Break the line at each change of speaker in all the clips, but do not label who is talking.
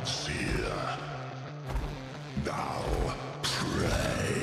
fear. Now, pray.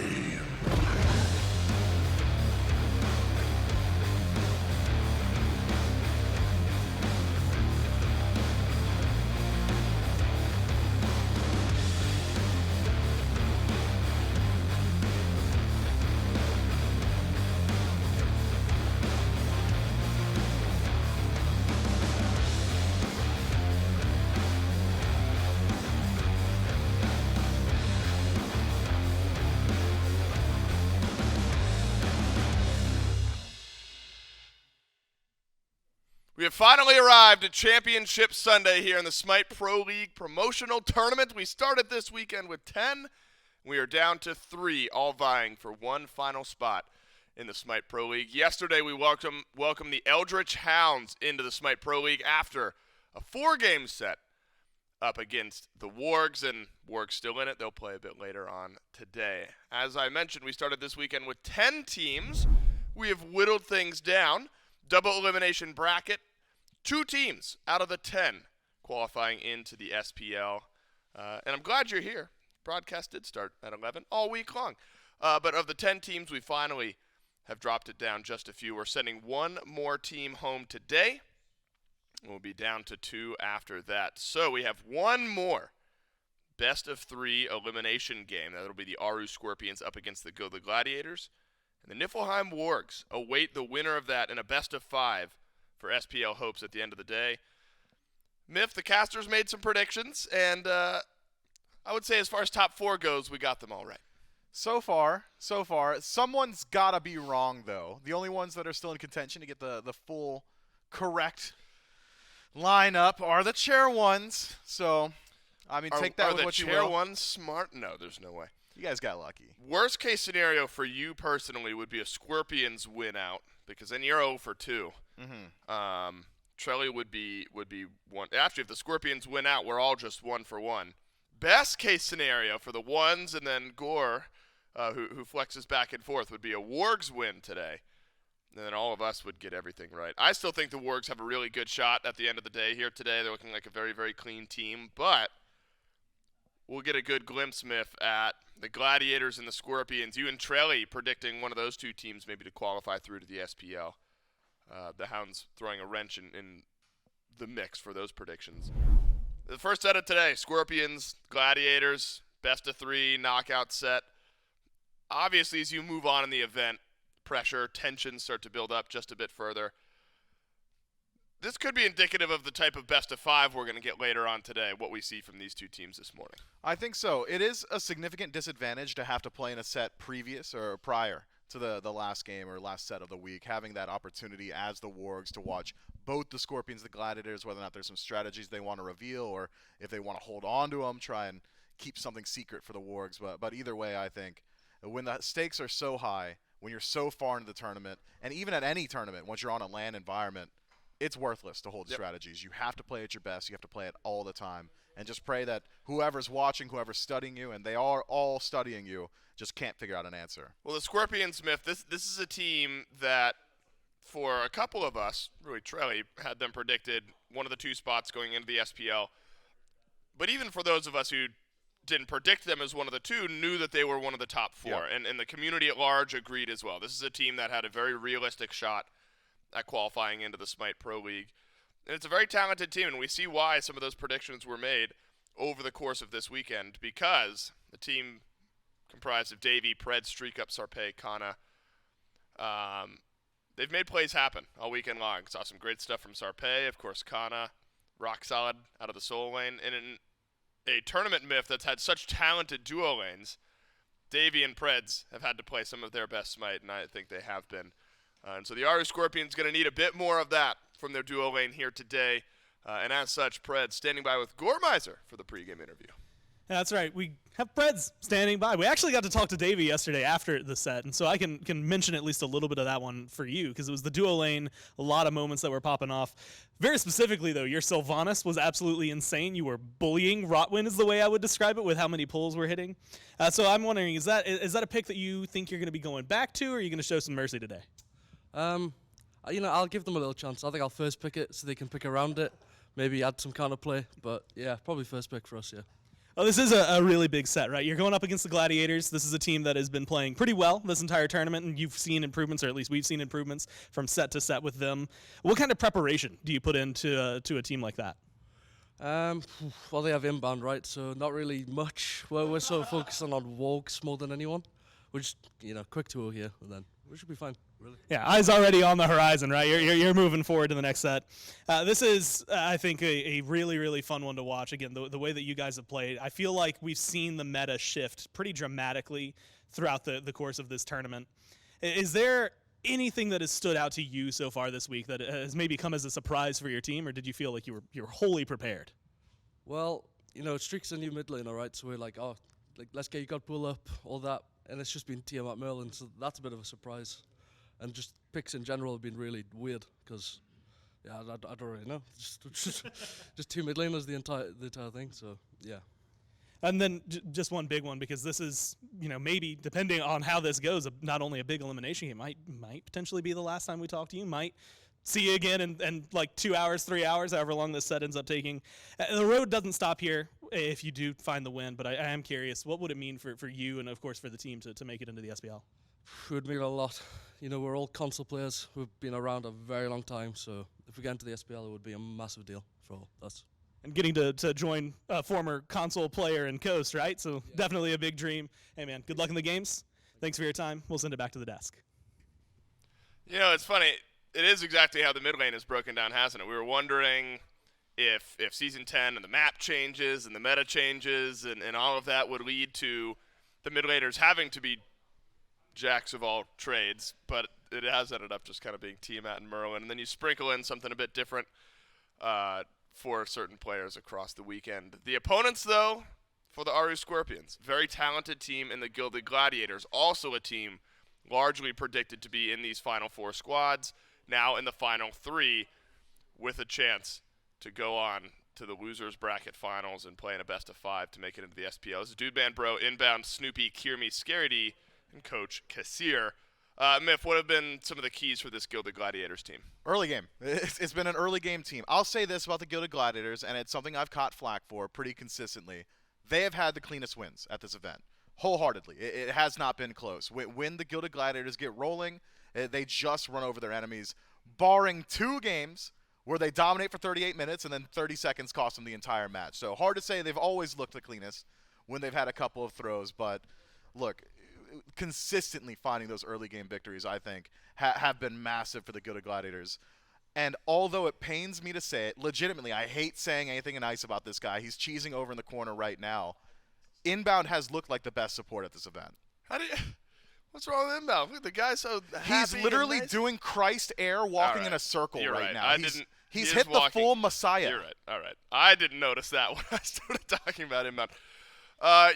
We have finally arrived at Championship Sunday here in the Smite Pro League promotional tournament. We started this weekend with 10. We are down to 3, all vying for one final spot in the Smite Pro League. Yesterday, we welcomed the Eldritch Hounds into the Smite Pro League after a 4-game set up against the Wargs, and Wargs still in it. They'll play a bit later on today. As I mentioned, we started this weekend with 10 teams. We have whittled things down. Double elimination bracket. 2 teams out of the 10 qualifying into the SPL. And I'm glad you're here. Broadcast did start at 11 all week long. But of the 10 teams, we finally have dropped it down just a few. We're sending one more team home today. We'll be down to 2 after that. So we have one more best of 3 elimination game. That'll be the Aaru Scorpions up against the Gilded Gladiators. And the Niflheim Wargs await the winner of that in a best of 5 for SPL hopes at the end of the day. Myth, the casters made some predictions, and I would say as far as top 4 goes, we got them all right.
So far. Someone's got to be wrong, though. The only ones that are still in contention to get the full correct lineup are the chair ones. So, I mean, take that with what you will.
Are the chair ones smart? No, there's no way.
You guys got lucky.
Worst case scenario for you personally would be a Scorpions win out, because then you're 0 for 2.
Mm-hmm.
Trelly would be 1. Actually, if the Scorpions win out, we're all just 1 for 1. Best case scenario for the ones and then Gore, who flexes back and forth, would be a Wargs win today. And then all of us would get everything right. I still think the Wargs have a really good shot at the end of the day here today. They're looking like a very, very clean team, but we'll get a good glimpse, Myth, at the Gladiators and the Scorpions. You and Trelly predicting one of those 2 teams maybe to qualify through to the SPL. The Hounds throwing a wrench in the mix for those predictions. The first set of today, Scorpions, Gladiators, best of 3, knockout set. Obviously, as you move on in the event, pressure, tensions start to build up just a bit further. This could be indicative of the type of best of 5 we're going to get later on today, what we see from these 2 teams this morning.
I think so. It is a significant disadvantage to have to play in a set previous or prior to the last game or last set of the week, having that opportunity as the Wargs to watch both the Scorpions, the Gladiators, whether or not there's some strategies they want to reveal or if they want to hold on to them, try and keep something secret for the Wargs. But either way, I think when the stakes are so high, when you're so far into the tournament, and even at any tournament, once you're on a LAN environment, it's worthless to hold strategies. You have to play at your best. You have to play it all the time. And just pray that whoever's watching, whoever's studying you, and they are all studying you, just can't figure out an answer.
Well, the Scorpions, Myth, this is a team that for a couple of us, really Trelly, had them predicted one of the 2 spots going into the SPL. But even for those of us who didn't predict them as one of the 2, knew that they were one of the top 4.
Yep.
And the community at large agreed as well. This is a team that had a very realistic shot at qualifying into the Smite Pro League. And it's a very talented team, and we see why some of those predictions were made over the course of this weekend, because the team comprised of iDavy, Predss, StreakUp, Sarpeii, Cxnnahh, they've made plays happen all weekend long. Saw some great stuff from Sarpeii, of course, Cxnnahh, rock solid out of the solo lane. And in a tournament, Myth, that's had such talented duo lanes, iDavy and Predss have had to play some of their best Smite, and I think they have been. And so the Aaru Scorpions going to need a bit more of that from their duo lane here today. And as such, Predss standing by with Gormizer for the pregame interview.
Yeah, that's right. We have Predss standing by. We actually got to talk to Davey yesterday after the set, and so I can mention at least a little bit of that one for you, because it was the duo lane, a lot of moments that were popping off. Very specifically, though, your Sylvanus was absolutely insane. You were bullying Rotwin is the way I would describe it, with how many pulls we're hitting. So I'm wondering, is that a pick that you think you're going to be going back to, or are you going to show some mercy today?
I'll give them a little chance. I think I'll first pick it so they can pick around it. maybe add some counterplay. But yeah, probably first pick for us, yeah.
Oh, this is a really big set, right? You're going up against the Gladiators. This is a team that has been playing pretty well this entire tournament, and you've seen improvements, or at least we've seen improvements from set to set with them. What kind of preparation do you put into to a team like that?
Well, they have Inbound, right? So not really much. We're sort of focusing on Wargs more than anyone. We're just, quick tour here, and then we should be fine, really.
Yeah, eyes already on the horizon, right? You're moving forward to the next set. This is, I think, a really, really fun one to watch. Again, the way that you guys have played, I feel like we've seen the meta shift pretty dramatically throughout the course of this tournament. Is there anything that has stood out to you so far this week that has maybe come as a surprise for your team, or did you feel like you were wholly prepared?
Well, Streak's a new mid lane, all right? So we're like, let's get you God pull up, all that. And it's just been Tiamat Merlin, so that's a bit of a surprise. And just picks in general have been really weird, because, I don't really know. Just two mid laners the entire thing, so, yeah.
And then just one big one, because this is, maybe, depending on how this goes, not only a big elimination game, might potentially be the last time we talk to you, might see you again in like 2 hours, 3 hours, however long this set ends up taking. The road doesn't stop here if you do find the win, but I am curious, what would it mean for you and, of course, for the team to make it into the SPL?
It would mean a lot. We're all console players who've been around a very long time, so if we get into the SPL, it would be a massive deal for all us.
And getting to join a former console player in Coast, right? So definitely a big dream. Hey, man, good luck in the games. Thanks for your time. We'll send it back to the desk.
It's funny. It is exactly how the mid lane is broken down, hasn't it? We were wondering if Season 10 and the map changes and the meta changes and all of that would lead to the mid laners having to be jacks of all trades, but it has ended up just kind of being Tiamat and Merlin. And then you sprinkle in something a bit different for certain players across the weekend. The opponents, though, for the Aaru Scorpions, very talented team in the Gilded Gladiators, also a team largely predicted to be in these final four squads, now in the final three, with a chance to go on to the losers bracket finals and play in a best of 5 to make it into the SPL. This is Dude Band Bro, Inbound, Snoopy, Kyrmi, Scaredy, and Coach Kassir. Myth, what have been some of the keys for this Gilded Gladiators team?
Early game. It's been an early game team. I'll say this about the Gilded Gladiators, and it's something I've caught flack for pretty consistently. They have had the cleanest wins at this event, wholeheartedly. It has not been close. When the Gilded Gladiators get rolling, they just run over their enemies, barring 2 games where they dominate for 38 minutes and then 30 seconds cost them the entire match. So hard to say they've always looked the cleanest when they've had a couple of throws, but look, consistently finding those early game victories, I think, have been massive for the Gilded Gladiators. And although it pains me to say it, legitimately, I hate saying anything nice about this guy. He's cheesing over in the corner right now. Inbound has looked like the best support at this event.
What's wrong with Inbound? Look, the guy's so happy.
He's literally
and nice.
doing Christ air walking in a circle
You're right
now. He's hit
walking.
the full Messiah.
You're right. All right. I didn't notice that when I started talking about Inbound.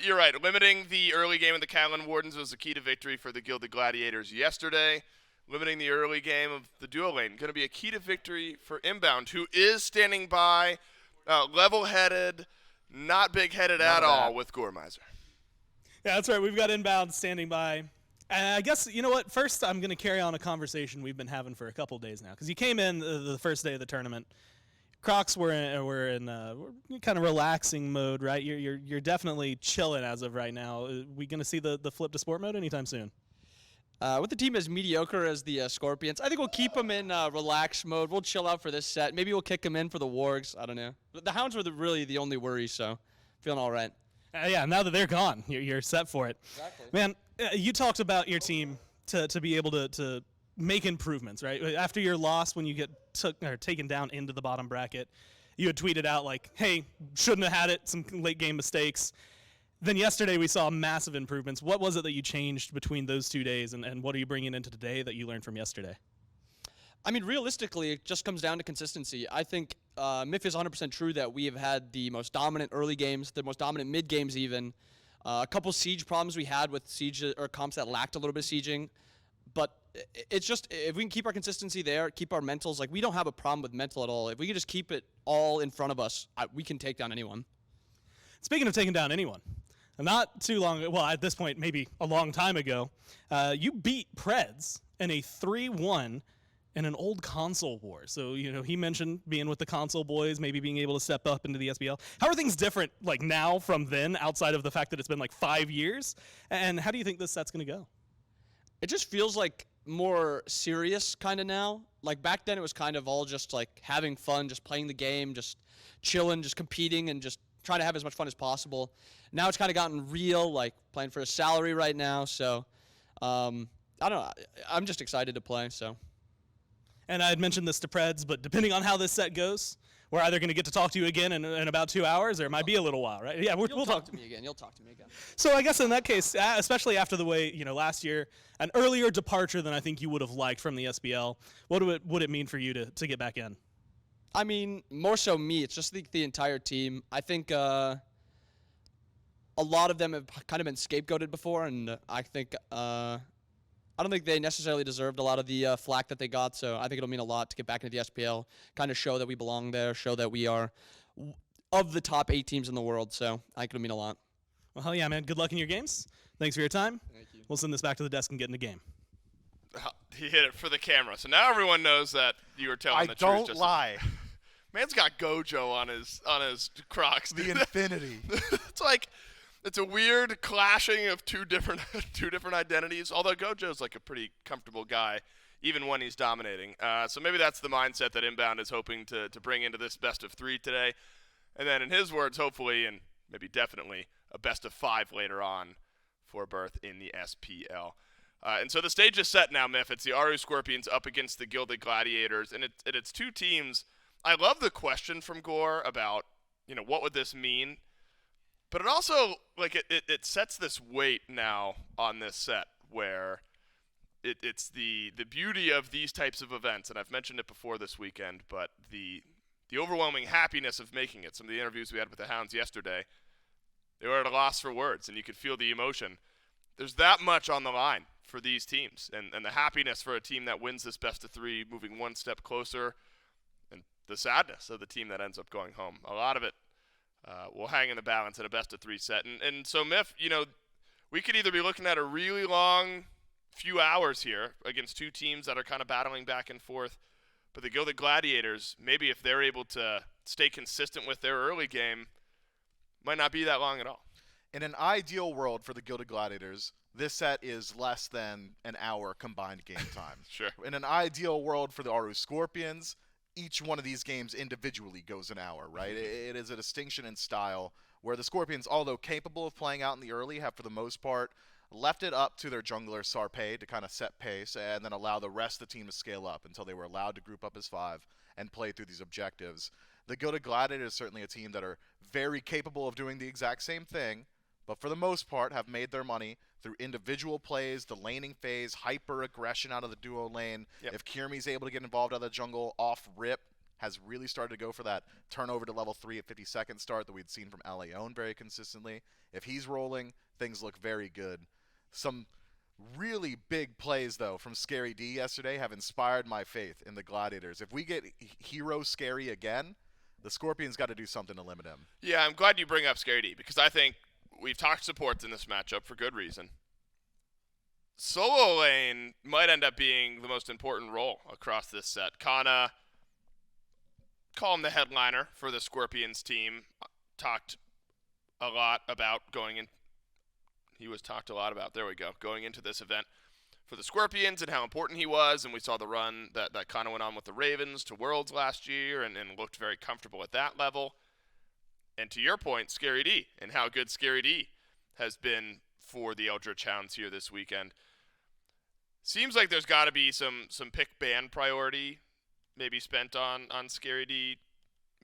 You're right. Limiting the early game of the Callan Wardens was the key to victory for the Gilded Gladiators yesterday. Limiting the early game of the duo lane going to be a key to victory for Inbound, who is standing by, level-headed, not big-headed at all with Gormizer.
Yeah, that's right. We've got Inbound standing by. And I guess, you know what? First, I'm going to carry on a conversation we've been having for a couple days now. Because you came in the first day of the tournament. Crocs were in kind of relaxing mode, right? You're definitely chilling as of right now. Are we going to see the flip to sport mode anytime soon?
With the team as mediocre as the Scorpions, I think we'll keep them in relaxed mode. We'll chill out for this set. Maybe we'll kick them in for the Wargs. I don't know. The Hounds were really the only worry, so feeling all right.
Yeah, now that they're gone, you're set for it.
Exactly.
Man, you talked about your team to be able to make improvements, right? After your loss, when you get taken down into the bottom bracket, you had tweeted out like, hey, shouldn't have had it, some late game mistakes. Then yesterday we saw massive improvements. What was it that you changed between those 2 days, and what are you bringing into today that you learned from yesterday?
I mean, realistically, it just comes down to consistency. I think Myth is 100% true that we have had the most dominant early games, the most dominant mid games even. A couple siege problems we had with siege or comps that lacked a little bit of sieging. But it's just, if we can keep our consistency there, keep our mentals, like we don't have a problem with mental at all. If we can just keep it all in front of us, we can take down anyone.
Speaking of taking down anyone, not too long, well, at this point, maybe a long time ago, you beat Predss in a 3-1 in an old console war. So, he mentioned being with the console boys, maybe being able to step up into the SPL. How are things different like now from then, outside of the fact that it's been like 5 years? And how do you think this set's going to go?
It just feels like more serious kind of now. Like back then it was kind of all just like having fun, just playing the game, just chilling, just competing and just trying to have as much fun as possible. Now it's kind of gotten real, like playing for a salary right now. So I don't know. I'm just excited to play. So.
And I had mentioned this to Predss, but depending on how this set goes, we're either going to get to talk to you again in about 2 hours, or it might be a little while, right? Yeah, we'll talk
to me again. You'll talk to me again.
So I guess in that case, especially after the way, last year, an earlier departure than I think you would have liked from the SBL, what would it mean for you to get back in?
I mean, more so me. It's just the entire team. I think a lot of them have kind of been scapegoated before, and I think I don't think they necessarily deserved a lot of the flack that they got, so I think it'll mean a lot to get back into the SPL, kind of show that we belong there, show that we are of the top 8 teams in the world, so I think it'll mean a lot.
Well, hell yeah, man. Good luck in your games. Thanks for your time.
Thank you.
We'll send this back to the desk and get in the game.
He hit it for the camera, so now everyone knows that you were telling the truth.
I don't lie.
Man's got Gojo on his Crocs.
The infinity.
It's a weird clashing of two different identities. Although Gojo's like a pretty comfortable guy, even when he's dominating. So maybe that's the mindset that Inbound is hoping to bring into this best of 3 today. And then in his words, hopefully and maybe definitely a best of 5 later on for berth in the SPL. And so the stage is set now, Miff. It's the Aaru Scorpions up against the Gilded Gladiators, and it's 2 teams. I love the question from Gore about what would this mean. But it also, it sets this weight now on this set where it's the beauty of these types of events, and I've mentioned it before this weekend, but the overwhelming happiness of making it. Some of the interviews we had with the Hounds yesterday, they were at a loss for words, and you could feel the emotion. There's that much on the line for these teams, and the happiness for a team that wins this best of 3, moving one step closer, and the sadness of the team that ends up going home. A lot of it will hang in the balance in a best of 3 set. And so, Miff, we could either be looking at a really long few hours here against 2 teams that are kind of battling back and forth. But the Gilded Gladiators, maybe if they're able to stay consistent with their early game, might not be that long at all.
In an ideal world for the Gilded Gladiators, this set is less than an hour combined game time.
Sure.
In an ideal world for the Aaru Scorpions, each one of these games individually goes an hour, right? It is a distinction in style where the Scorpions, although capable of playing out in the early, have for the most part left it up to their jungler Sarpeii to kind of set pace and then allow the rest of the team to scale up until they were allowed to group up as 5 and play through these objectives. The Gilded Gladiators is certainly a team that are very capable of doing the exact same thing, but for the most part have made their money through individual plays, the laning phase, hyper-aggression out of the duo lane.
Yep.
If Kyrmi's able to get involved out of the jungle off-rip, has really started to go for that turnover to level 3 at 50-second start that we'd seen from Leon very consistently. If he's rolling, things look very good. Some really big plays, though, from Scary D yesterday have inspired my faith in the Gladiators. If we get Hero Scary again, the Scorpions got to do something to limit him.
Yeah, I'm glad you bring up Scary D, because I think we've talked supports in this matchup for good reason. Solo lane might end up being the most important role across this set. Cxnnahh, call him the headliner for the Scorpions team, talked a lot about going into this event for the Scorpions and how important he was, and we saw the run that kind of went on with the Ravens to Worlds last year and looked very comfortable at that level. And to your point, Scary D, and how good Scary D has been for the Eldritch Hounds here this weekend. Seems like there's got to be some pick ban priority maybe spent on Scary D,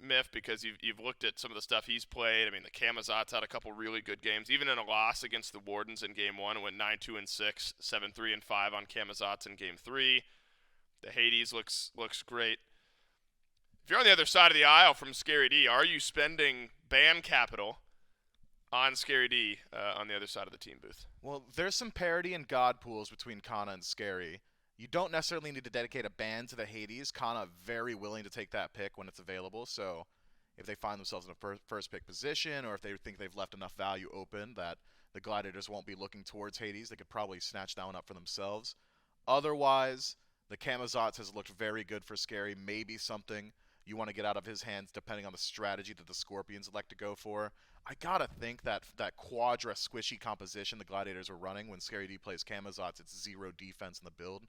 Miff, because you've looked at some of the stuff he's played. I mean, the Camazotz had a couple really good games. Even in a loss against the Wardens in Game 1, it went 9-2-6, 7-3-5 on Camazotz in Game 3. The Hades looks great. If you're on the other side of the aisle from Scary D, are you spending ban capital on Scary D on the other side of the team booth?
Well, there's some parity in god pools between Cxnnahh and Scary. You don't necessarily need to dedicate a ban to the Hades. Cxnnahh very willing to take that pick when it's available. So if they find themselves in a first pick position, or if they think they've left enough value open that the Gladiators won't be looking towards Hades, they could probably snatch that one up for themselves. Otherwise, The Camazotz has looked very good for Scary. Maybe something you want to get out of his hands depending on the strategy that the Scorpions elect to go for. I gotta think that Quadra squishy composition the Gladiators are running when Scary D plays Camazotz, it's 0 defense in the build.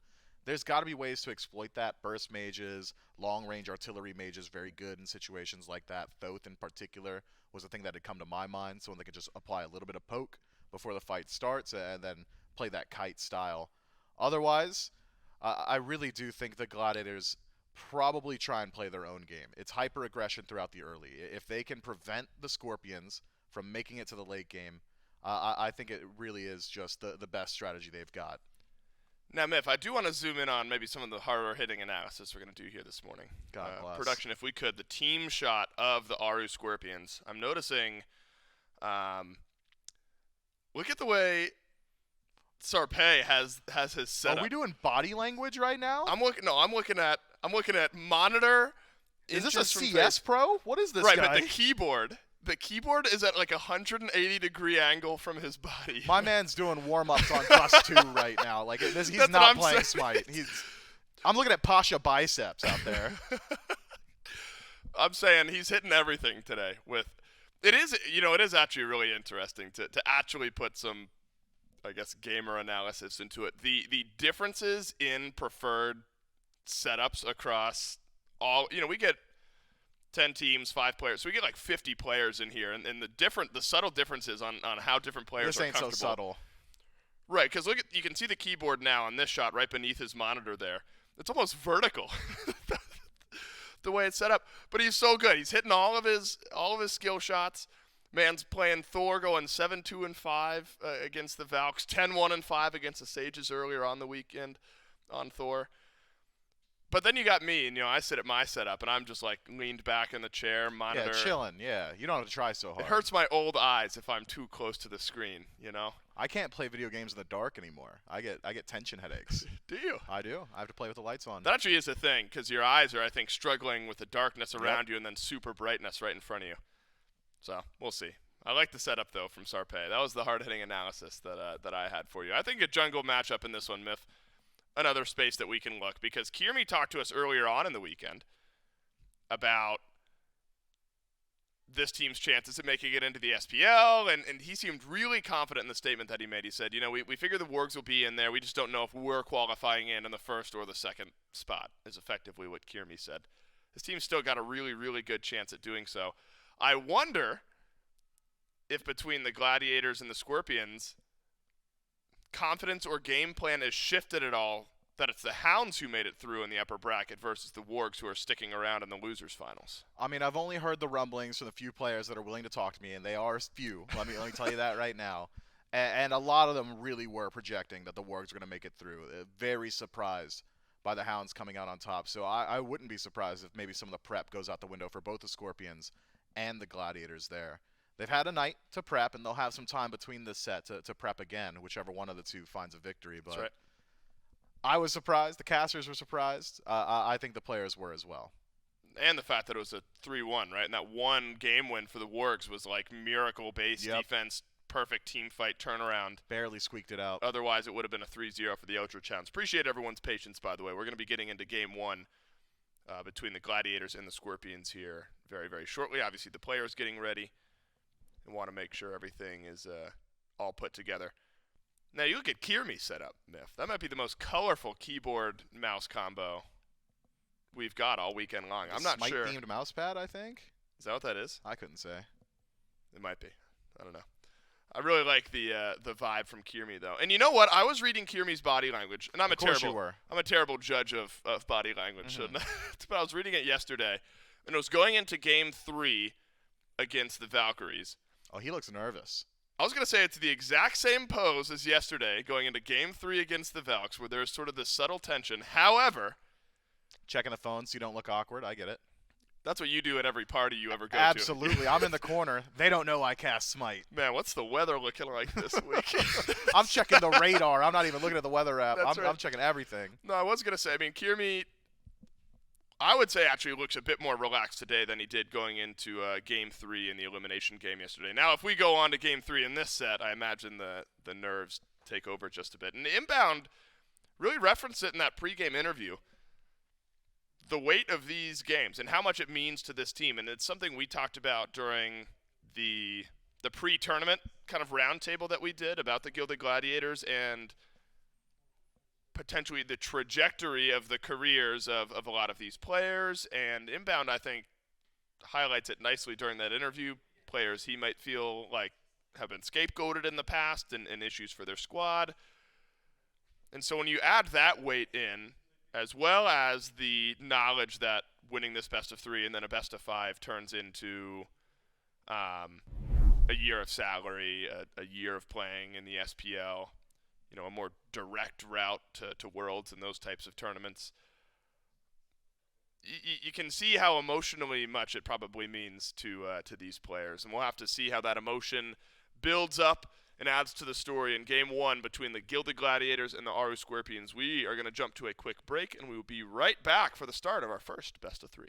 There's got to be ways to exploit that. Burst mages, long-range artillery mages, very good in situations like that. Thoth in particular was a thing that had come to my mind, so when they could just apply a little bit of poke before the fight starts and then play that kite style. Otherwise, I really do think the Gladiators probably try and play their own game. It's hyper-aggression throughout the early. If they can prevent the Scorpions from making it to the late game, I think it really is just the best strategy they've got.
Now, Miff, I do want to zoom in on maybe some of the harder-hitting analysis we're going to do here this morning.
God bless.
Production, if we could, the team shot of the Aaru Scorpions. I'm noticing, look at the way Sarpeii has his setup.
Are we doing body language right now?
I'm looking at monitor.
Is this a
inches from
CS
face.
Pro? What is this
Right,
guy?
but the keyboard is at like 180-degree angle from his body.
My man's doing warm-ups on Plus 2 right now. Like he's
That's
not
what I'm
playing
saying.
Smite. I'm looking at Pasha biceps out there.
I'm saying he's hitting everything today. It is actually really interesting to actually put some, I guess, gamer analysis into it. The differences in preferred setups across all, we get 10 teams, 5 players. So we get like 50 players in here, and the subtle differences on how different players
This
are
ain't so
comfortable.
subtle.
Right, because you can see the keyboard now on this shot right beneath his monitor there. It's almost vertical, the way it's set up. But he's so good. He's hitting all of his skill shots. Man's playing Thor, going 7-2-5 against the Valks, 10-1-5 against the Sages earlier on the weekend on Thor. But then you got me, and I sit at my setup, and I'm just like leaned back in the chair, monitor.
Yeah, chilling. Yeah, you don't have to try so hard.
It hurts my old eyes if I'm too close to the screen.
I can't play video games in the dark anymore. I get tension headaches.
Do you?
I do. I have to play with the lights on.
That actually is a thing, because your eyes are, I think, struggling with the darkness around you and then super brightness right in front of you. So we'll see. I like the setup though from Sarpeii. That was the hard-hitting analysis that I had for you. I think a jungle matchup in this one, Miff. Another space that we can look, because Kyrmi talked to us earlier on in the weekend about this team's chances of making it into the SPL, and he seemed really confident in the statement that he made. He said, we figure the Wargs will be in there. We just don't know if we're qualifying in the first or the second spot, is effectively what Kyrmi said. His team's still got a really, really good chance at doing so. I wonder if between the Gladiators and the Scorpions, confidence or game plan has shifted at all, that it's the Hounds who made it through in the upper bracket versus the Wargs who are sticking around in the losers finals.
I mean, I've only heard the rumblings from the few players that are willing to talk to me, and they are few. Let me tell you that right now. And a lot of them really were projecting that the Wargs were going to make it through. Very surprised by the Hounds coming out on top. So I wouldn't be surprised if maybe some of the prep goes out the window for both the Scorpions and the Gladiators there. They've had a night to prep, and they'll have some time between this set to prep again, whichever one of the two finds a victory. But
That's right.
I was surprised. The casters were surprised. I think the players were as well.
And the fact that it was a 3-1, right? And that one game win for the Wargs was like miracle-based defense, perfect team fight turnaround.
Barely squeaked it out.
Otherwise, it would have been a 3-0 for the Ultra Challenge. Appreciate everyone's patience, by the way. We're going to be getting into Game 1 between the Gladiators and the Scorpions here very, very shortly. Obviously, the players getting ready and want to make sure everything is all put together. Now, you look at Kyrmi's setup, Miff. That might be the most colorful keyboard-mouse combo we've got all weekend long. I'm not sure.
Smite-themed mouse pad, I think.
Is that what that is?
I couldn't say.
It might be. I don't know. I really like the vibe from Kyrmi, though. And you know what? I was reading Kyrmi's body language, and I'm a terrible judge of body language.
Mm-hmm.
But I was reading it yesterday, and it was going into Game 3 against the Valkyries.
Oh, he looks nervous.
I was going to say it's the exact same pose as yesterday, going into Game 3 against the Valks, where there's sort of this subtle tension. However,
checking the phone so you don't look awkward. I get it.
that's what you do at every party you ever go
Absolutely. I'm in the corner. They don't know I cast Smite.
to. Man, what's the weather looking like this week?
I'm checking the radar. I'm not even looking at the weather app.
That's right.
I'm checking everything.
No, I was going to say, I mean, Kyrmi, I would say actually looks a bit more relaxed today than he did going into Game 3 in the elimination game yesterday. Now, if we go on to Game 3 in this set, I imagine the nerves take over just a bit. And Inbowned really referenced it in that pregame interview. The weight of these games and how much it means to this team, and it's something we talked about during the pre-tournament kind of roundtable that we did about the Gilded Gladiators and potentially the trajectory of the careers of a lot of these players. And Inbound, I think, highlights it nicely during that interview. Players he might feel like have been scapegoated in the past and issues for their squad. And so when you add that weight in, as well as the knowledge that winning this best of 3 and then a best of 5 turns into a year of salary, a year of playing in the SPL, a more direct route to Worlds and those types of tournaments, you can see how emotionally much it probably means to these players. And we'll have to see how that emotion builds up and adds to the story in Game 1 between the Gilded Gladiators and the Aaru Scorpions. We are going to jump to a quick break, and we will be right back for the start of our first best of 3.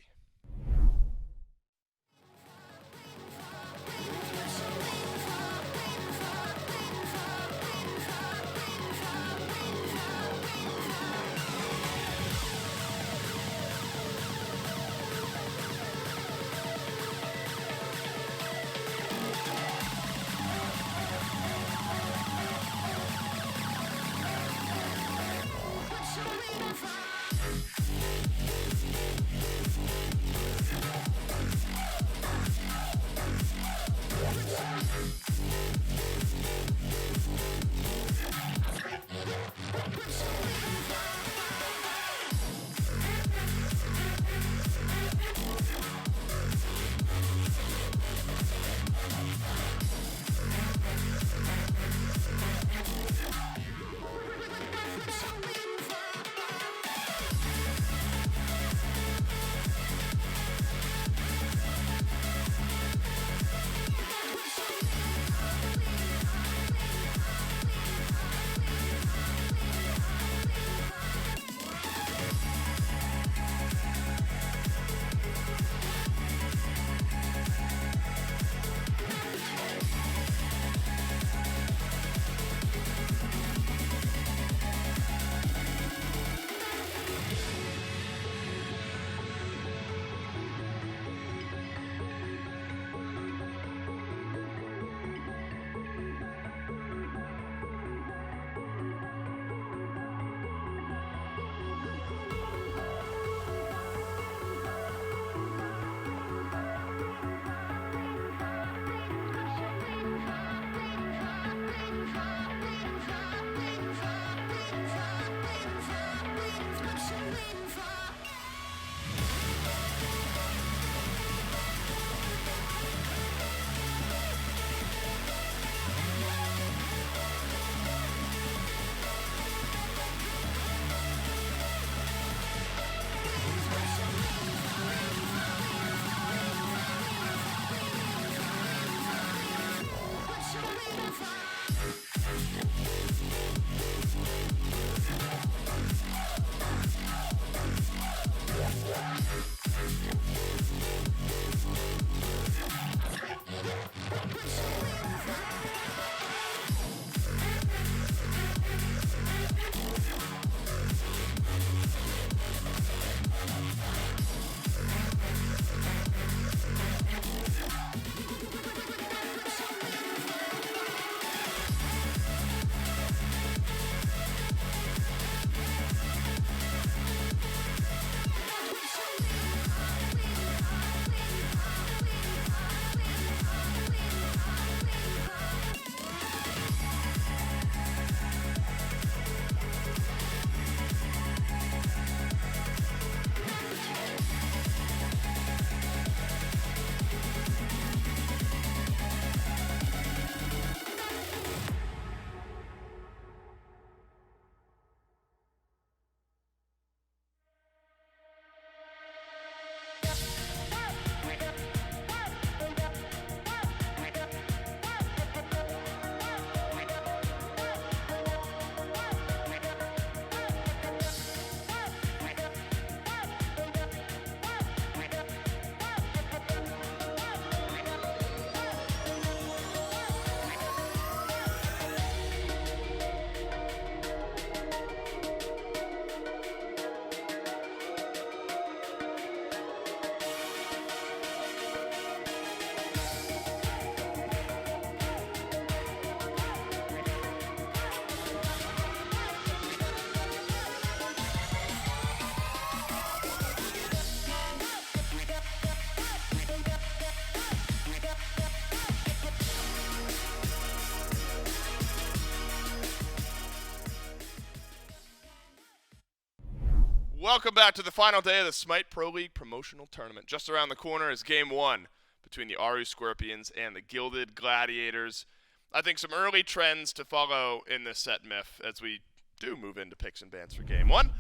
Welcome back to the final day of the Smite Pro League promotional tournament. Just around the corner is Game 1 between the Aaru Scorpions and the Gilded Gladiators. I think some early trends to follow in this set, Myth, as we do move into picks and bans for Game 1.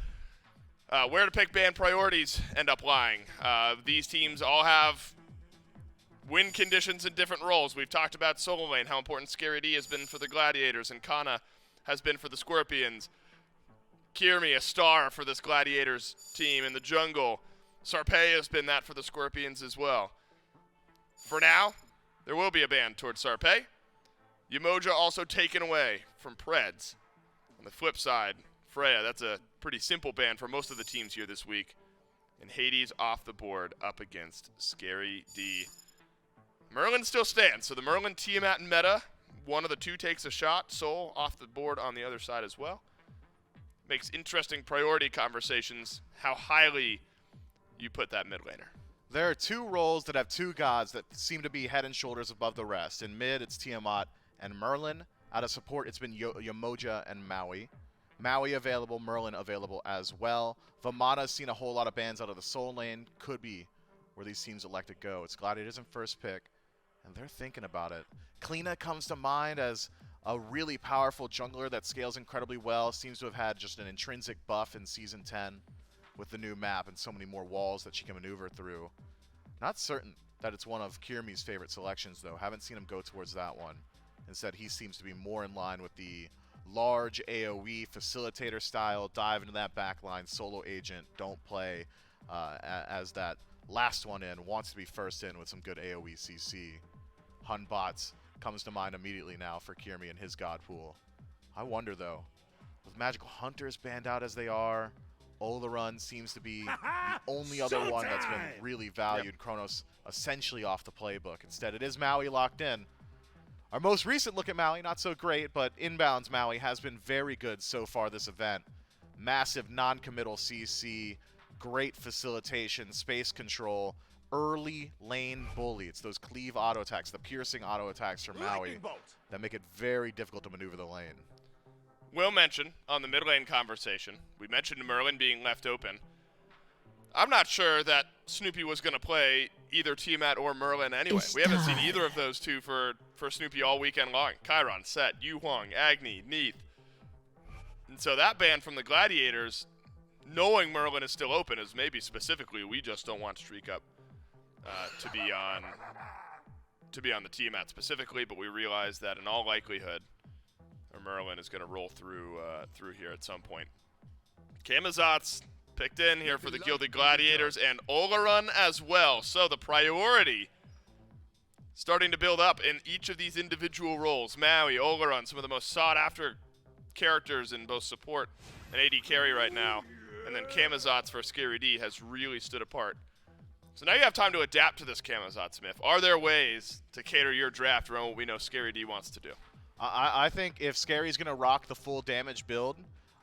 Where to pick ban priorities end up lying. These teams all have win conditions in different roles. We've talked about solo lane, how important Scary D has been for the Gladiators, and Cxnnahh has been for the Scorpions. Kyrmi, a star for this Gladiators team in the jungle. Sarpeii has been that for the Scorpions as well. For now, there will be a ban towards Sarpeii. Umoja also taken away from Predss. On the flip side, Freya, that's a pretty simple ban for most of the teams here this week. And Hades off the board up against Scary D. Merlin still stands, so the Merlin Tiamat meta, one of the two takes a shot. Soul off the board on the other side as well. Makes interesting priority conversations how highly you put that mid laner.
There are two roles that have two gods that seem to be head and shoulders above the rest. In mid, it's Tiamat and Merlin. Out of support, it's been Umoja and Maui. Maui available, Merlin available as well. Vamana's seen a whole lot of bans out of the soul lane. Could be where these teams elect to go. It's Gladiators in first pick, and they're thinking about it. Cxnnahh comes to mind as a really powerful jungler that scales incredibly well. Seems to have had just an intrinsic buff in Season 10 with the new map and so many more walls that she can maneuver through. Not certain that it's one of Kyrmi's favorite selections, though. Haven't seen him go towards that one. Instead, he seems to be more in line with the large AoE facilitator style, dive into that backline, solo agent, don't play as that last one in, wants to be first in with some good AoE CC. Hun bots comes to mind immediately now for Kyrmi and his god pool. I wonder though, with Magical Hunters banned out as they are, Olorun seems to be the only other one that's been really valued. Chronos essentially off the playbook. Instead, it is Maui locked in. Our most recent look at Maui, not so great, but Inbound's Maui has been very good so far this event. Massive non-committal CC, great facilitation, space control, early lane bully. It's those cleave auto attacks, the piercing auto attacks from Maui that make it very difficult to maneuver the lane.
Will mention on the mid lane conversation, we mentioned Merlin being left open. I'm not sure that Snoopy was going to play either Tiamat or Merlin anyway. We haven't seen either of those two for Snoopy all weekend long. Chiron, Set, Yu Huang, Agni, Neith. And so that ban from the Gladiators, knowing Merlin is still open, is maybe specifically we just don't want StreakUp to be on the Tiamat specifically, but we realize that in all likelihood, Merlin is going to roll through here at some point. Camazotz picked in here for the Gilded Gladiators and Olorun as well. So the priority starting to build up in each of these individual roles. Maui, Olorun, some of the most sought after characters in both support and AD carry right now. And then Camazotz for Scary D has really stood apart. So now you have time to adapt to this Camazotz, Smith. Are there ways to cater your draft around what we know Scary D wants to do?
I think if Scary's going to rock the full damage build,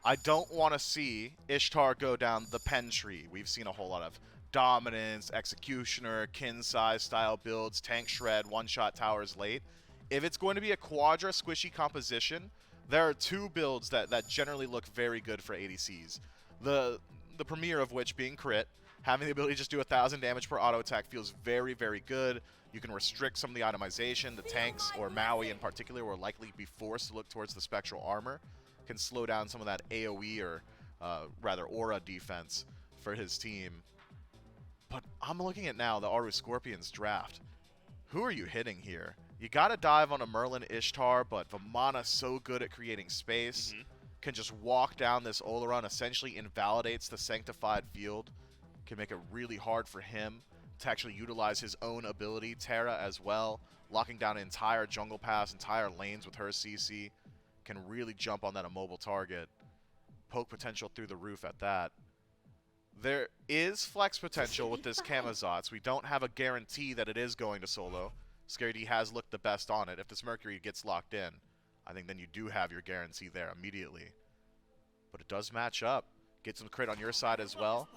I don't want to see Ishtar go down the pen tree. We've seen a whole lot of Dominance, Executioner, Kin size style builds, Tank Shred, one-shot towers late. If it's going to be a Quadra squishy composition, there are two builds that generally look very good for ADCs. The premier of which being Crit. Having the ability to just do 1,000 damage per auto attack feels very, very good. You can restrict some of the itemization. The tanks, or Maui in particular, will likely be forced to look towards the spectral armor. Can slow down some of that AoE or rather aura defense for his team. But I'm looking at now the Aaru Scorpions draft. Who are you hitting here? You gotta dive on a Merlin Ishtar, but Vamana so good at creating space. Can just walk down this Olorun, essentially invalidates the sanctified field. Can make it really hard for him to actually utilize his own ability. Terra as well, locking down an entire jungle pass, entire lanes with her CC. Can really jump on that immobile target. Poke potential through the roof at that. There is flex potential with this Camazotz. We don't have a guarantee that it is going to solo. Scary D has looked the best on it. If this Mercury gets locked in, I think then you do have your guarantee there immediately. But it does match up. Get some crit on your side as well.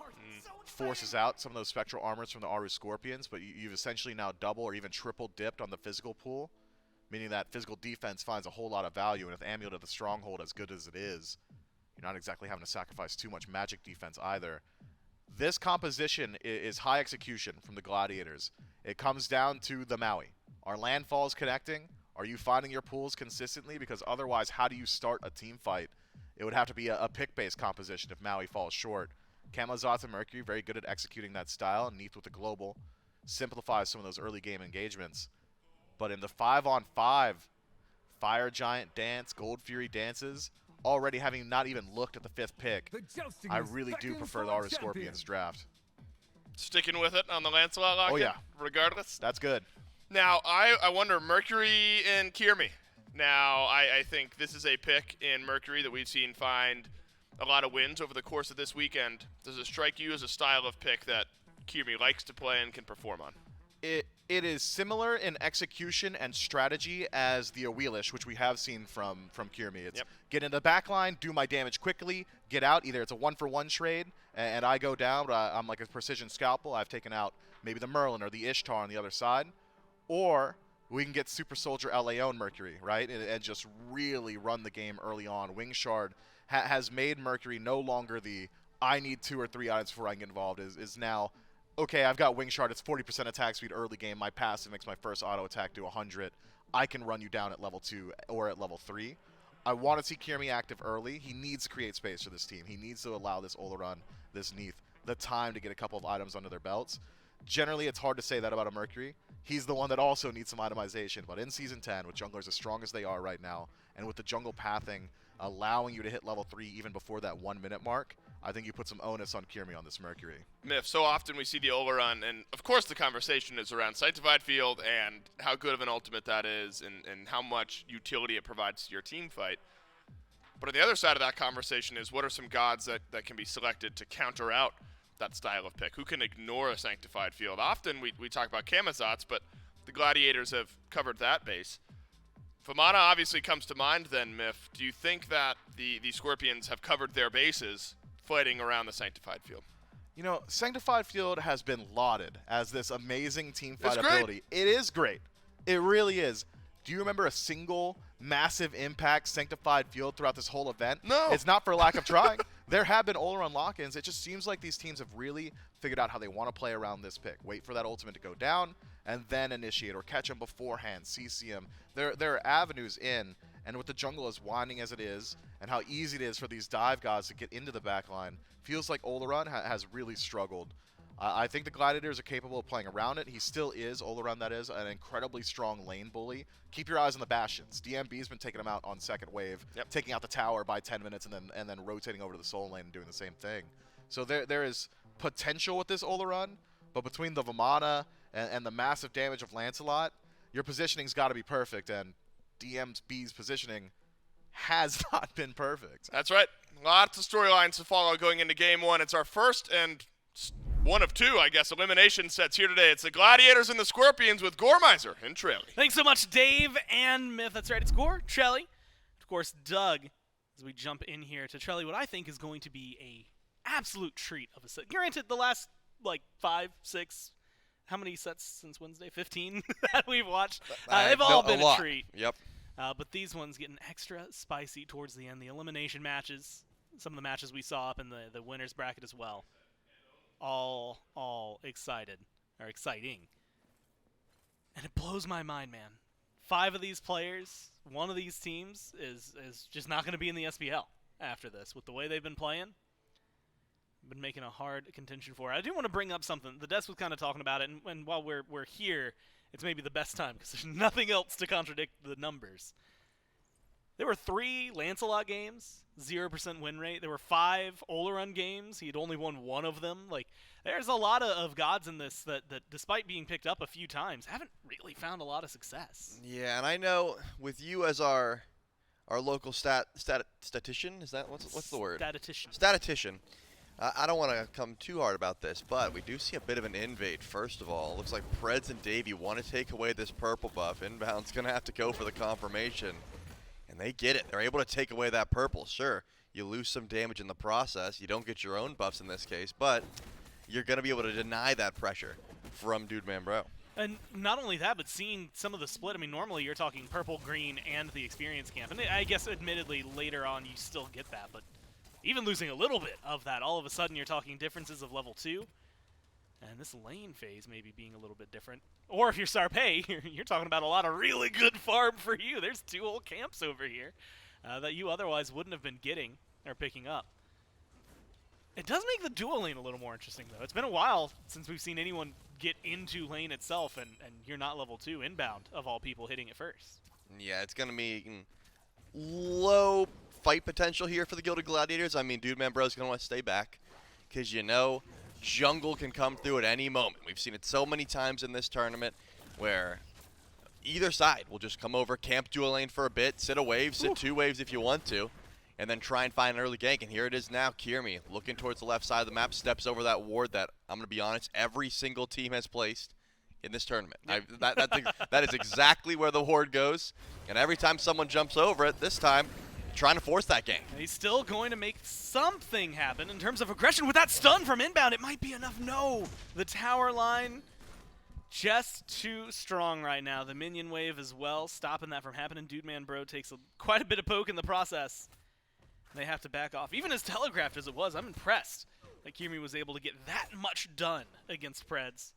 Forces out some of those spectral armors from the Aaru Scorpions, but you've essentially now double or even triple dipped on the physical pool, meaning that physical defense finds a whole lot of value, and if Amulet of the Stronghold, as good as it is, You're not exactly having to sacrifice too much magic defense either. This composition is high execution from the Gladiators. It comes down to the Maui. Are landfalls connecting? Are you finding your pools consistently? Because otherwise, how do you start a team fight? It would have to be a pick-based composition if Maui falls short. Camazotz and Mercury, very good at executing that style. Neith with the global simplifies some of those early game engagements. But in the 5-on-5, Fire Giant dance, Gold Fury dances, already having not even looked at the 5th pick, I really do prefer the Aaru Scorpions draft.
Sticking with it on the Lancelot lock.
Oh, yeah.
Regardless.
That's good.
Now, I wonder, Mercury and Kyrmi. Now, I think this is a pick in Mercury that we've seen find a lot of wins over the course of this weekend. Does it strike you as a style of pick that Kyrmi likes to play and can perform on?
It is similar in execution and strategy as the Awilix, which we have seen from Kyrmi. It's get in the back line, do my damage quickly, get out. Either it's a 1-for-1 trade, and I go down, but I'm like a precision scalpel. I've taken out maybe the Merlin or the Ishtar on the other side. Or we can get Super Soldier LAO and Mercury, right, and just really run the game early on. Wing Shard has made Mercury no longer the I need 2 or 3 items before I can get involved. Is now, okay, I've got Wing Shard. It's 40% attack speed early game. My passive makes my first auto attack do 100. I can run you down at level 2 or at level 3. I want to see Kyrmi active early. He needs to create space for this team. He needs to allow this Olorun, this Neith, the time to get a couple of items under their belts. Generally, it's hard to say that about a Mercury. He's the one that also needs some itemization. But in Season 10, with junglers as strong as they are right now, and with the jungle pathing allowing you to hit level 3 even before that 1-minute mark, I think you put some onus on Kyrmi on this Mercury.
Myth, so often we see the Olorun, and of course the conversation is around Sanctified Field and how good of an ultimate that is and how much utility it provides to your team fight. But on the other side of that conversation is what are some gods that can be selected to counter out that style of pick? Who can ignore a Sanctified Field? Often we talk about Camazotz, but the Gladiators have covered that base. Vamana obviously comes to mind then, Myth. Do you think that the Scorpions have covered their bases fighting around the Sanctified Field?
You know, Sanctified Field has been lauded as this amazing team fight
It's great.
ability. It is great. It really is. Do you remember a single massive impact Sanctified Field throughout this whole event?
No.
It's not for lack of trying. There have been Olorun lock-ins. It just seems like these teams have really figured out how they want to play around this pick. Wait for that ultimate to go down, and then initiate, or catch them beforehand, CC them. There are avenues in, and with the jungle as winding as it is, and how easy it is for these dive gods to get into the backline, feels like Olorun has really struggled. I think the Gladiators are capable of playing around it. He still is, Olorun that is, an incredibly strong lane bully. Keep your eyes on the Bastions. DMB's been taking him out on second wave, taking out the tower by 10 minutes and then rotating over to the soul lane and doing the same thing. So there is potential with this Olorun, but between the Vamana and the massive damage of Lancelot, your positioning's got to be perfect, and DMB's positioning has not been perfect.
That's right. Lots of storylines to follow going into Game 1. It's our first and one of two, I guess, elimination sets here today. It's the Gladiators and the Scorpions with Gormiser and Trelly.
Thanks so much, Dave and Myth. That's right. It's Gore, Trelly, of course, Doug, as we jump in here to Trelly, what I think is going to be a absolute treat of a set. Granted, the last, 5, 6, how many sets since Wednesday? 15 that we've watched. They've all been a treat.
Yep.
But these ones getting extra spicy towards the end. The elimination matches, some of the matches we saw up in the winners bracket as well. All exciting. And it blows my mind, man. 5 of these players, one of these teams is just not going to be in the SPL after this. With the way they've been playing, been making a hard contention for it. I do want to bring up something. The desk was kind of talking about it, and while we're here, it's maybe the best time because there's nothing else to contradict the numbers. There were 3 Lancelot games, 0% win rate. There were 5 Olorun games. He had only won 1 of them. There's a lot of gods in this that despite being picked up a few times, haven't really found a lot of success.
Yeah, and I know with you as our local statistician, is that what's the word? Statistician. I don't want to come too hard about this, but we do see a bit of an invade. First of all, it looks like Predss and Davey want to take away this purple buff. Inbound's going to have to go for the confirmation. And they get it. They're able to take away that purple. Sure, you lose some damage in the process. You don't get your own buffs in this case, but you're going to be able to deny that pressure from Dude Man Bro.
And not only that, but seeing some of the split. I mean, normally you're talking purple, green, and the experience camp. And I guess, admittedly, later on you still get that. But even losing a little bit of that, all of a sudden you're talking differences of level 2. And this lane phase maybe being a little bit different. Or if you're Sarpeii, you're talking about a lot of really good farm for you. There's 2 whole camps over here that you otherwise wouldn't have been getting or picking up. It does make the duo lane a little more interesting, though. It's been a while since we've seen anyone get into lane itself, and you're not level 2 inbound, of all people, hitting it first.
Yeah, it's going to be low fight potential here for the Gilded Gladiators. I mean, Dude Man Bro's going to want to stay back because you know jungle can come through at any moment. We've seen it so many times in this tournament where either side will just come over, camp dual lane for a bit, sit a wave, sit 2 waves if you want to, and then try and find an early gank. And here it is now. Kyrmi looking towards the left side of the map, steps over that ward that, I'm going to be honest, every single team has placed in this tournament. That is exactly where the ward goes. And every time someone jumps over it, this time, trying to force that gank.
And he's still going to make something happen in terms of aggression. With that stun from inbound, it might be enough. No! The tower line just too strong right now. The minion wave as well, stopping that from happening. Dude Man Bro takes quite a bit of poke in the process. They have to back off. Even as telegraphed as it was, I'm impressed that Kyrmi was able to get that much done against Predss.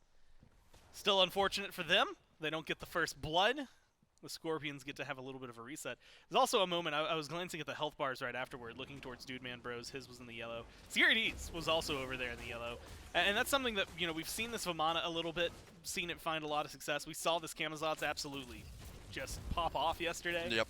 Still unfortunate for them. They don't get the first blood. The Scorpions get to have a little bit of a reset. There's also a moment, I was glancing at the health bars right afterward, looking towards Dude Man Bros. His was in the yellow. Securities was also over there in the yellow. And that's something that, you know, we've seen this Vamana a little bit, seen it find a lot of success. We saw this Camazotz absolutely just pop off yesterday.
Yep.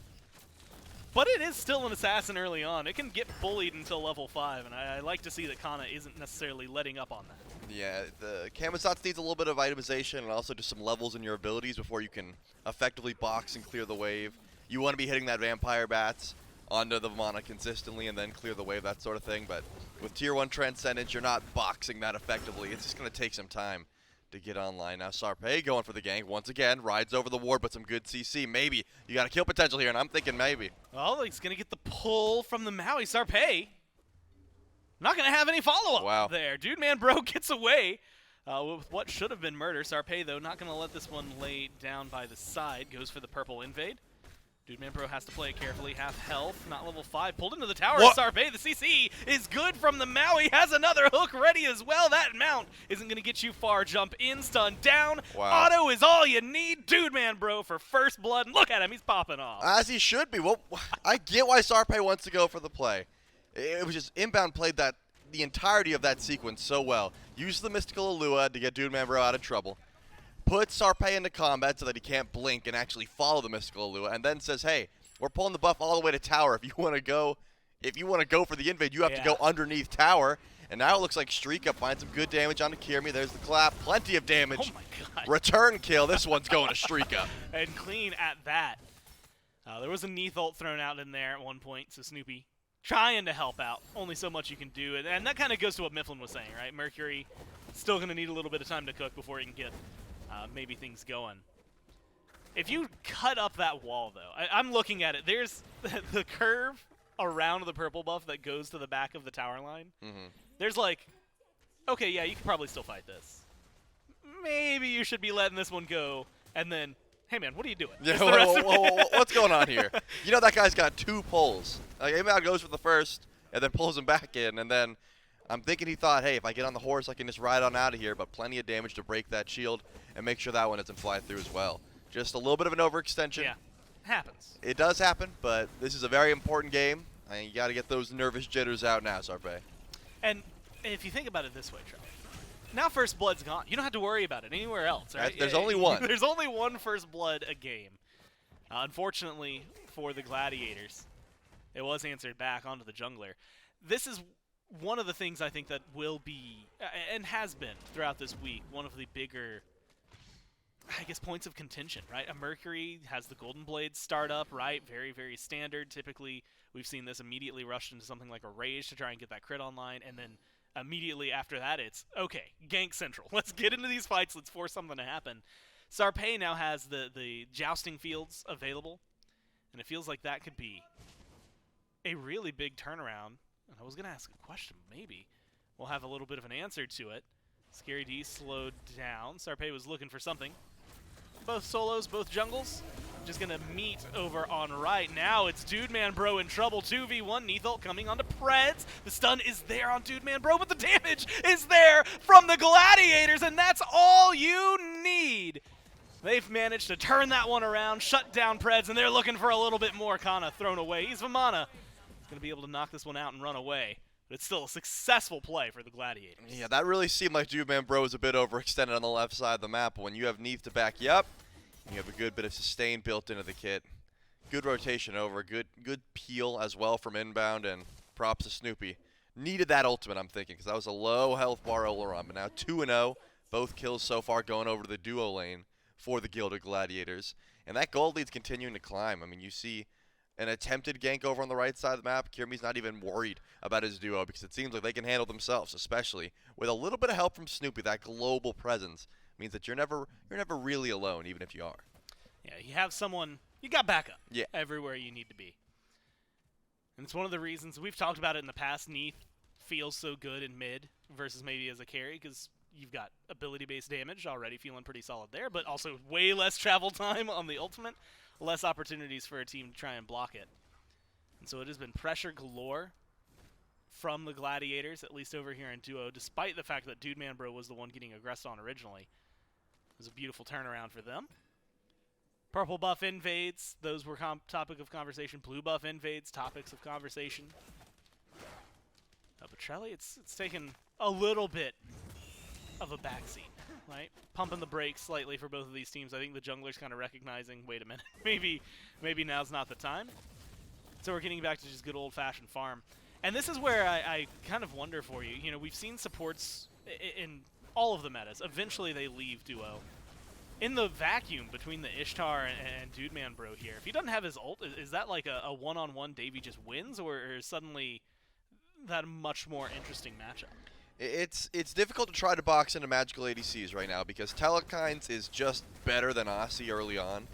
But it is still an assassin early on. It can get bullied until level 5, and I like to see that Cxnnahh isn't necessarily letting up on that.
Yeah, the Camazotz needs a little bit of itemization and also just some levels in your abilities before you can effectively box and clear the wave. You want to be hitting that Vampire Bats onto the Vamana consistently and then clear the wave, that sort of thing. But with Tier 1 Transcendence, you're not boxing that effectively. It's just going to take some time to get online. Now Sarpeii going for the gank once again, rides over the ward, but some good CC. Maybe you got a kill potential here, and I'm thinking maybe.
Well, he's going to get the pull from the Maui. Sarpeii not going to have any follow-up there. Dude Man Bro gets away with what should have been murder. Sarpeii, though, not going to let this one lay down by the side. Goes for the purple invade. Dude Man Bro has to play it carefully. Half health, not level 5. Pulled into the tower. Sarpeii, the CC is good from the Maui. Has another hook ready as well. That mount isn't going to get you far. Jump in, stun down. Auto is all you need. Dude Man Bro for first blood. Look at him. He's popping off.
As he should be. Well, I get why Sarpeii wants to go for the play. It was just Inbound played that the entirety of that sequence so well. Used the Mystical Allure to get Dude Man Bro out of trouble. Put Sarpeii into combat so that he can't blink and actually follow the Mystical Allure, and then says, "Hey, we're pulling the buff all the way to tower. If you want to go for the invade, you have to go underneath tower." And now it looks like StreakUp finds some good damage onto Kyrmi. There's the clap, plenty of damage.
Oh my god!
Return kill. This one's going to StreakUp.
And clean at that. There was a Neith ult thrown out in there at one point, so Snoopy trying to help out. Only so much you can do, and that kind of goes to what Mifflin was saying, right? Mercury still going to need a little bit of time to cook before he can get maybe things going. If you cut up that wall, though, I'm looking at it. There's the curve around the purple buff that goes to the back of the tower line. There's like, okay, yeah, you could probably still fight this. Maybe you should be letting this one go, and then, hey man, what are you doing?
Yeah, what's going on here? You know that guy's got 2 pulls. Inbound goes for the first, and then pulls him back in, and then I'm thinking he thought, hey, if I get on the horse, I can just ride on out of here, but plenty of damage to break that shield and make sure that one doesn't fly through as well. Just a little bit of an overextension.
Yeah, happens.
It does happen, but this is a very important game, and you got to get those nervous jitters out now, Sarpeii.
And if you think about it this way, Charlie, now first blood's gone. You don't have to worry about it anywhere else, right?
There's only one.
There's only one first blood a game. Unfortunately for the Gladiators, it was answered back onto the jungler. This is one of the things I think that will be, and has been throughout this week, one of the bigger, I guess, points of contention, right? A Mercury has the Golden Blades start up, right? Very, very standard. Typically, we've seen this immediately rushed into something like a Rage to try and get that crit online, and then immediately after that, it's, okay, gank central. Let's get into these fights. Let's force something to happen. Sarpeii now has the jousting fields available, and it feels like that could be a really big turnaround. And I was going to ask a question, maybe. We'll have a little bit of an answer to it. Scary D slowed down. Sarpeii was looking for something. Both solos, both jungles. just gonna meet over on right. Now it's Dude Man Bro in trouble. 2v1, Neith ult coming onto Predss. The stun is there on Dude Man Bro, but the damage is there from the Gladiators, and that's all you need. They've managed to turn that one around, shut down Predss, and they're looking for a little bit more. Kana thrown away. He's Vamana. Going to be able to knock this one out and run away. But it's still a successful play for the Gladiators.
Yeah, that really seemed like Dude Man Bro was a bit overextended on the left side of the map. But when you have Neith to back you up, you have a good bit of sustain built into the kit. Good rotation over, good peel as well from Inbound, and props to Snoopy. Needed that ultimate, I'm thinking, because that was a low health bar Olorun. But now 2-0, both kills so far going over to the duo lane for the Gilded Gladiators. And that gold lead's continuing to climb. I mean, you see an attempted gank over on the right side of the map. Kyrmi's not even worried about his duo because it seems like they can handle themselves, especially with a little bit of help from Snoopy. That global presence means that you're never really alone, even if you are.
Yeah, you have someone, you got backup everywhere you need to be. And it's one of the reasons, we've talked about it in the past, Neith feels so good in mid versus maybe as a carry because you've got ability-based damage already feeling pretty solid there, but also way less travel time on the ultimate, less opportunities for a team to try and block it. And so it has been pressure galore from the Gladiators, at least over here in duo, despite the fact that Dude Man Bro was the one getting aggressed on originally. It was a beautiful turnaround for them. Purple buff invades, those were topic of conversation. Blue buff invades, topics of conversation. But Trelly, it's taken a little bit of a backseat, right? Pumping the brakes slightly for both of these teams. I think the jungler's kind of recognizing, wait a minute, maybe now's not the time. So we're getting back to just good old-fashioned farm. And this is where I kind of wonder for you. You know, we've seen supports in all of the metas. Eventually they leave duo. In the vacuum between the Ishtar and Dude Man Bro here, if he doesn't have his ult, is that like a one-on-one Davey just wins, or is suddenly that a much more interesting matchup?
It's difficult to try to box into magical ADCs right now because Telekines is just better than Aussie early on.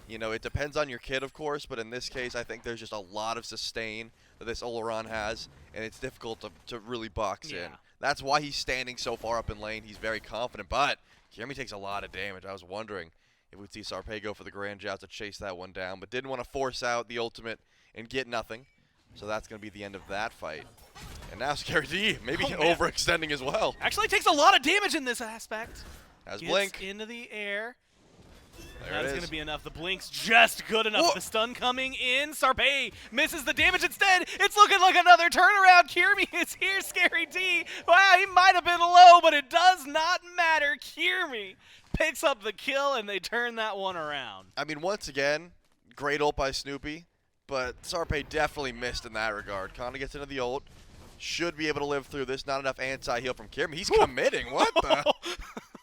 You know, it depends on your kit, of course, but in this case, I think there's just a lot of sustain that this Olorun has, and it's difficult to really box in. That's why he's standing so far up in lane. He's very confident, but Kyrmi takes a lot of damage. I was wondering if we'd see Sarpeii go for the Grand Joust to chase that one down, but didn't want to force out the ultimate and get nothing. So that's going to be the end of that fight. And now ScareD, maybe overextending as well.
Actually takes a lot of damage in this aspect.
Has
Gets
Blink.
into the air.
There
That's
it
going
is.
to be enough. The Blink's just good enough.
Whoa.
The stun coming in. Sarpeii misses the damage instead. It's looking like another turnaround. Kyrmi is here. Scary D. Wow, he might have been low, but it does not matter. Kyrmi picks up the kill, and they turn that one around.
I mean, once again, great ult by Snoopy, but Sarpeii definitely missed in that regard. Kana gets into the ult. Should be able to live through this. Not enough anti-heal from Kyrmi. He's committing. What the?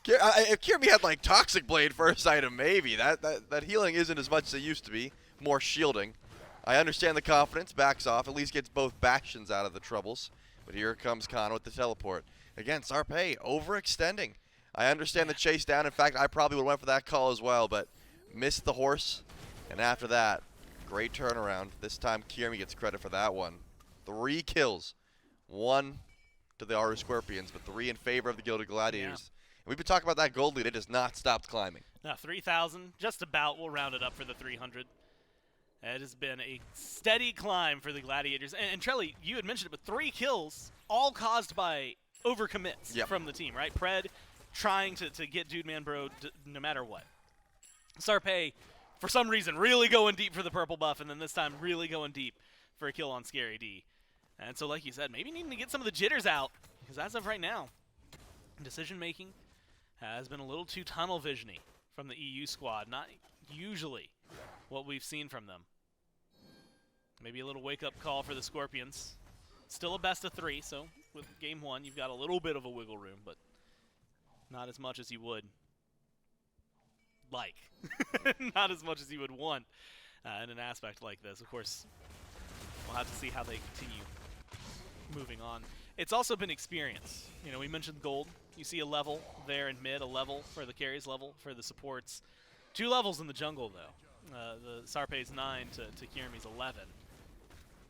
If Kyrmi had like Toxic Blade first item, maybe. That healing isn't as much as it used to be. More shielding. I understand the confidence. Backs off. At least gets both Bastions out of the troubles. But here comes Kana with the teleport. Again, Sarpeii overextending. I understand the chase down. In fact, I probably would have went for that call as well, but missed the horse. And after that, great turnaround. This time Kyrmi gets credit for that one. 3 kills. 1 to the Aaru Scorpions, but 3 in favor of the Gilded Gladiators. And we've been talking about that gold lead. It has not stopped climbing.
Now 3,000, just about. We'll round it up for the 300. It has been a steady climb for the Gladiators. And Trelly, you had mentioned it, but 3 kills, all caused by overcommits from the team, right? Pred trying to get Dude Man Bro no matter what. Sarpeii, for some reason, really going deep for the purple buff, and then this time really going deep for a kill on Scary D. And so, like you said, maybe needing to get some of the jitters out, because as of right now, decision-making has been a little too tunnel vision-y from the EU squad. Not usually what we've seen from them. Maybe a little wake-up call for the Scorpions. Still a best of 3, so with game 1, you've got a little bit of a wiggle room, but not as much as you would like. Not as much as you would want in an aspect like this. Of course, we'll have to see how they continue moving on. It's also been experience. You know, we mentioned gold. You see a level there in mid, a level for the carries, level for the supports. 2 levels in the jungle, though. The Sarpeii's 9 to Kyrmi's 11.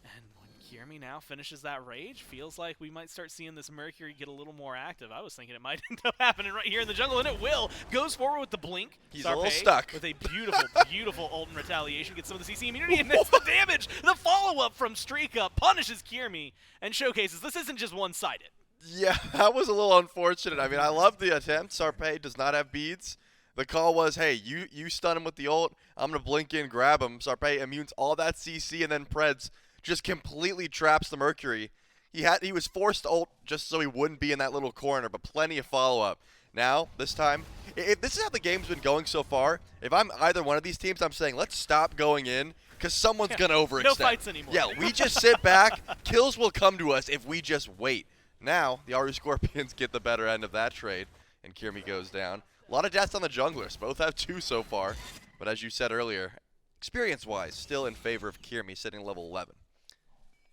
And when Kyrmi now finishes that rage. Feels like we might start seeing this Mercury get a little more active. I was thinking it might end up happening right here in the jungle, and it will. Goes forward with the blink.
He's
Sarpeii
a little stuck.
with a beautiful, beautiful ult in retaliation. Gets some of the CC immunity, and that's the damage. The follow-up from StreakUp punishes Kyrmi and showcases this isn't just one-sided.
Yeah, that was a little unfortunate. I mean, I love the attempt. Sarpeii does not have beads. The call was, hey, you stun him with the ult. I'm going to blink in, grab him. Sarpeii immunes all that CC, and then Predss just completely traps the Mercury. He was forced to ult just so he wouldn't be in that little corner, but plenty of follow-up. Now, this time, if this is how the game's been going so far, if I'm either one of these teams, I'm saying let's stop going in because someone's going to overextend.
No fights anymore.
Yeah, we just sit back. Kills will come to us if we just wait. Now, the Aaru Scorpions get the better end of that trade, and Kyrmi goes down. A lot of deaths on the junglers. Both have 2 so far. But as you said earlier, experience-wise, still in favor of Kyrmi, sitting level 11.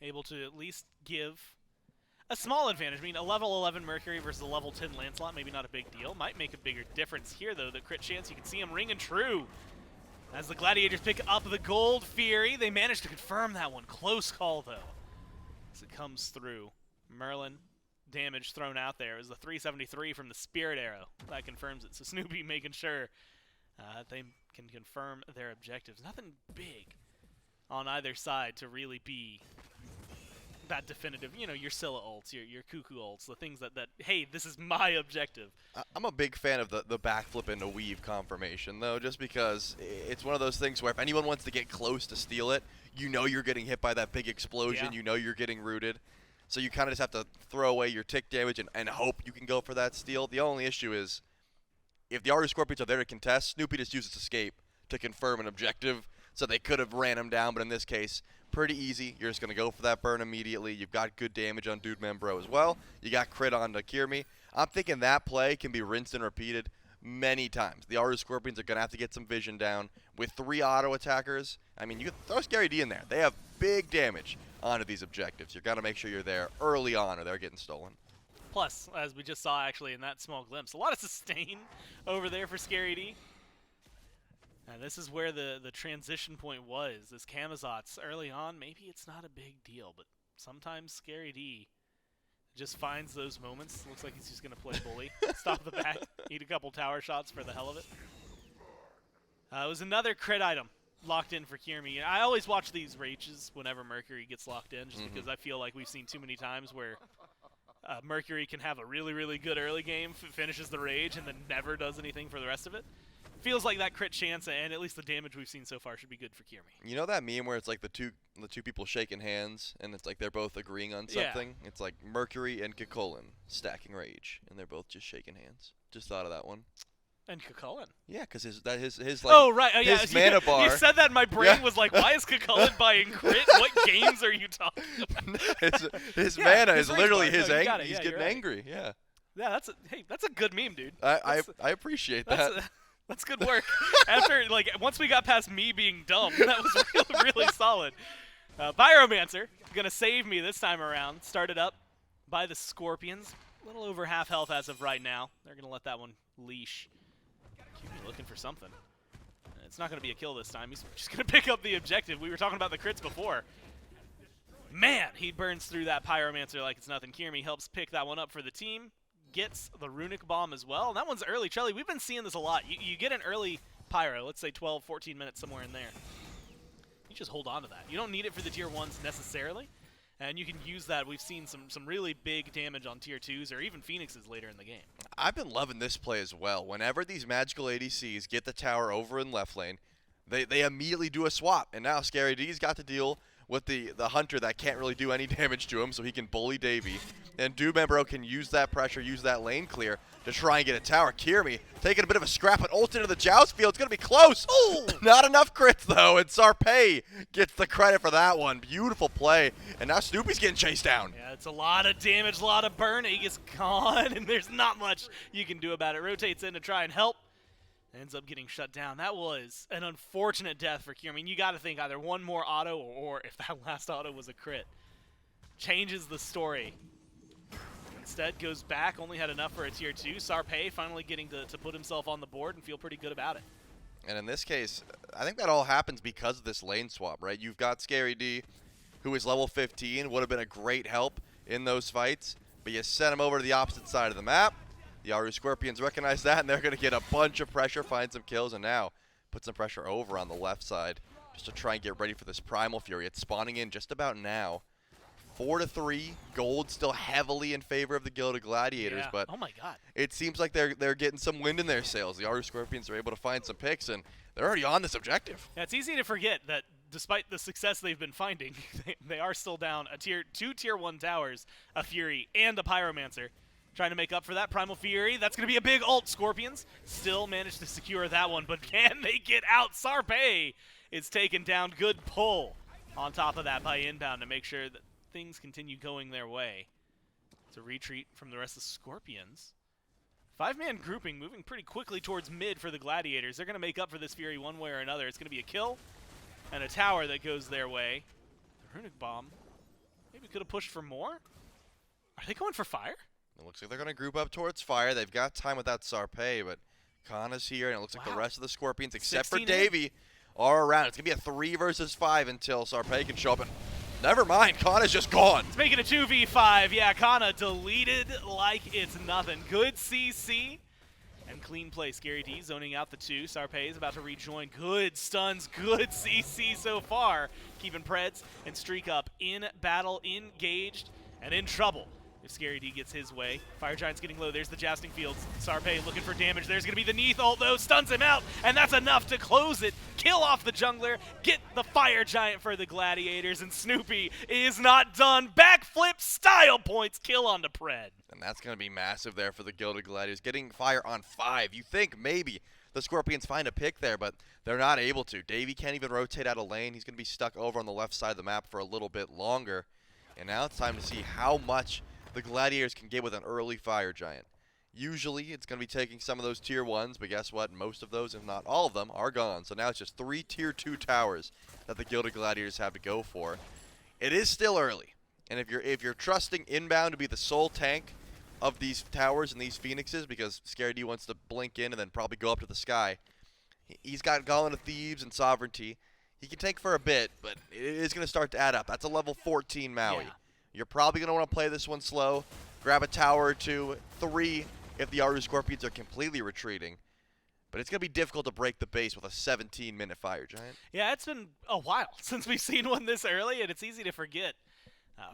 Able to at least give a small advantage. I mean, a level 11 Mercury versus a level 10 Lancelot, maybe not a big deal. Might make a bigger difference here, though. The crit chance, you can see him ringing true. As the Gladiators pick up the Gold Fury, they manage to confirm that one. Close call, though, as it comes through. Merlin, damage thrown out there. It was the 373 from the Spirit Arrow. That confirms it. So Snoopy making sure they can confirm their objectives. Nothing big on either side to really be that definitive. You know, your Scylla ults, your Cuckoo ults, the things that hey, this is my objective.
I'm a big fan of the backflip into weave confirmation, though, just because it's one of those things where if anyone wants to get close to steal it, you know you're getting hit by that big explosion.
Yeah.
You know you're getting rooted. So you kind of just have to throw away your tick damage and hope you can go for that steal. The only issue is if the Aaru Scorpions are there to contest, Snoopy just uses escape to confirm an objective. So they could have ran him down, but in this case, pretty easy. You're just going to go for that burn immediately. You've got good damage on Dude Membro as well. You got crit on Kyrmi. I'm thinking that play can be rinsed and repeated many times. The Aaru Scorpions are going to have to get some vision down. With 3 auto attackers, I mean, you can throw Scary D in there. They have big damage onto these objectives. You've got to make sure you're there early on or they're getting stolen.
Plus, as we just saw actually in that small glimpse, a lot of sustain over there for Scary D. And this is where the transition point was. This Camazotz early on, maybe it's not a big deal, but sometimes Scary D just finds those moments. Looks like he's just going to play bully. Stop the back, eat a couple tower shots for the hell of it. It was another crit item locked in for Kyrmi. I always watch these rages whenever Mercury gets locked in, just because I feel like we've seen too many times where Mercury can have a really, really good early game, finishes the rage, and then never does anything for the rest of it. Feels like that crit chance and at least the damage we've seen so far should be good for Kyrmi.
You know that meme where it's like the two people shaking hands and it's like they're both agreeing on something? Yeah. It's like Mercury and Kikolan stacking rage and they're both just shaking hands. Just thought of that one.
And Kikolan.
Yeah, because his
oh right,
his mana bar.
You said that, and my brain was like, "Why is Kikolan buying crit? What games are you talking about?"
his mana is literally
bar.
his
No,
anger. He's
right.
getting angry. Yeah.
Yeah, that's a good meme, dude.
I appreciate that.
That's good work. After once we got past me being dumb, that was really, really solid. Pyromancer gonna save me this time around. Started up by the Scorpions, a little over half health as of right now. They're gonna let that one leash. Kyrmi looking for something. It's not gonna be a kill this time. He's just gonna pick up the objective. We were talking about the crits before. Man, he burns through that Pyromancer like it's nothing. Kyrmi helps pick that one up for the team. Gets the Runic Bomb as well. And that one's early. Charlie, we've been seeing this a lot. You get an early Pyro, let's say 12, 14 minutes, somewhere in there. You just hold on to that. You don't need it for the tier 1s necessarily. And you can use that. We've seen some really big damage on tier 2s or even Phoenixes later in the game.
I've been loving this play as well. Whenever these magical ADCs get the tower over in left lane, they immediately do a swap. And now Scary D's got to deal with the hunter that can't really do any damage to him, so he can bully Davy. And Dude Membro can use that pressure, use that lane clear to try and get a tower. Kyrmi taking a bit of a scrap, but ult into the joust field. It's going to be close. Ooh, not enough crits, though, and Sarpeii gets the credit for that one. Beautiful play, and now Snoopy's getting chased down.
Yeah, it's a lot of damage, a lot of burn. Aegis gone, and there's not much you can do about it. Rotates in to try and help. Ends up getting shut down. That was an unfortunate death for Kyrmi. I mean, you got to think either one more auto or if that last auto was a crit, changes the story. Instead, goes back, only had enough for a tier 2. Sarpeii finally getting to put himself on the board and feel pretty good about it.
And in this case, I think that all happens because of this lane swap, right? You've got Scary D who is level 15, would have been a great help in those fights. But you sent him over to the opposite side of the map. The Aaru Scorpions recognize that, and they're going to get a bunch of pressure, find some kills, and now put some pressure over on the left side just to try and get ready for this Primal Fury. It's spawning in just about now. 4-3, gold still heavily in favor of the Gilded Gladiators, but
oh my god,
it seems like they're getting some wind in their sails. The Aaru Scorpions are able to find some picks, and they're already on this objective.
Yeah, it's easy to forget that despite the success they've been finding, they are still down two tier 1 towers, a Fury, and a Pyromancer. Trying to make up for that Primal Fury. That's going to be a big ult. Scorpions still managed to secure that one, but can they get out? Sarpeii is taken down. Good pull on top of that by Inbound to make sure that things continue going their way. It's a retreat from the rest of the Scorpions. 5-man grouping moving pretty quickly towards mid for the Gladiators. They're going to make up for this Fury one way or another. It's going to be a kill and a tower that goes their way. The Runic Bomb maybe could have pushed for more. Are they going for fire?
It looks like they're going to group up towards fire. They've got time without Sarpeii, but Kana's here, and it looks like the rest of the Scorpions, except for Davy, are around. It's going to be a 3 versus 5 until Sarpeii can show up, and never mind, Kana's just gone.
It's making a 2v5. Yeah, Kana deleted like it's nothing. Good CC and clean play. Scary D zoning out the 2. Sarpeii is about to rejoin. Good stuns, good CC so far. Keeping Predss and StreakUp in battle, engaged, and in trouble if Scary D gets his way. Fire Giant's getting low. There's the Jousting Fields. Sarpeii looking for damage. There's going to be the Neith ult, though. Stuns him out, and that's enough to close it. Kill off the jungler. Get the Fire Giant for the Gladiators, and Snoopy is not done. Backflip style points. Kill onto Pred.
And that's going to be massive there for the Gilded Gladiators. Getting fire on 5. You think maybe the Scorpions find a pick there, but they're not able to. Davy can't even rotate out of lane. He's going to be stuck over on the left side of the map for a little bit longer. And now it's time to see how much the Gladiators can get with an early Fire Giant. Usually it's going to be taking some of those tier 1s, but guess what? Most of those, if not all of them, are gone. So now it's just 3 tier 2 towers that the Gilded Gladiators have to go for. It is still early, and if you're trusting Inbound to be the sole tank of these towers and these Phoenixes, because Scary D wants to blink in and then probably go up to the sky, he's got Gauntlet of Thieves and Sovereignty. He can take for a bit, but it is going to start to add up. That's a level 14 Maui.
Yeah.
You're probably going to want to play this one slow, grab a tower or 2, 3 if the Aaru Scorpions are completely retreating. But it's going to be difficult to break the base with a 17-minute Fire Giant.
Yeah, it's been a while since we've seen one this early, and it's easy to forget.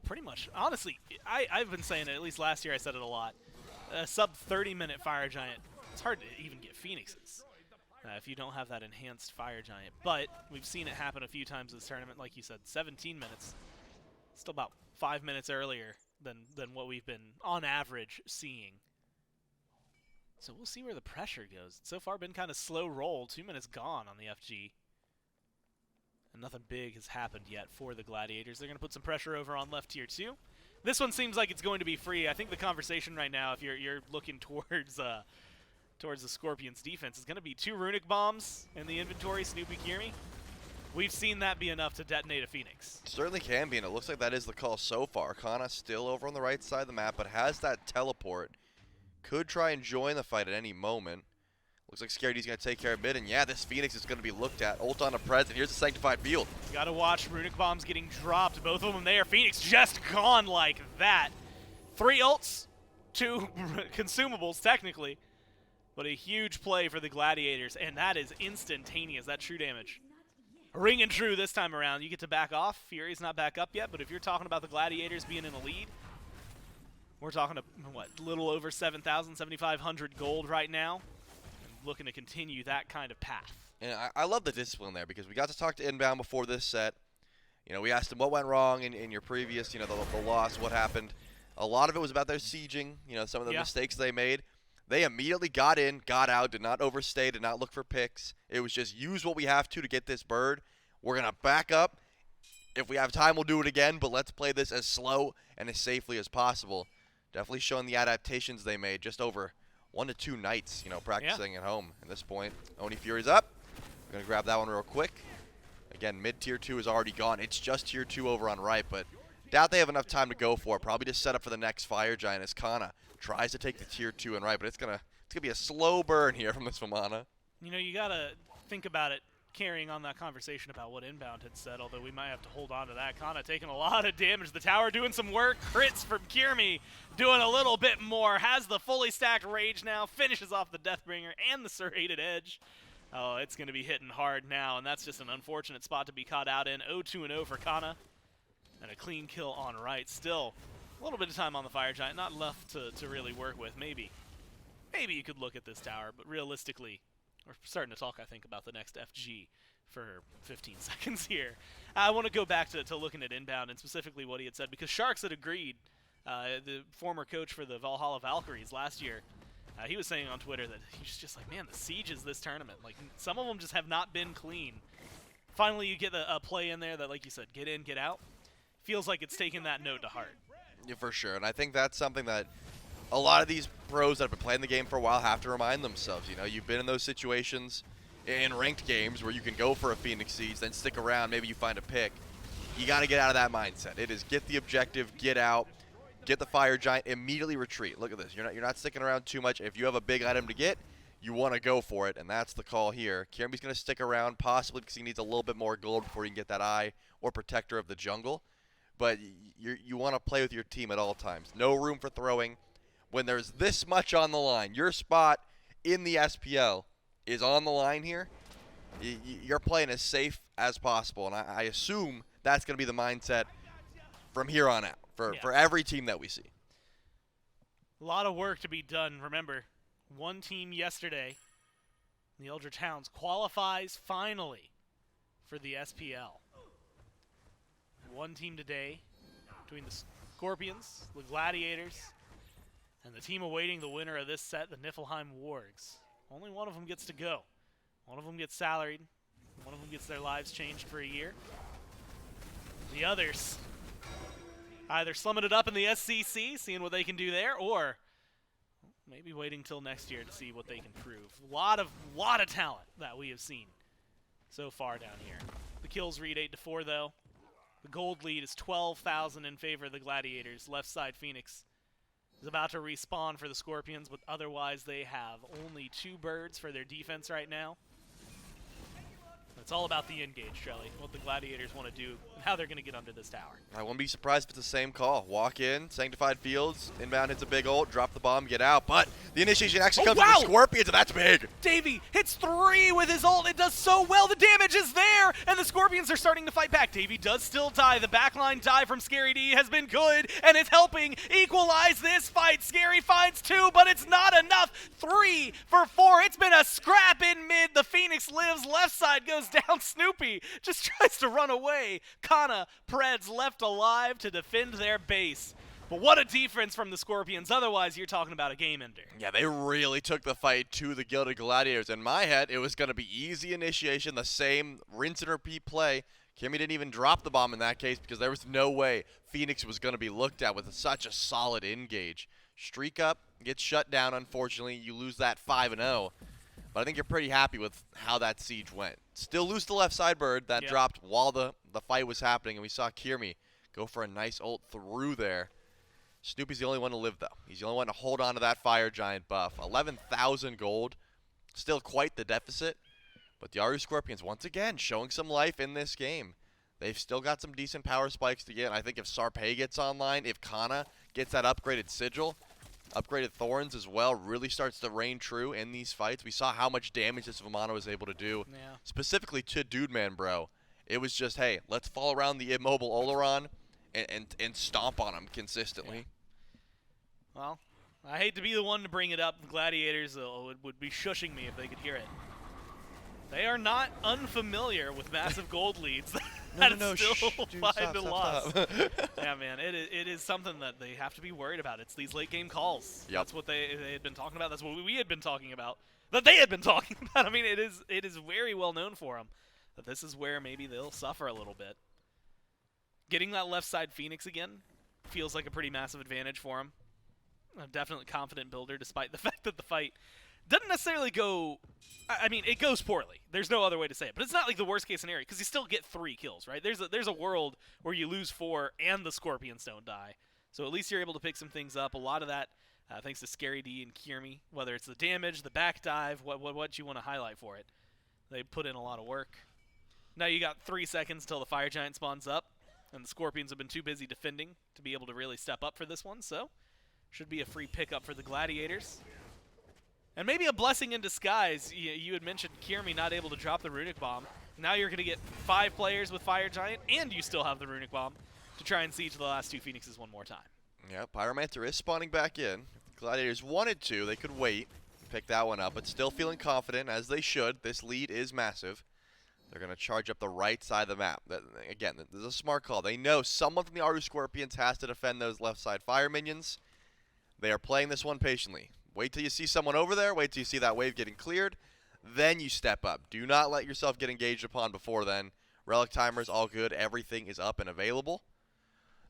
Pretty much, honestly, I've been saying it, at least last year I said it a lot. A sub 30-minute Fire Giant, it's hard to even get Phoenixes if you don't have that enhanced Fire Giant. But we've seen it happen a few times this tournament. Like you said, 17 minutes. Still about 5 minutes earlier than what we've been, on average, seeing. So we'll see where the pressure goes. It's so far been kind of slow roll. 2 minutes gone on the FG. And nothing big has happened yet for the Gladiators. They're going to put some pressure over on left tier 2. This one seems like it's going to be free. I think the conversation right now, if you're looking towards the Scorpions' defense, is going to be 2 Runic Bombs in the inventory, Snoopy, Kyrmi. We've seen that be enough to detonate a Phoenix.
Certainly can be, and it looks like that is the call so far. Kana still over on the right side of the map, but has that teleport. Could try and join the fight at any moment. Looks like Scary D's going to take care of mid, and yeah, this Phoenix is going to be looked at. Ult on a Predss, and here's the Sanctified Field.
You got to watch Runic Bombs getting dropped. Both of them there. Phoenix just gone like that. 3 ults, 2 consumables, technically. But a huge play for the Gladiators, and that is instantaneous, that true damage. Ring and true this time around. You get to back off. Fury's not back up yet, but if you're talking about the Gladiators being in the lead, we're talking to, what, a little over 7,000, 7,500 gold right now. And looking to continue that kind of path.
And I love the discipline there, because we got to talk to Inbound before this set. You know, we asked them what went wrong in your previous, you know, the loss, what happened. A lot of it was about their sieging, you know, some of the mistakes they made. They immediately got in, got out, did not overstay, did not look for picks. It was just use what we have to get this bird. We're going to back up. If we have time, we'll do it again, but let's play this as slow and as safely as possible. Definitely showing the adaptations they made just over 1 to 2 nights, you know, practicing at home at this point. Oni Fury's up. We're going to grab that one real quick. Again, mid-tier 2 is already gone. It's just tier 2 over on right, but doubt they have enough time to go for it. Probably just set up for the next Fire Giant as Kana tries to take the tier 2 and right, but it's gonna be a slow burn here from this Vamana.
You know, you gotta think about it carrying on that conversation about what Inbound had said, although we might have to hold on to that. Kana taking a lot of damage. The tower doing some work. Crits from Kyrmi doing a little bit more. Has the fully stacked Rage now. Finishes off the Deathbringer and the Serrated Edge. Oh, it's going to be hitting hard now, and that's just an unfortunate spot to be caught out in. 0-2-0 for Kana. And a clean kill on right. Still, a little bit of time on the Fire Giant. Not enough to really work with. Maybe you could look at this tower, but realistically, we're starting to talk, I think, about the next FG for 15 seconds here. I want to go back to looking at Inbound and specifically what he had said, because Sharks had agreed, the former coach for the Valhalla Valkyries last year, he was saying on Twitter that he's just like, man, the sieges this tournament, like, some of them just have not been clean. Finally, you get a play in there that, like you said, get in, get out. Feels like it's taken that note to heart.
Yeah, for sure, and I think that's something that a lot of these pros that have been playing the game for a while have to remind themselves. You know, you've been in those situations in ranked games where you can go for a Phoenix Siege, then stick around, maybe you find a pick. You got to get out of that mindset. It is get the objective, get out, get the Fire Giant, immediately retreat. Look at this. You're not sticking around too much. If you have a big item to get, you want to go for it, and that's the call here. Kyrmi's going to stick around, possibly because he needs a little bit more gold before he can get that eye or Protector of the Jungle. But you want to play with your team at all times. No room for throwing. When there's this much on the line, your spot in the SPL is on the line here, you're playing as safe as possible. And I assume that's going to be the mindset from here on out for every team that we see.
A lot of work to be done. Remember, one team yesterday, the Eldritch Hounds, qualifies finally for the SPL. One team today between the Scorpions, the Gladiators, and the team awaiting the winner of this set, the Niflheim Wargs. Only one of them gets to go. One of them gets salaried. One of them gets their lives changed for a year. The others either slumming it up in the SCC, seeing what they can do there, or maybe waiting till next year to see what they can prove. A lot of talent that we have seen so far down here. The kills read 8-4 though. The gold lead is 12,000 in favor of the Gladiators. Left side Phoenix is about to respawn for the Scorpions, but otherwise they have only 2 birds for their defense right now. It's all about the engage, Trelly, what the Gladiators want to do and how they're going to get under this tower.
I wouldn't be surprised if it's the same call. Walk in, Sanctified Fields, Inbound hits a big ult, drop the bomb, get out. But the initiation actually comes from the Scorpions, and that's big.
Davey hits 3 with his ult. It does so well. The damage is there, and the Scorpions are starting to fight back. Davey does still die. The backline die from Scary D has been good, and it's helping equalize this fight. Scary finds 2, but it's not enough. 3 for 4. It's been a scrap in mid. The Phoenix lives. Left side goes down. Snoopy just tries to run away. Kana, Predss left alive to defend their base. But what a defense from the Scorpions. Otherwise, you're talking about a game ender.
Yeah, they really took the fight to the Gilded Gladiators. In my head, it was going to be easy initiation, the same rinse and repeat play. Kyrmi didn't even drop the bomb in that case because there was no way Phoenix was going to be looked at with such a solid engage. StreakUp gets shut down, unfortunately. You lose that 5-0. But I think you're pretty happy with how that siege went. Still lose the left side bird that dropped while the fight was happening, and we saw Kyrmi go for a nice ult through there. Snoopy's the only one to live, though. He's the only one to hold on to that Fire Giant buff. 11,000 gold, still quite the deficit. But the Aaru Scorpions, once again, showing some life in this game. They've still got some decent power spikes to get. I think if Sarpeii gets online, if Kana gets that upgraded Sigil, upgraded Thorns as well, really starts to reign true in these fights. We saw how much damage this Vamana was able to do, specifically to Dude Man, bro. It was just, hey, let's fall around the immobile Olorun and stomp on him consistently.
Yeah. Well, I hate to be the one to bring it up. The Gladiators would be shushing me if they could hear it. They are not unfamiliar with massive gold leads.
No,
still
dude,
5-loss. Yeah, man, it is something that they have to be worried about. It's these late game calls.
Yep.
That's what they had been talking about. That's what we had been talking about. That they had been talking about. I mean, it is very well known for them that this is where maybe they'll suffer a little bit. Getting that left side Phoenix again feels like a pretty massive advantage for him. A definitely confident builder, despite the fact that the fight doesn't necessarily go. I mean, it goes poorly. There's no other way to say it. But it's not like the worst case scenario because you still get 3 kills, right? There's a world where you lose 4 and the Scorpions don't die. So at least you're able to pick some things up. A lot of that thanks to Scary D and Kyrmi, whether it's the damage, the back dive, what you want to highlight for it. They put in a lot of work. Now you got 3 seconds till the Fire Giant spawns up, and the Scorpions have been too busy defending to be able to really step up for this one, so should be a free pickup for the Gladiators. And maybe a blessing in disguise. You had mentioned Kyrmi not able to drop the Runic Bomb. Now you're going to get 5 players with Fire Giant, and you still have the Runic Bomb to try and siege the last 2 Phoenixes one more time.
Yeah, Pyromancer is spawning back in. If the Gladiators wanted to, they could wait and pick that one up, but still feeling confident, as they should. This lead is massive. They're going to charge up the right side of the map. Again, this is a smart call. They know someone from the Aaru Scorpions has to defend those left side fire minions. They are playing this one patiently. Wait till you see someone over there. Wait till you see that wave getting cleared. Then you step up. Do not let yourself get engaged upon before then. Relic timer's all good. Everything is up and available.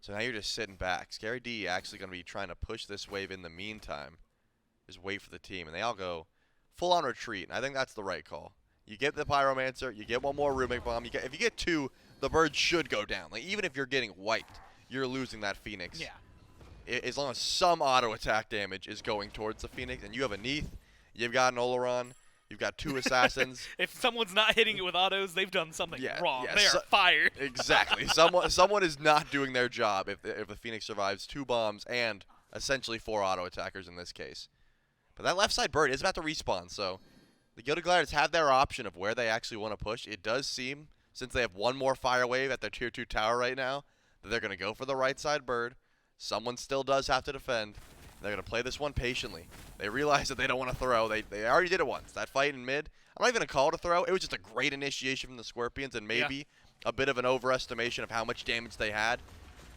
So now you're just sitting back. Scary D actually going to be trying to push this wave in the meantime. Just wait for the team. And they all go full-on retreat. And I think that's the right call. You get the Pyromancer. You get one more Runic Bomb. If you get 2, the bird should go down. Like, even if you're getting wiped, you're losing that Phoenix.
Yeah.
As long as some auto attack damage is going towards the Phoenix, and you have a Neith, you've got an Olorun, you've got 2 assassins.
If someone's not hitting it with autos, they've done something wrong.
Yeah,
they are fired.
Exactly. Someone is not doing their job if the Phoenix survives 2 bombs and essentially 4 auto attackers in this case. But that left side bird is about to respawn, so the Gilded Gladiators have their option of where they actually want to push. It does seem, since they have 1 more fire wave at their tier 2 tower right now, that they're going to go for the right side bird. Someone still does have to defend. They're going to play this one patiently. They realize that they don't want to throw. They already did it once. That fight in mid, I'm not even going to call it a throw. It was just a great initiation from the Scorpions and maybe a bit of an overestimation of how much damage they had.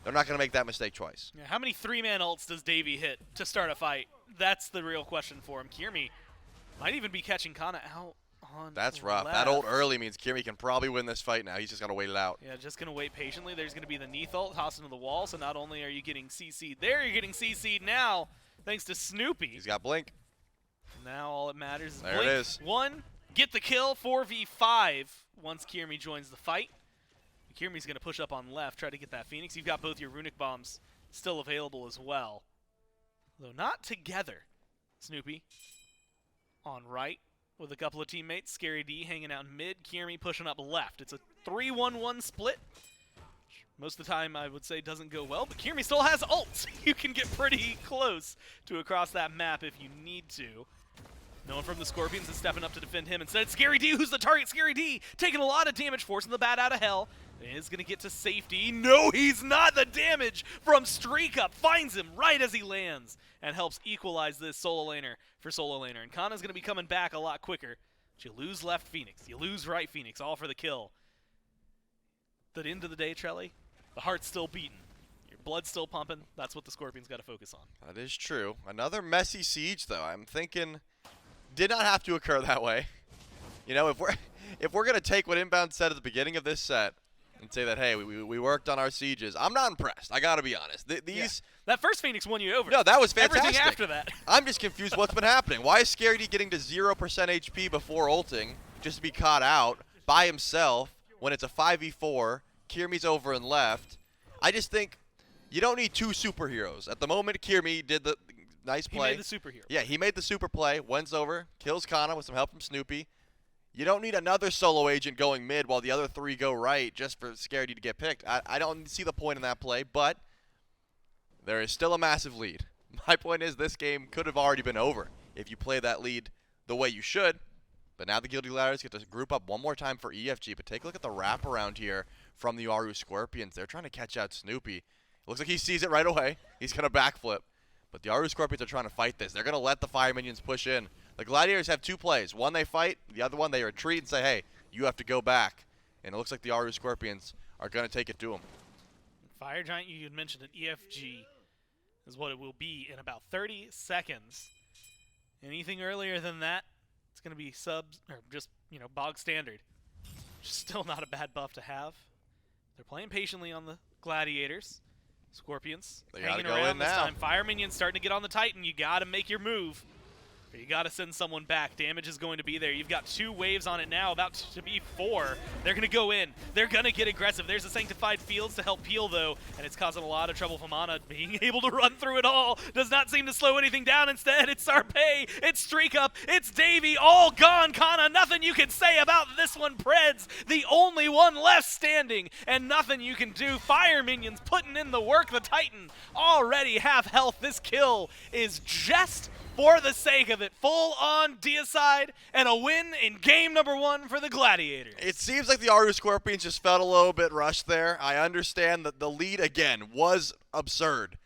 They're not going to make that mistake twice.
Yeah, how many 3-man ults does Davey hit to start a fight? That's the real question for him. Kyrmi might even be catching Cxnnahh out on
That's rough.
left.
That ult early means Kyrmi can probably win this fight now. He's just going to wait it out.
Yeah, just going to wait patiently. There's going to be the Neith ult tossed into the wall, so not only are you getting CC'd there, you're getting CC'd now thanks to Snoopy.
He's got Blink.
Now all that matters is
There
Blink.
it is.
1, get the kill, 4v5 once Kyrmi joins the fight. Kyrmi's going to push up on left, try to get that Phoenix. You've got both your Runic Bombs still available as well. Though not together. Snoopy on right with a couple of teammates. Scary D hanging out in mid. Kyrmi pushing up left. It's a 3-1-1 split. Most of the time, I would say, doesn't go well, but Kyrmi still has ults. You can get pretty close to across that map if you need to. No one from the Scorpions is stepping up to defend him. Instead, it's Scary D who's the target. Scary D taking a lot of damage, forcing the bat out of hell. Is going to get to safety. No, he's not. The damage from StreakUp finds him right as he lands and helps equalize this solo laner for solo laner. And Cxnnahh's going to be coming back a lot quicker. But you lose left Phoenix. You lose right Phoenix, all for the kill. But end of the day, Trelly, the heart's still beating. Your blood's still pumping. That's what the Scorpions got to focus on.
That is true. Another messy siege, though. I'm thinking did not have to occur that way. You know, if we're going to take what Inbound said at the beginning of this set and say that, hey, we worked on our sieges, I'm not impressed. I got to be honest.
That first Phoenix won you over.
No, that was fantastic.
Everything after that.
I'm just confused what's been happening. Why is Scary D getting to 0% HP before ulting just to be caught out by himself when it's a 5v4? Kyrmi's over and left. I just think you don't need 2 superheroes. At the moment, Kyrmi did the nice play.
He made the superhero.
Yeah, he made the super play, wins over, kills Cxnnahh with some help from Snoopy. You don't need another solo agent going mid while the other 3 go right just for Scary D to get picked. I don't see the point in that play, but there is still a massive lead. My point is this game could have already been over if you play that lead the way you should. But now the Gilded Gladiators get to group up one more time for EFG. But take a look at the wraparound here from the Aaru Scorpions. They're trying to catch out Snoopy. It looks like he sees it right away. He's going to backflip. But the Aaru Scorpions are trying to fight this. They're going to let the Fire Minions push in. The Gladiators have 2 plays. One, they fight. The other one, they retreat and say, hey, you have to go back. And it looks like the Aaru Scorpions are going to take it to them.
Fire Giant, you had mentioned an EFG is what it will be in about 30 seconds. Anything earlier than that, it's going to be subs, or just, bog standard. Still not a bad buff to have. They're playing patiently on the Gladiators. Scorpions
They gotta
hanging
go
around
in
this
now.
time. Fire Minions starting to get on the Titan. You got to make your move. You got to send someone back. Damage is going to be there. You've got 2 waves on it now, about to be 4. They're going to go in. They're going to get aggressive. There's a Sanctified Fields to help peel, though, and it's causing a lot of trouble. Vamana being able to run through it all does not seem to slow anything down. Instead, it's Sarpeii, it's StreakUp, it's Davy, all gone. Kana, nothing you can say about this one. Predss, the only one left standing, and nothing you can do. Fire minions putting in the work. The Titan already half health. This kill is just for the sake of it. Full on deicide and a win in game number 1 for the Gladiators.
It seems like the Aaru Scorpions just felt a little bit rushed there. I understand that the lead, again, was absurd.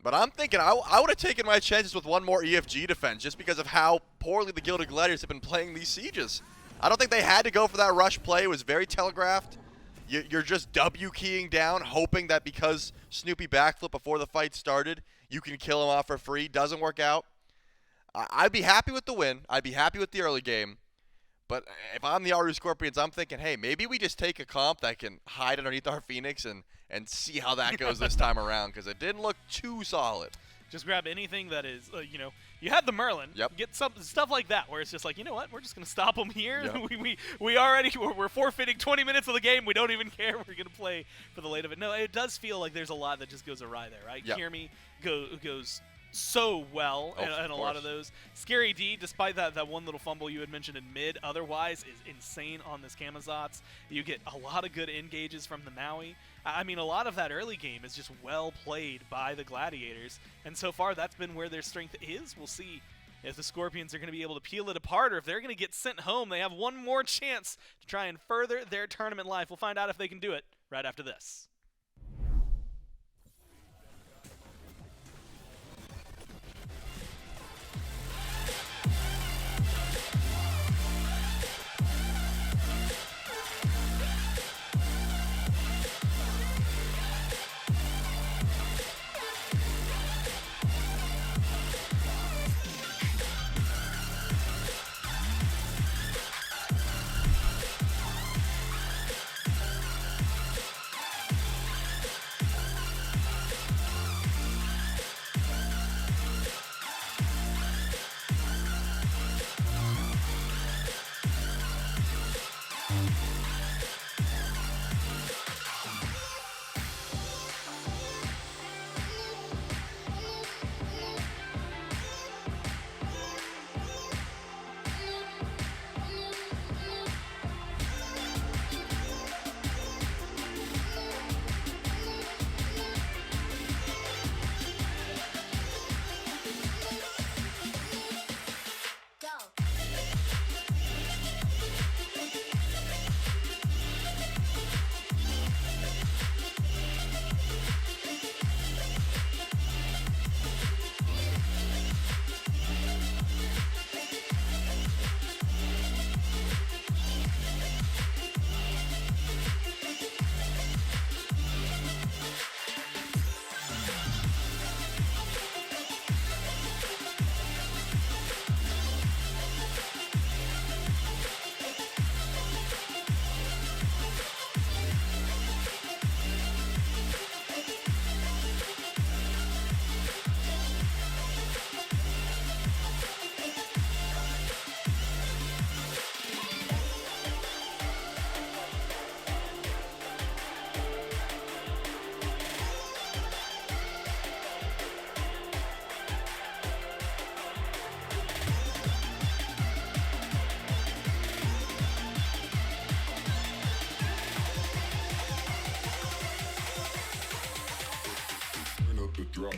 But I'm thinking I would have taken my chances with one more EFG defense just because of how poorly the Gilded Gladiators have been playing these sieges. I don't think they had to go for that rush play. It was very telegraphed. You're just W-keying down, hoping that because Snoopy backflip before the fight started, you can kill him off for free. Doesn't work out. I'd be happy with the win. I'd be happy with the early game. But if I'm the Aaru Scorpions, I'm thinking, hey, maybe we just take a comp that can hide underneath our Phoenix and see how that goes this time around, because it didn't look too solid.
Just grab anything that is, you had the Merlin.
Yep.
Get stuff like that, where it's just like, you know what, we're just going to stop them here.
Yep.
we're forfeiting 20 minutes of the game. We don't even care. We're going to play for the late of it. No, it does feel like there's a lot that just goes awry there, right?
Yep.
Kyrmi goes so well in a lot of those. Scary D, despite that one little fumble you had mentioned in mid, otherwise is insane on this Camazotz. You get a lot of good engages from the Maui. I mean, a lot of that early game is just well played by the Gladiators, and so far that's been where their strength is. We'll see if the Scorpions are going to be able to peel it apart, or if they're going to get sent home. They have one more chance to try and further their tournament life. We'll find out if they can do it right after this.
drop.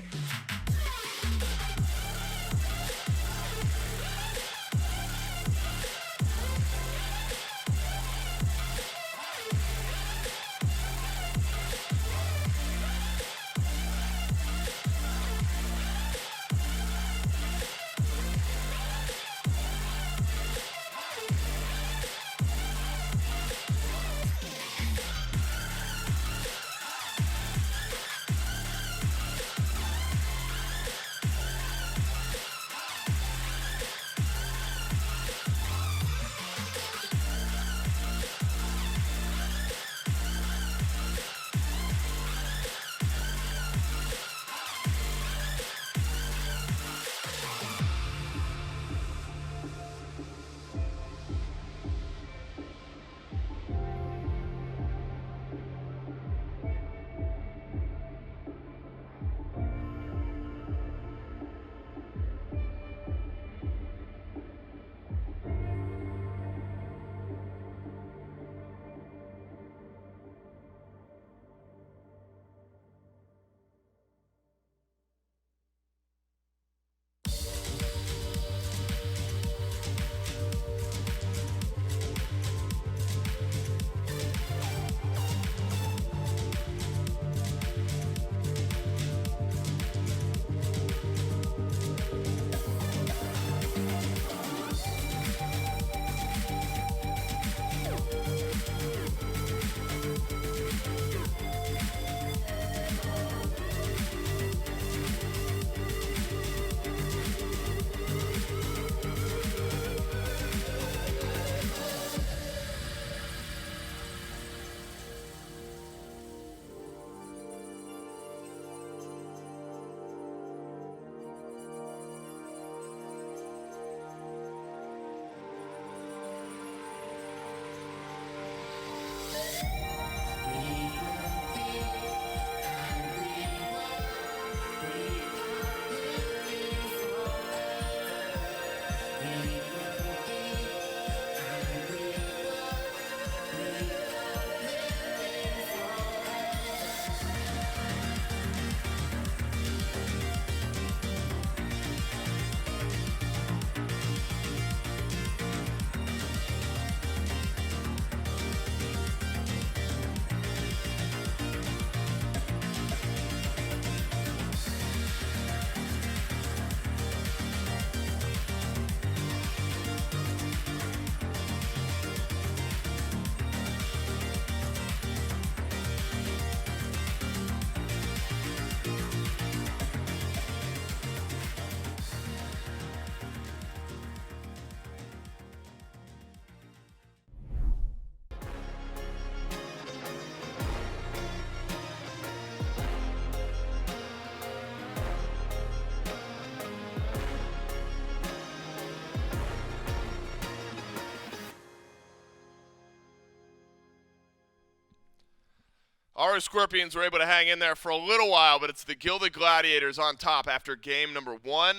Aaru Scorpions were able to hang in there for a little while, but it's the Gilded Gladiators on top after game number 1.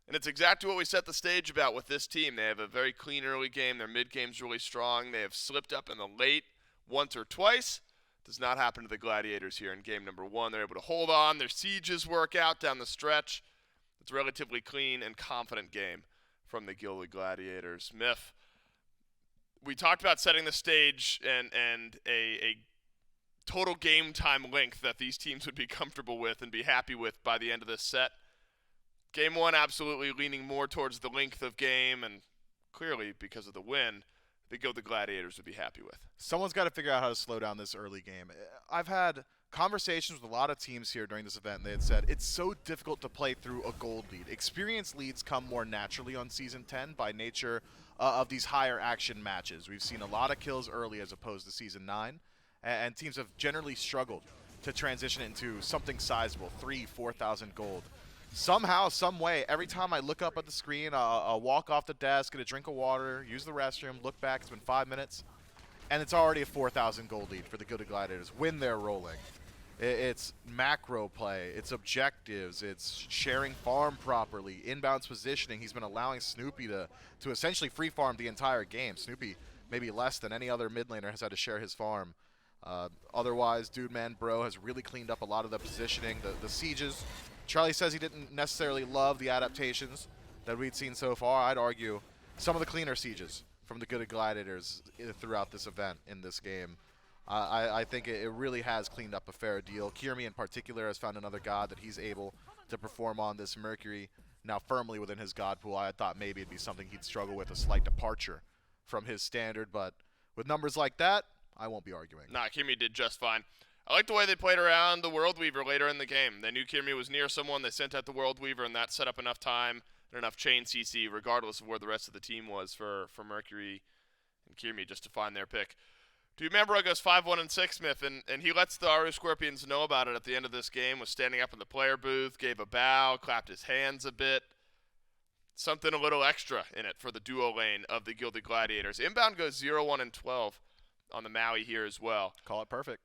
And it's exactly what we set the stage about with this team. They have a very clean early game. Their mid-game's really strong. They have slipped up in the late once or twice. Does not happen to the Gladiators here in game number 1. They're able to hold on. Their sieges work out down the stretch. It's a relatively clean and confident game from the Gilded Gladiators. Myth, we talked about setting the stage and a total game time length that these teams would be comfortable with and be happy with by the end of this set. Game 1 absolutely leaning more towards the length of game, and clearly because of the win, the Gilded Gladiators would be happy with.
Someone's got to figure out how to slow down this early game. I've had conversations with a lot of teams here during this event, and they had said it's so difficult to play through a gold lead. Experienced leads come more naturally on Season 10 by nature of these higher action matches. We've seen a lot of kills early as opposed to Season 9, and teams have generally struggled to transition into something sizable, 3,000, 4,000 gold. Somehow, some way, every time I look up at the screen, I'll walk off the desk, get a drink of water, use the restroom, look back, it's been 5 minutes, and it's already a 4,000 gold lead for the Gilded Gladiators when they're rolling. It's macro play, it's objectives, it's sharing farm properly, inbounds positioning. He's been allowing Snoopy to essentially free farm the entire game. Snoopy, maybe less than any other mid laner, has had to share his farm. Otherwise, Dude Man Bro has really cleaned up a lot of the positioning, the sieges. Charlie says he didn't necessarily love the adaptations that we'd seen so far. I'd argue some of the cleaner sieges from the Gilded Gladiators throughout this event in this game. I think it really has cleaned up a fair deal. Kyrmi in particular has found another god that he's able to perform on. This Mercury now firmly within his god pool. I thought maybe it'd be something he'd struggle with, a slight departure from his standard, but with numbers like that, I won't be arguing.
Nah, Kyrmi did just fine. I like the way they played around the World Weaver later in the game. They knew Kyrmi was near someone. They sent out the World Weaver, and that set up enough time and enough chain CC, regardless of where the rest of the team was for Mercury and Kyrmi, just to find their pick. Do you remember I goes 5-1-6, Myth, and he lets the Aaru Scorpions know about it at the end of this game, was standing up in the player booth, gave a bow, clapped his hands a bit. Something a little extra in it for the duo lane of the Gilded Gladiators. Inbound goes 0-1-12 on the Maui here as well.
Call it perfect.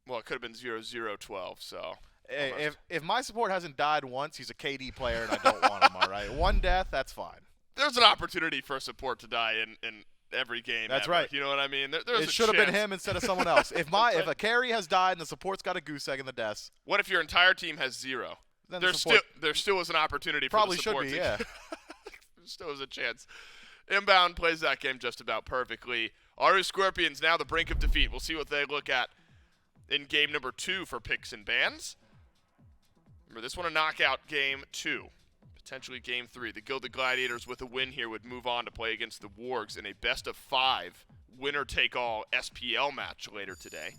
Well, it could have been 0-0-12, so.
Hey, if my support hasn't died once, he's a KD player, and I don't want him, all right? One death, that's fine.
There's an opportunity for support to die in every game.
That's
ever.
right.
You know what I mean?
It should have been him instead of someone else. If a carry has died and the support's got a goose egg in the desk.
What if your entire team has 0?
Then
there still is an opportunity for
probably
the support
should be,
team.
yeah.
There still is a chance. Inbound plays that game just about perfectly. Aaru Scorpions now the brink of defeat. We'll see what they look at in game number 2 for picks and bans. Remember, this one a knockout game 2. Potentially game 3. The Gilded Gladiators with a win here would move on to play against the Wargs in a best-of-5 winner-take-all SPL match later today.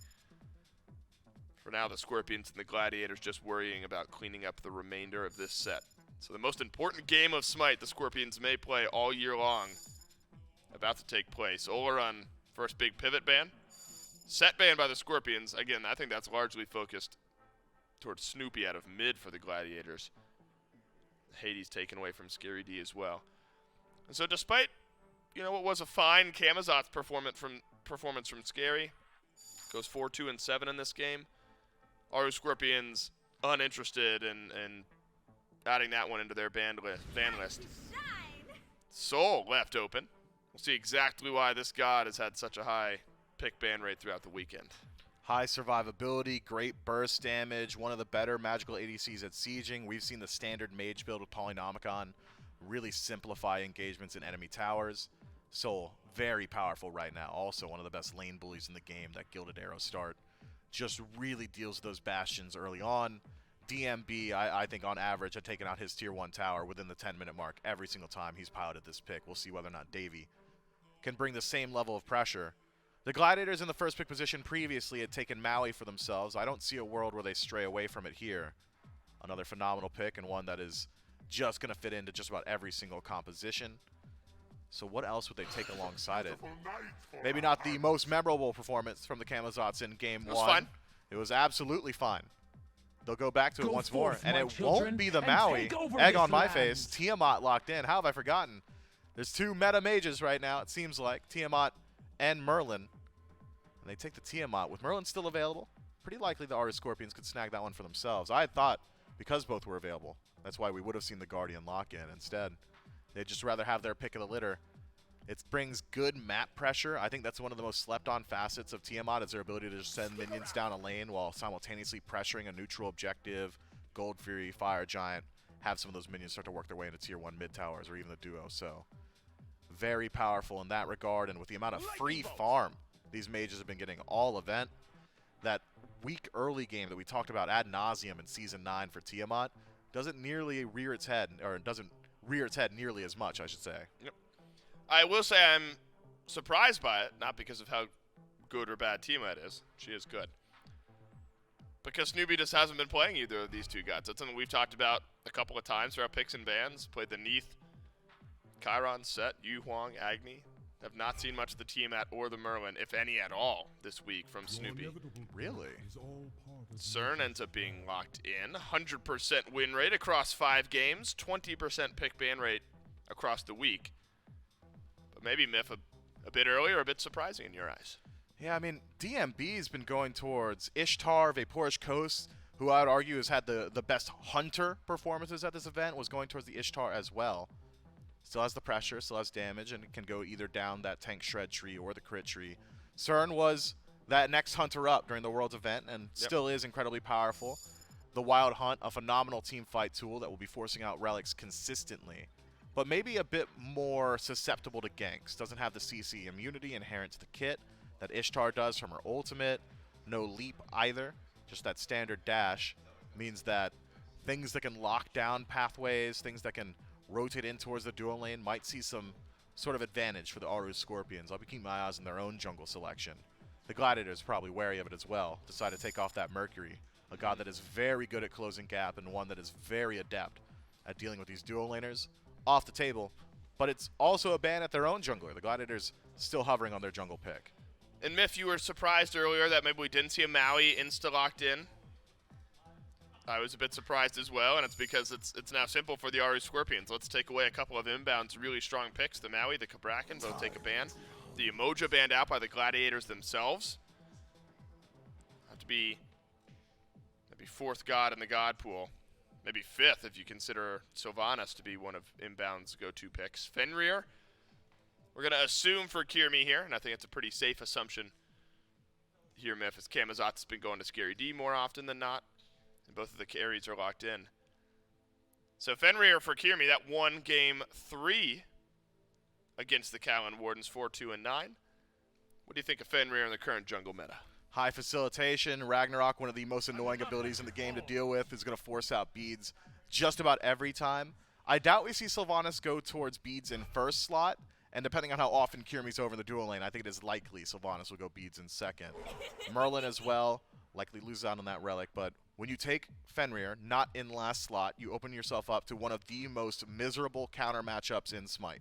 For now, the Scorpions and the Gladiators just worrying about cleaning up the remainder of this set. So the most important game of Smite the Scorpions may play all year long about to take place. Olorun, first big pivot ban. Set ban by the Scorpions. Again, I think that's largely focused towards Snoopy out of mid for the Gladiators. Hades taken away from Scary D as well. And so despite, what was a fine Camazotz performance from Scary, goes 4-2-7 in this game. Aaru Scorpions uninterested in adding that one into their ban list. Soul left open. We'll see exactly why this god has had such a high pick ban rate throughout the weekend.
High survivability, great burst damage, one of the better magical ADCs at sieging. We've seen the standard mage build with Polynomicon really simplify engagements in enemy towers. Soul, very powerful right now. Also one of the best lane bullies in the game, that Gilded Arrow start. Just really deals with those bastions early on. DMB, I think on average, had taken out his tier 1 tower within the 10-minute mark every single time he's piloted this pick. We'll see whether or not Davy can bring the same level of pressure. The Gladiators in the first pick position previously had taken Maui for themselves. I don't see a world where they stray away from it here. Another phenomenal pick, and one that is just going to fit into just about every single composition. So what else would they take alongside it? Maybe not the most memorable performance from the Camazotz in game 1.
It was fine.
It was absolutely fine. They'll go back to it once more, and it won't be the Maui. Egg on my face. Tiamat locked in. How have I forgotten? There's 2 meta mages right now, it seems like. Tiamat and Merlin. And they take the Tiamat. With Merlin still available, pretty likely the Aaru Scorpions could snag that one for themselves. I had thought, because both were available, that's why we would have seen the Guardian lock-in. Instead, they'd just rather have their pick of the litter. It brings good map pressure. I think that's one of the most slept-on facets of Tiamat, is their ability to just send minions down a lane while simultaneously pressuring a neutral objective, Gold Fury, Fire Giant, have some of those minions start to work their way into Tier 1 mid-towers or even the duo. So very powerful in that regard, and with the amount of free farm these mages have been getting all event, that weak early game that we talked about ad nauseum in Season 9 for Tiamat doesn't nearly rear its head, or doesn't rear its head nearly as much, I should say.
Yep. I will say I'm surprised by it, not because of how good or bad Tiamat is. She is good. Because Snoopy just hasn't been playing either of these two guys. That's something we've talked about a couple of times throughout picks and bans. Played the Neith, Chiron, Set, Yu Huang, Agni. Have not seen much of the Tiamat or the Merlin, if any at all, this week from Snoopy.
Really?
Cern ends up being locked in. 100% win rate across 5 games. 20% pick ban rate across the week. But maybe Myth a bit early or a bit surprising in your eyes.
Yeah, I mean, DMB's been going towards Ishtar, Vaporish Coast, who I would argue has had the best hunter performances at this event, was going towards the Ishtar as well. Still has the pressure, still has damage, and can go either down that tank shred tree or the crit tree. Cern was that next hunter up during the Worlds event and still is incredibly powerful. The Wild Hunt, a phenomenal team fight tool that will be forcing out relics consistently, but maybe a bit more susceptible to ganks. Doesn't have the CC immunity inherent to the kit that Ishtar does from her ultimate. No leap either, just that standard dash means that things that can lock down pathways, things that can rotate in towards the dual lane might see some sort of advantage for the Aaru Scorpions. I'll be keeping my eyes on their own jungle selection. The Gladiators probably wary of it as well. Decide to take off that Mercury, a god that is very good at closing gap and one that is very adept at dealing with these dual laners, off the table. But it's also a ban at their own jungler. The Gladiators still hovering on their jungle pick.
And Myth, you were surprised earlier that maybe we didn't see a Maui insta-locked in. I was a bit surprised as well, and it's because it's now simple for the Aaru Scorpions. Let's take away a couple of Inbound's really strong picks. The Maui, the Cabrakan both take a ban. The Emoja banned out by the Gladiators themselves. Have to be maybe 4th god in the god pool. Maybe 5th if you consider Sylvanus to be one of Inbound's go-to picks. Fenrir, we're going to assume for Kyrmi here, and I think it's a pretty safe assumption here, Myth, as Camazotz has been going to Scary D more often than not. And both of the carries are locked in. So Fenrir for Kyrmi, that won game 3 against the Callan Wardens, 4-2 and 9. What do you think of Fenrir in the current jungle meta?
High facilitation, Ragnarok, one of the most annoying abilities in the game to deal with, is going to force out beads just about every time. I doubt we see Sylvanus go towards beads in first slot, and depending on how often Kyrmi's over in the dual lane, I think it is likely Sylvanus will go beads in second. Merlin as well, likely lose out on that relic, but when you take Fenrir, not in last slot, you open yourself up to one of the most miserable counter matchups in Smite.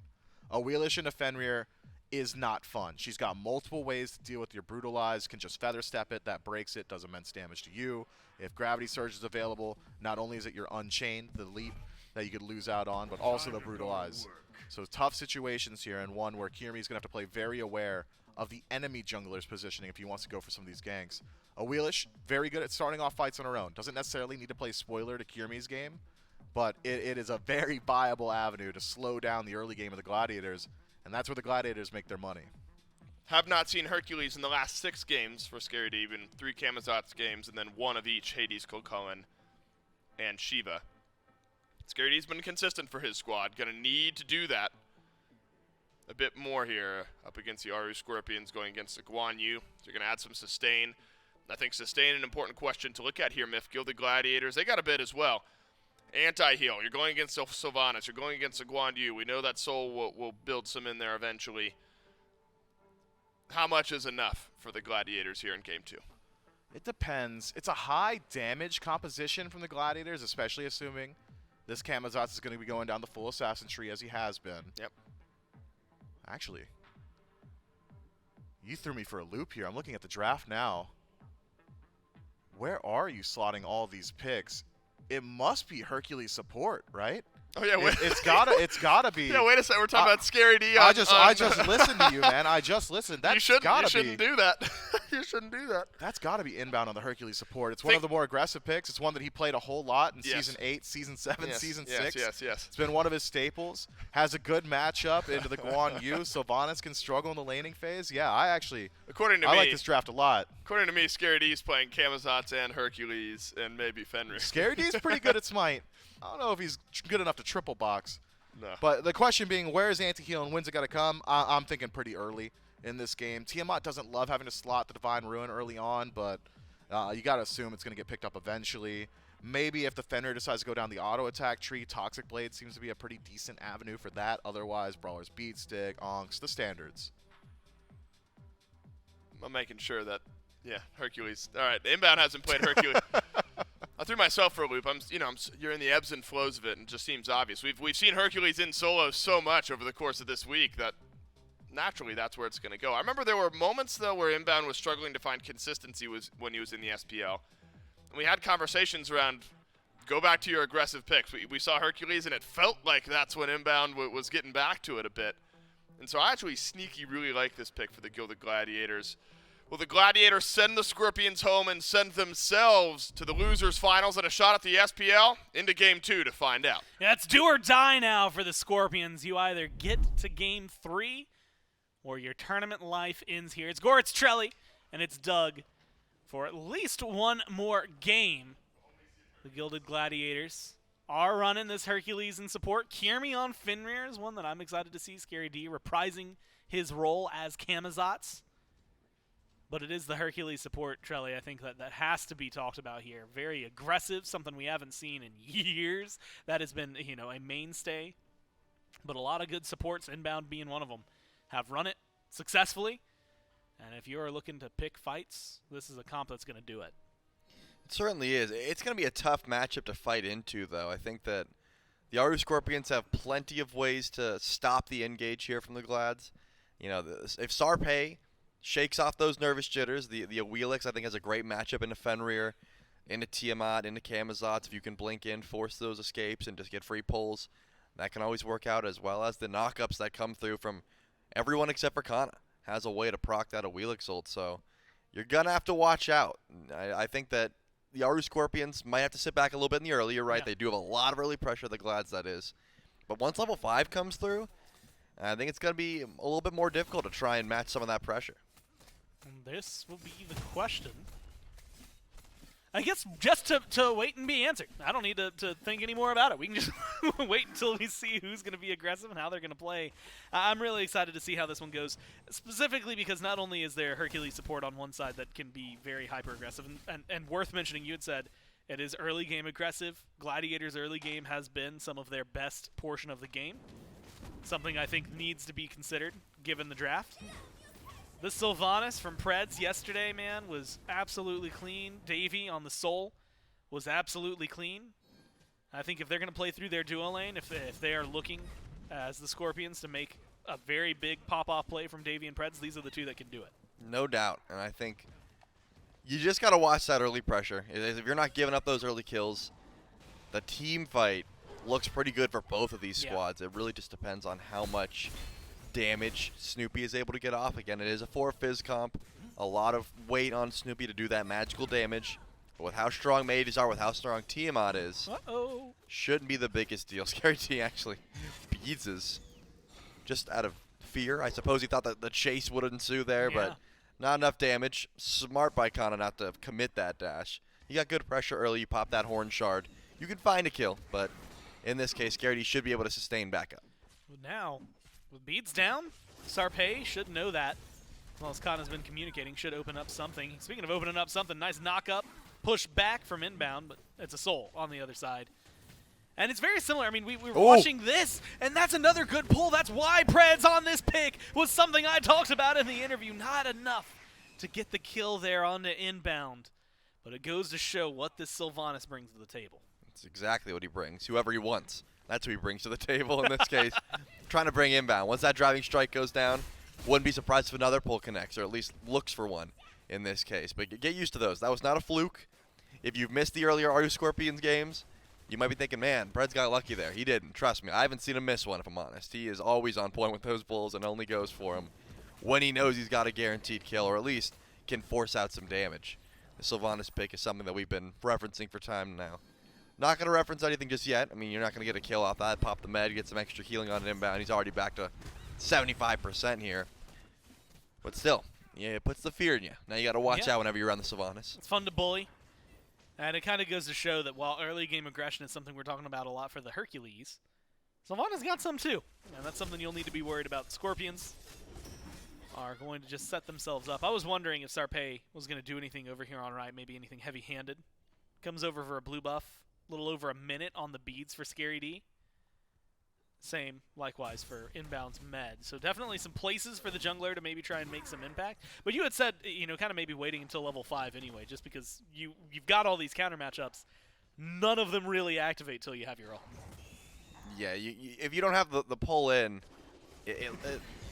Awilix into Fenrir is not fun. She's got multiple ways to deal with your Brutalize, can just feather step it, that breaks it, does immense damage to you. If Gravity Surge is available, not only is it your Unchained, the leap that you could lose out on, but also the Brutalize. So tough situations here, and one where Kyrmi's going to have to play very aware of the enemy jungler's positioning if he wants to go for some of these ganks. Awilix, very good at starting off fights on her own. Doesn't necessarily need to play spoiler to Kyrmi's game, but it is a very viable avenue to slow down the early game of the Gladiators, and that's where the Gladiators make their money.
Have not seen Hercules in the last 6 games for Scary D, even 3 Camazotz games, and then 1 of each, Hades, Kulkoan, and Shiva. Scary D's been consistent for his squad. Going to need to do that a bit more here up against the Aaru Scorpions, going against the Guan Yu. So you're going to add some sustain. I think sustain an important question to look at here, Myth. Gilded Gladiators, they got a bit as well. Anti-heal, you're going against Sylvanus, you're going against the Guan Yu. We know that Soul will build some in there eventually. How much is enough for the Gladiators here in Game 2?
It depends. It's a high damage composition from the Gladiators, especially assuming this Camazotz is going to be going down the full assassin tree as he has been.
Yep.
Actually, you threw me for a loop here. I'm looking at the draft now. Where are you slotting all these picks? It must be Hercules support, right?
Oh yeah,
it's gotta be.
Yeah, wait a second. We're talking about Scary D.
I just listened to you, man. I just listened. That's
you shouldn't do that. you shouldn't do that.
That's got to be Inbound on the Hercules support. It's one of the more aggressive picks. It's one that he played a whole lot in Season 8, Season 7, Season 6.
Yes.
It's been one of his staples. Has a good matchup into the Guan Yu. Sylvanus can struggle in the laning phase. Yeah, I like this draft a lot.
According to me, Scary D's playing Camazotz and Hercules and maybe Fenrir.
Scary D's pretty good at Smite. I don't know if he's good enough to triple box.
No.
But the question being, where is anti-heal and when's it got to come? I'm thinking pretty early in this game. Tiamat doesn't love having to slot the Divine Ruin early on, but you got to assume it's going to get picked up eventually. Maybe if the Fenrir decides to go down the auto attack tree, Toxic Blade seems to be a pretty decent avenue for that. Otherwise, Brawler's Beat Stick, Onks, the standards.
I'm making sure that, Hercules. All right, Inbound hasn't played Hercules. I threw myself for a loop. You're in the ebbs and flows of it, and it just seems obvious. We've seen Hercules in solo so much over the course of this week that naturally that's where it's going to go. I remember there were moments though where Inbound was struggling to find consistency when he was in the SPL, and we had conversations around go back to your aggressive picks. We saw Hercules, and it felt like that's when Inbound was getting back to it a bit. And so I actually sneaky really like this pick for the Gilded Gladiators. Will the Gladiators send the Scorpions home and send themselves to the losers finals and a shot at the SPL? Into Game 2 to find out.
Yeah, it's do or die now for the Scorpions. You either get to Game 3 or your tournament life ends here. It's Goretz Trelli, and it's Doug for at least one more game. The Gilded Gladiators are running this Hercules in support. Kyrmi on Fenrir is one that I'm excited to see. Scary D reprising his role as Camazotz. But it is the Hercules support, Trelli, I think that has to be talked about here. Very aggressive, something we haven't seen in years. That has been, a mainstay. But a lot of good supports, Inbound being one of them, have run it successfully. And if you're looking to pick fights, this is a comp that's going to do it.
It certainly is. It's going to be a tough matchup to fight into, though. I think that the Aaru Scorpions have plenty of ways to stop the engage here from the Glads. If Sarpeii shakes off those nervous jitters, the Awilix, I think, has a great matchup into Fenrir, into Tiamat, into Camazotz. If you can blink in, force those escapes, and just get free pulls, that can always work out, as well as the knockups that come through from everyone except for Cxnnahh has a way to proc that Awilix ult. So you're going to have to watch out. I think that the Aaru Scorpions might have to sit back a little bit in the early. You're right. Yeah. They do have a lot of early pressure, the Glads, that is. But once level 5 comes through, I think it's going to be a little bit more difficult to try and match some of that pressure.
And this will be the question. I guess just to wait and be answered. I don't need to think any more about it. We can just wait until we see who's going to be aggressive and how they're going to play. I'm really excited to see how this one goes, specifically because not only is there Hercules support on one side that can be very hyper-aggressive, and worth mentioning, you had said it is early game aggressive. Gladiators' early game has been some of their best portion of the game. Something I think needs to be considered given the draft. The Sylvanus from Predss yesterday, man, was absolutely clean. Davy on the Soul was absolutely clean. I think if they're going to play through their duo lane, if they are looking as the Scorpions to make a very big pop-off play from Davy and Predss, these are the two that can do it.
No doubt. And I think you just got to watch that early pressure. If you're not giving up those early kills, the team fight looks pretty good for both of these squads. It really just depends on how much damage Snoopy is able to get off. Again, it is a 4 Fizz comp. A lot of weight on Snoopy to do that magical damage. But with how strong Mages are, with how strong Tiamat is, shouldn't be the biggest deal. Scary T actually beats just out of fear. I suppose he thought that the chase would ensue there, but not enough damage. Smart by Cxnnahh not to commit that dash. You got good pressure early. You pop that Horn Shard. You can find a kill, but in this case, Scary T should be able to sustain back up.
Well, now, with beads down, Sarpeii should know that. As well as Cxnnah's been communicating, should open up something. Speaking of opening up something, nice knock-up, push back from Inbound, but it's a Soul on the other side. And it's very similar. I mean, we were watching this, and that's another good pull. That's why Predss on this pick was something I talked about in the interview. Not enough to get the kill there on the Inbound. But it goes to show what this Sylvanus brings to the table.
That's exactly what he brings. Whoever he wants. That's who he brings to the table in this case. Trying to bring Inbound. Once that driving strike goes down, wouldn't be surprised if another pull connects, or at least looks for one in this case. But get used to those. That was not a fluke. If you've missed the earlier Aaru Scorpions games, you might be thinking, man, Predss got lucky there. He didn't. Trust me. I haven't seen him miss one, if I'm honest. He is always on point with those pulls and only goes for him when he knows he's got a guaranteed kill, or at least can force out some damage. The Sylvanus pick is something that we've been referencing for time now. Not going to reference anything just yet. I mean, you're not going to get a kill off that. Pop the med, get some extra healing on an inbound. He's already back to 75% here. But still, yeah, it puts the fear in you. Now you got to watch out whenever you're on the Sylvanus.
It's fun to bully. And it kind of goes to show that while early game aggression is something we're talking about a lot for the Hercules, Sylvanus got some too. And that's something you'll need to be worried about. The Scorpions are going to just set themselves up. I was wondering if Sarpeii was going to do anything over here on right, maybe anything heavy-handed. Comes over for a blue buff, a little over a minute on the beads for Scary D. Same, likewise, for Inbound's med. So definitely some places for the jungler to maybe try and make some impact. But you had said, you know, kind of maybe waiting until level 5 anyway, just because you've got all these counter matchups. None of them really activate till you have your ult.
Yeah, if you don't have the pull in,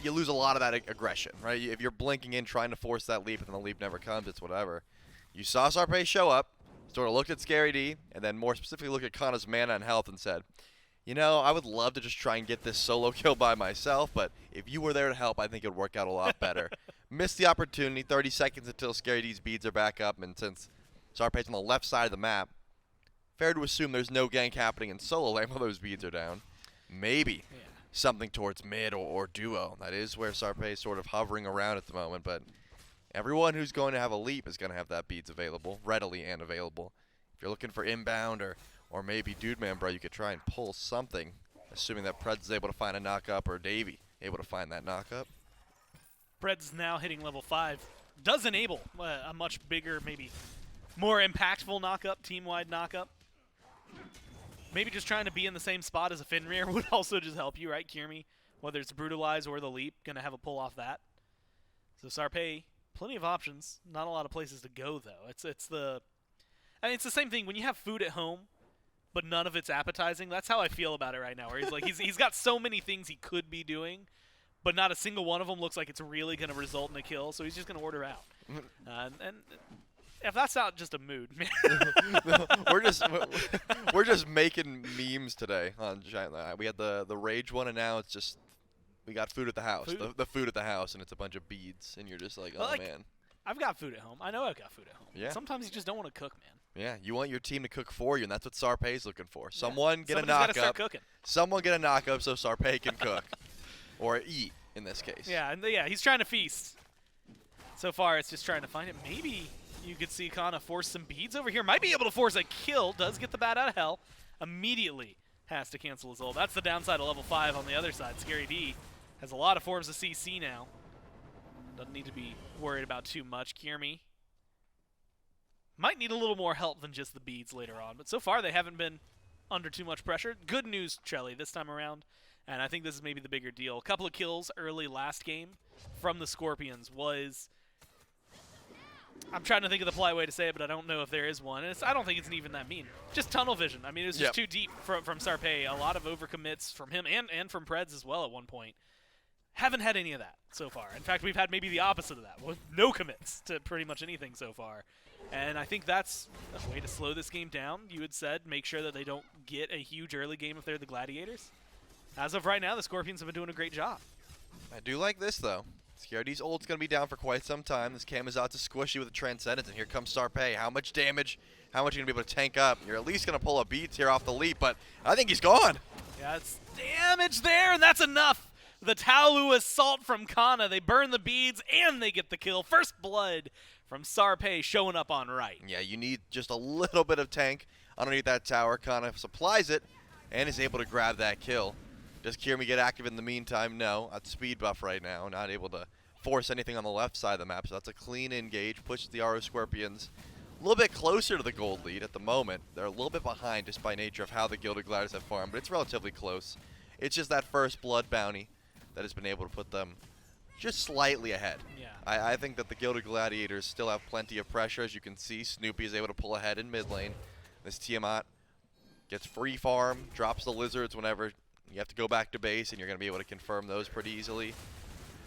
you lose a lot of that aggression, right? If you're blinking in, trying to force that leap, and the leap never comes, it's whatever. You saw Sarpeii show up, sort of looked at Scary D, and then more specifically looked at Kana's mana and health and said, you know, I would love to just try and get this solo kill by myself, but if you were there to help, I think it would work out a lot better. Missed the opportunity, 30 seconds until Scary D's beads are back up, and since Sarpei's on the left side of the map, fair to assume there's no gank happening in solo lane while those beads are down. Maybe something towards mid or duo. That is where Sarpeii is sort of hovering around at the moment, but everyone who's going to have a leap is going to have that beads available, readily and available. If you're looking for inbound or maybe Dude Man Bro, you could try and pull something, assuming that Predss is able to find a knock-up or Davey able to find that knock-up.
Predss now hitting level 5 does enable a much bigger, maybe more impactful knock-up, team-wide knock-up. Maybe just trying to be in the same spot as a Fenrir would also just help you, right? Kyrmi, whether it's Brutalize or the Leap, going to have a pull off that. So Sarpeii, plenty of options. Not a lot of places to go, though. It's the same thing. When you have food at home, but none of it's appetizing, that's how I feel about it right now. Where he's like, he's got so many things he could be doing, but not a single one of them looks like it's really going to result in a kill, so he's just going to order out. And if that's not just a mood, man. we're just making memes today on Cxnnahh. We had the rage one, and now it's just we got food at the house. The food at the house, and it's a bunch of beads, and you're just like, oh man. I've got food at home. I know I've got food at home.
Yeah.
Sometimes you just don't want to cook, man.
Yeah, you want your team to cook for you, and that's what Sarpei's looking for. Someone get a
Somebody's gotta start
knock-up.
cooking.
Someone get a knock-up so Sarpeii can cook. Or eat, in this case.
Yeah, and he's trying to feast. So far, it's just trying to find it. Maybe you could see Kana force some beads over here. Might be able to force a kill. Does get the bat out of hell. Immediately has to cancel his ult. That's the downside of level 5 on the other side. Scary D has a lot of forms of CC now. Doesn't need to be worried about too much. Kyrmi might need a little more help than just the beads later on. But so far, they haven't been under too much pressure. Good news, Chelly, this time around. And I think this is maybe the bigger deal. A couple of kills early last game from the Scorpions was... I'm trying to think of the polite way to say it, but I don't know if there is one. And I don't think it's even that mean. Just tunnel vision. I mean, it was just too deep from Sarpeii. A lot of overcommits from him and from Predss as well at one point. Haven't had any of that so far. In fact, we've had maybe the opposite of that. With no commits to pretty much anything so far. And I think that's a way to slow this game down. You had said make sure that they don't get a huge early game if they're the Gladiators. As of right now, the Scorpions have been doing a great job.
I do like this, though. Scary D's ult's going to be down for quite some time. This Camazotz is squishy with a Transcendence, and here comes Sarpeii. How much damage? How much are you going to be able to tank up? You're at least going to pull a beats here off the leap, but I think he's gone.
Yeah, it's damage there, and that's enough. The Taolu assault from Kana. They burn the beads, and they get the kill. First blood from Sarpeii showing up on right.
Yeah, you need just a little bit of tank underneath that tower. Kana supplies it and is able to grab that kill. Does Kyrmi get active in the meantime? No. At speed buff right now. Not able to force anything on the left side of the map. So that's a clean engage. Pushes the Aaru Scorpions a little bit closer to the gold lead at the moment. They're a little bit behind just by nature of how the Gilded Gladiators have farmed, but it's relatively close. It's just that first blood bounty that has been able to put them just slightly ahead.
Yeah.
I think that the Gilded Gladiators still have plenty of pressure. As you can see, Snoopy is able to pull ahead in mid lane. This Tiamat gets free farm, drops the lizards whenever you have to go back to base, and you're going to be able to confirm those pretty easily.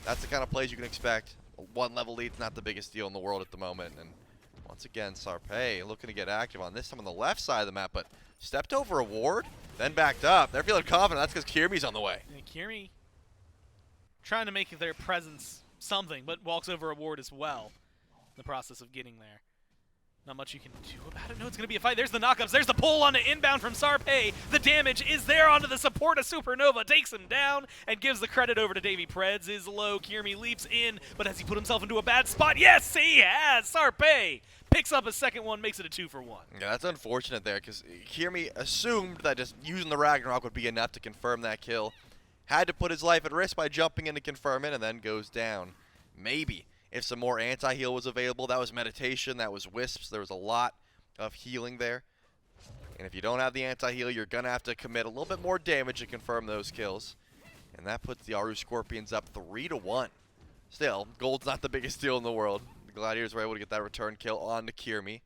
That's the kind of plays you can expect. A 1-level lead's not the biggest deal in the world at the moment. And once again, Sarpeii looking to get active on this time on the left side of the map, but stepped over a ward, then backed up. They're feeling confident. That's because Kyrmi's on the way.
Yeah, Kyrmi trying to make their presence something, but walks over a ward as well. the process of getting there. Not much you can do about it. No, it's going to be a fight. There's the knockups. There's the pull on the inbound from Sarpeii. The damage is there onto the support of Supernova. Takes him down and gives the credit over to Davey. Predss is low. Kyrmi leaps in, but has he put himself into a bad spot? Yes, he has. Sarpeii picks up a second one, makes it a 2-for-1.
Yeah, that's unfortunate there because Kyrmi assumed that just using the Ragnarok would be enough to confirm that kill. Had to put his life at risk by jumping in to confirm it and then goes down. Maybe if some more anti-heal was available. That was meditation, that was wisps. There was a lot of healing there. And if you don't have the anti-heal, you're going to have to commit a little bit more damage to confirm those kills. And that puts the Aaru Scorpions up 3-1. Still, gold's not the biggest deal in the world. The Gladiators were able to get that return kill on the Kyrmi.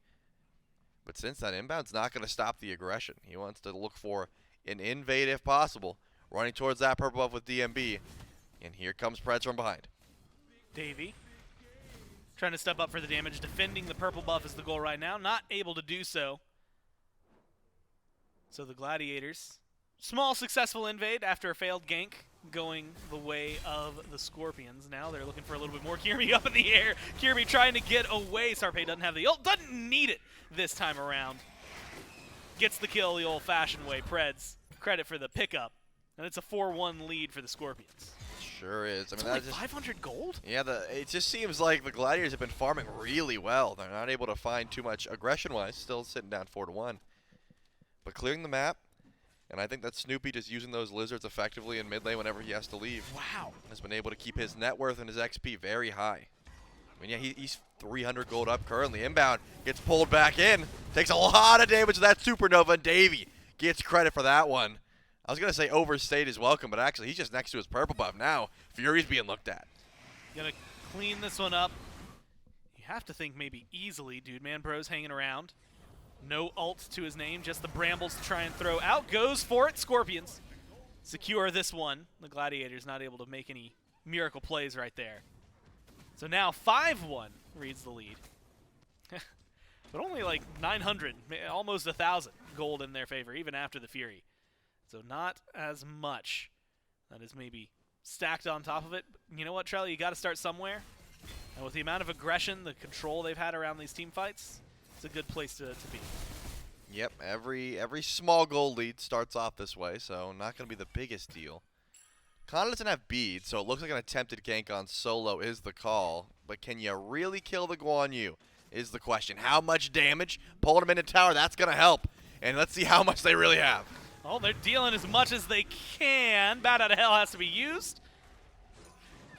But since that inbound's not going to stop the aggression. He wants to look for an invade if possible. Running towards that purple buff with DMB. And here comes Predss from behind.
Davey trying to step up for the damage. Defending the purple buff is the goal right now. Not able to do so. So the Gladiators, small successful invade after a failed gank, going the way of the Scorpions. Now they're looking for a little bit more. Kyrmi up in the air. Kyrmi trying to get away. Sarpeii doesn't have the ult. Doesn't need it this time around. Gets the kill the old-fashioned way. Predss, credit for the pickup. And it's a 4-1 lead for the Scorpions.
Sure is. I mean,
that's like 500 gold?
Yeah, it just seems like the Gladiators have been farming really well. They're not able to find too much aggression-wise, still sitting down 4-1. But clearing the map, and I think that Snoopy just using those lizards effectively in mid lane whenever he has to leave.
Wow.
Has been able to keep his net worth and his XP very high. I mean, yeah, he's 300 gold up currently. Inbound, gets pulled back in. Takes a lot of damage to that Supernova, and Davey gets credit for that one. I was going to say overstayed his welcome, but actually he's just next to his purple buff now. Fury's being looked at.
Gonna clean this one up. You have to think maybe easily, dude. Man Bro's hanging around. No ult to his name, just the brambles to try and throw out. Goes for it, Scorpions. Secure this one. The Gladiators not able to make any miracle plays right there. So now 5-1 reads the lead. But only like 900, almost 1,000 gold in their favor, even after the Fury. So not as much. That is maybe stacked on top of it. But you know what, Trell? You got to start somewhere. And with the amount of aggression, the control they've had around these team fights, it's a good place to be.
Yep, every small goal lead starts off this way, so not going to be the biggest deal. Kana doesn't have beads, so it looks like an attempted gank on solo is the call. But can you really kill the Guan Yu is the question. How much damage? Pulling him into tower, that's going to help. And let's see how much they really have.
Oh, they're dealing as much as they can. Bat out of hell has to be used.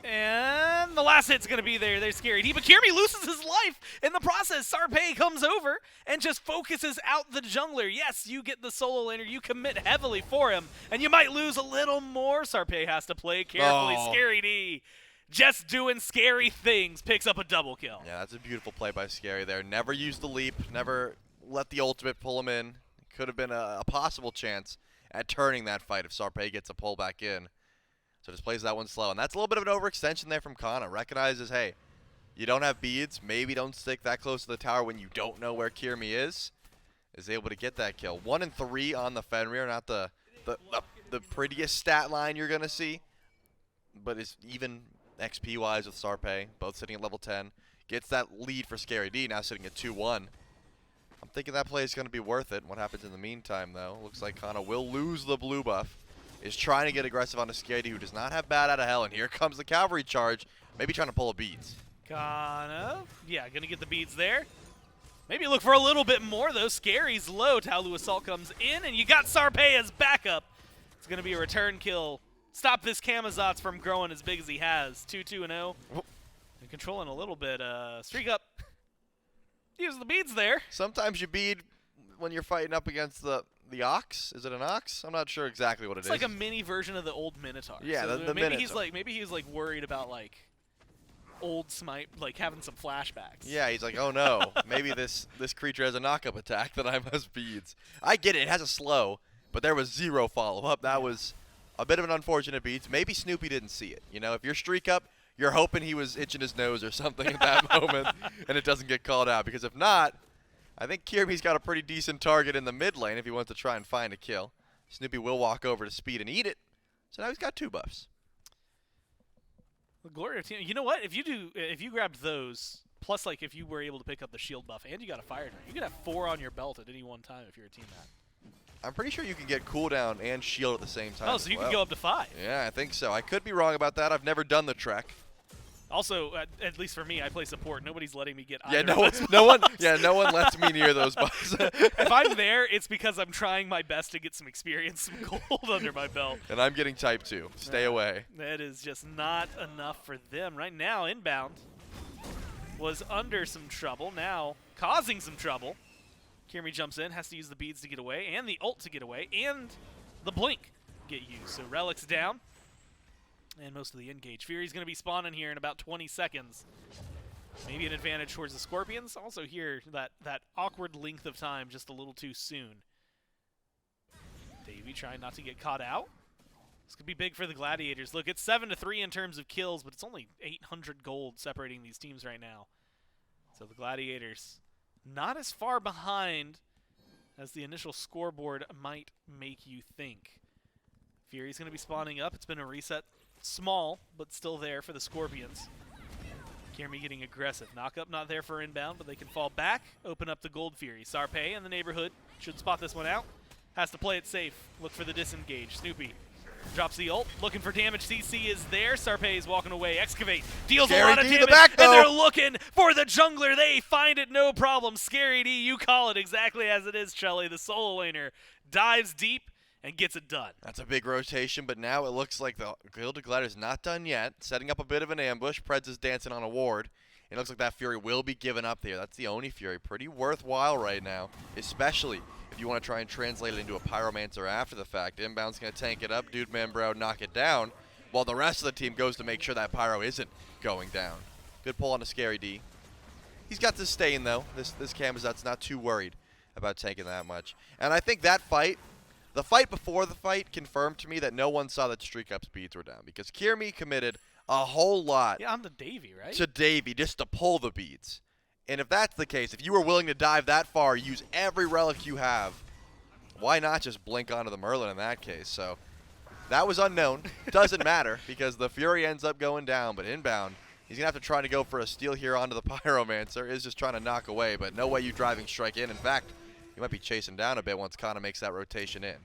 And the last hit's going to be there. They're scared. But Kyrmi loses his life in the process. Sarpeii comes over and just focuses out the jungler. Yes, you get the solo laner. You commit heavily for him. And you might lose a little more. Sarpeii has to play carefully.
Oh.
Scary D, just doing scary things, picks up a double kill.
Yeah, that's a beautiful play by Scary there. Never used the leap. Never let the ultimate pull him in. Could have been a possible chance at turning that fight if Sarpeii gets a pull back in. So just plays that one slow. And that's a little bit of an overextension there from Kana. Recognizes, hey, you don't have beads. Maybe don't stick that close to the tower when you don't know where Kyrmi is. Is able to get that kill. 1 and 3 on the Fenrir. Not the prettiest stat line you're going to see. But it's even XP-wise with Sarpeii. Both sitting at level 10. Gets that lead for Scary D. Now sitting at 2-1. I'm thinking that play is going to be worth it. What happens in the meantime, though? Looks like Kana will lose the blue buff. Is trying to get aggressive on a Scary D who does not have bat out of hell. And here comes the cavalry charge. Maybe trying to pull a beads.
Kana, yeah, going to get the beads there. Maybe look for a little bit more, though. Scary's low. Taolu Assault comes in, and you got Sarpeii as backup. It's going to be a return kill. Stop this Camazotz from growing as big as he has. 2-2-0. And controlling a little bit. StreakUp. Use the beads there.
Sometimes you bead when you're fighting up against the ox. Is it an ox? I'm not sure exactly what it is.
It's like a mini version of the old Minotaur.
Yeah,
so
the
maybe
Minotaur.
maybe he's like worried about like old Smite, like having some flashbacks.
Yeah, he's like, oh no, maybe this creature has a knockup attack that I must beads. I get it. It has a slow, but there was 0 follow-up. That was a bit of an unfortunate beats. Maybe Snoopy didn't see it. You know, if you're StreakUp, you're hoping he was itching his nose or something at that moment, and it doesn't get called out. Because if not, I think Kyrmi's got a pretty decent target in the mid lane if he wants to try and find a kill. Snoopy will walk over to speed and eat it. So now he's got 2 buffs.
The Glory of Team. You know what? If you grabbed those, Plus, like, if you were able to pick up the shield buff and you got a fire giant, you could have 4 on your belt at any one time if you're a Tiamat.
I'm pretty sure you can get cooldown and shield at the same time.
Oh, so you can go up to 5.
Yeah, I think so. I could be wrong about that. I've never done the trek.
Also, at least for me, I play support. Nobody's letting me get
Yeah,
either
no
of those
one
buffs.
no one lets me near those buffs.
If I'm there, it's because I'm trying my best to get some experience, some gold under my belt.
And I'm getting type 2. Stay away.
That is just not enough for them. Right now, Inbound was under some trouble, now causing some trouble. Kyrmi jumps in, has to use the beads to get away, and the ult to get away, and the blink get used. So Relic's down, and most of the engage. Fury's going to be spawning here in about 20 seconds. Maybe an advantage towards the Scorpions. Also here, that awkward length of time just a little too soon. iDavy trying not to get caught out. This could be big for the Gladiators. Look, it's 7-3 in terms of kills, but it's only 800 gold separating these teams right now. So the Gladiators not as far behind as the initial scoreboard might make you think. Fury's going to be spawning up. It's been a reset. Small, but still there for the Scorpions. Kyrmi getting aggressive. Knock-up not there for Inbound, but they can fall back, open up the Gold Fury. Sarpeii in the neighborhood should spot this one out. Has to play it safe. Look for the disengage. Snoopy drops the ult, looking for damage. CC is there. Sarpeii is walking away. Excavate deals a lot of damage, and they're looking for the jungler. They find it, no problem. Scary D, you call it exactly as it is, Chelly. The solo laner dives deep and gets it done.
That's a big rotation, but now it looks like the Gilded Gladiators not done yet. Setting up a bit of an ambush. Predss is dancing on a ward. It looks like that Fury will be given up there. That's the only Fury. Pretty worthwhile right now, especially if you want to try and translate it into a Pyromancer after the fact. Inbound's going to tank it up, Dude Man Bro knock it down, while the rest of the team goes to make sure that Pyro isn't going down. Good pull on a Scary D. He's got to stay in, though. This Camazotz not too worried about tanking that much. And I think that fight, the fight before the fight, confirmed to me that no one saw that StreakUp speeds were down, because Kyrmi committed a whole lot
on the iDavy, right?
to iDavy just to pull the beads. And if that's the case, if you were willing to dive that far, use every relic you have, why not just blink onto the Merlin in that case? So that was unknown. Doesn't matter, because the Fury ends up going down, but Inbound, he's going to have to try to go for a steal here onto the Pyromancer. Is just trying to knock away, but no way you driving strike in. In fact, you might be chasing down a bit once Kana makes that rotation in.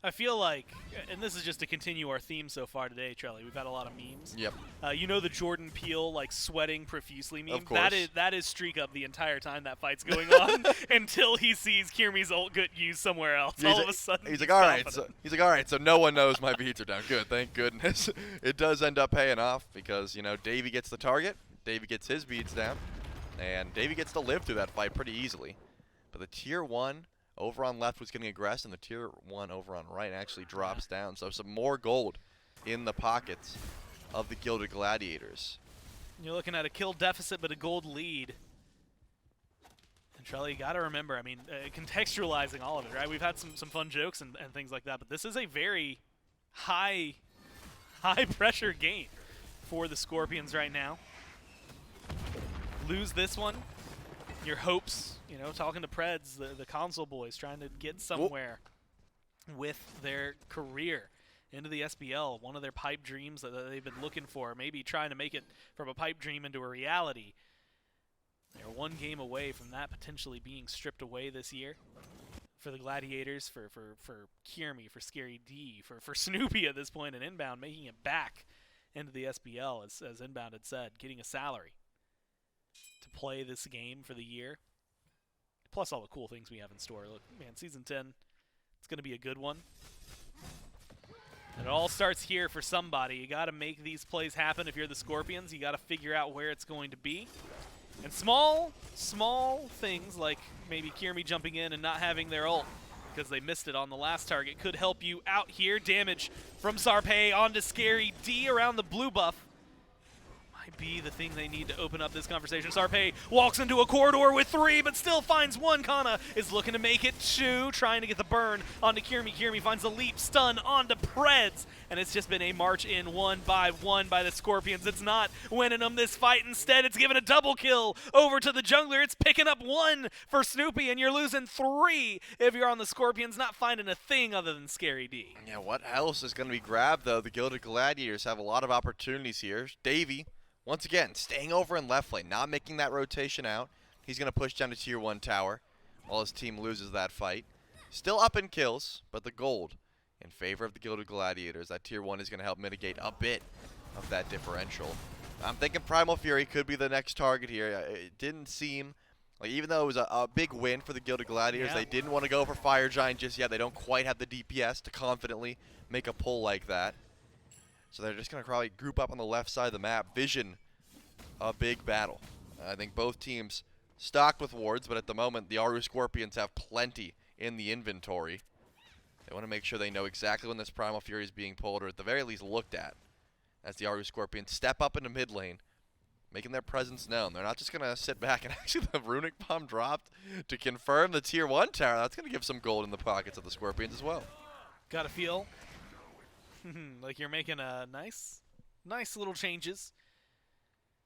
I feel like, and this is just to continue our theme so far today, Charlie, we've had a lot of memes.
Yep.
You know the Jordan Peele, like, sweating profusely meme?
Of course.
That is StreakUp the entire time that fight's going on until he sees Kyrmi's ult get used somewhere else. All of a sudden,
he's like, all right, so no one knows my beats are down. Good, thank goodness. It does end up paying off because, you know, iDavy gets the target, iDavy gets his beats down, and iDavy gets to live through that fight pretty easily. But the tier 1 over on left was getting aggressive, and the tier 1 over on right actually drops down. So some more gold in the pockets of the Gilded Gladiators.
You're looking at a kill deficit, but a gold lead. And Charlie, you got to remember, I mean, contextualizing all of it, right? We've had some fun jokes and things like that, but this is a very high pressure game for the Scorpions right now. Lose this one, your hopes, you know, talking to Predss, the console boys, trying to get somewhere with their career into the SBL, one of their pipe dreams that they've been looking for, maybe trying to make it from a pipe dream into a reality. They're one game away from that potentially being stripped away this year. For the Gladiators, for Kyrmi, for Scary D, for Snoopy at this point, and Inbound making it back into the SBL, as Inbound had said, getting a salary to play this game for the year. Plus all the cool things we have in store. Look, man, Season 10, it's going to be a good one. And it all starts here for somebody. You got to make these plays happen if you're the Scorpions. You got to figure out where it's going to be. And small things like maybe Kyrmi jumping in and not having their ult because they missed it on the last target could help you out here. Damage from Sarpeii onto Scary D around the blue buff. Might be the thing they need to open up this conversation. Sarpeii walks into a corridor with 3, but still finds 1. Kana is looking to make it 2, trying to get the burn onto Kyrmi. Kyrmi finds the leap stun onto Predss, and it's just been a march in one by the Scorpions. It's not winning them this fight. Instead, it's giving a double kill over to the jungler. It's picking up 1 for Snoopy, and you're losing 3 if you're on the Scorpions, not finding a thing other than Scary D.
Yeah, what else is going to be grabbed, though? The Gilded Gladiators have a lot of opportunities here. iDavy, Once again, staying over in left lane, not making that rotation out. He's going to push down to tier 1 tower while his team loses that fight. Still up in kills, but the gold in favor of the Gilded Gladiators. That tier 1 is going to help mitigate a bit of that differential. I'm thinking Primal Fury could be the next target here. It didn't seem like, even though it was a big win for the Gilded Gladiators, they didn't want to go for Fire Giant just yet. They don't quite have the DPS to confidently make a pull like that. So they're just going to probably group up on the left side of the map, vision a big battle. I think both teams stocked with wards, but at the moment the Aaru Scorpions have plenty in the inventory. They want to make sure they know exactly when this Primal Fury is being pulled, or at the very least looked at, as the Aaru Scorpions step up into mid lane, making their presence known. They're not just going to sit back, and actually the Runic Bomb dropped to confirm the tier 1 tower. That's going to give some gold in the pockets of the Scorpions as well.
Gotta feel like you're making a nice little changes.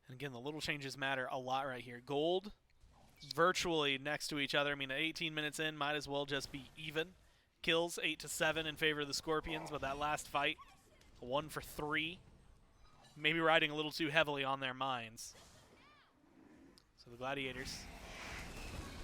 And again, the little changes matter a lot right here. Gold virtually next to each other. I mean, 18 minutes in, might as well just be even. Kills 8-7 in favor of the Scorpions, but that last fight, 1 for 3. Maybe riding a little too heavily on their minds. So the Gladiators,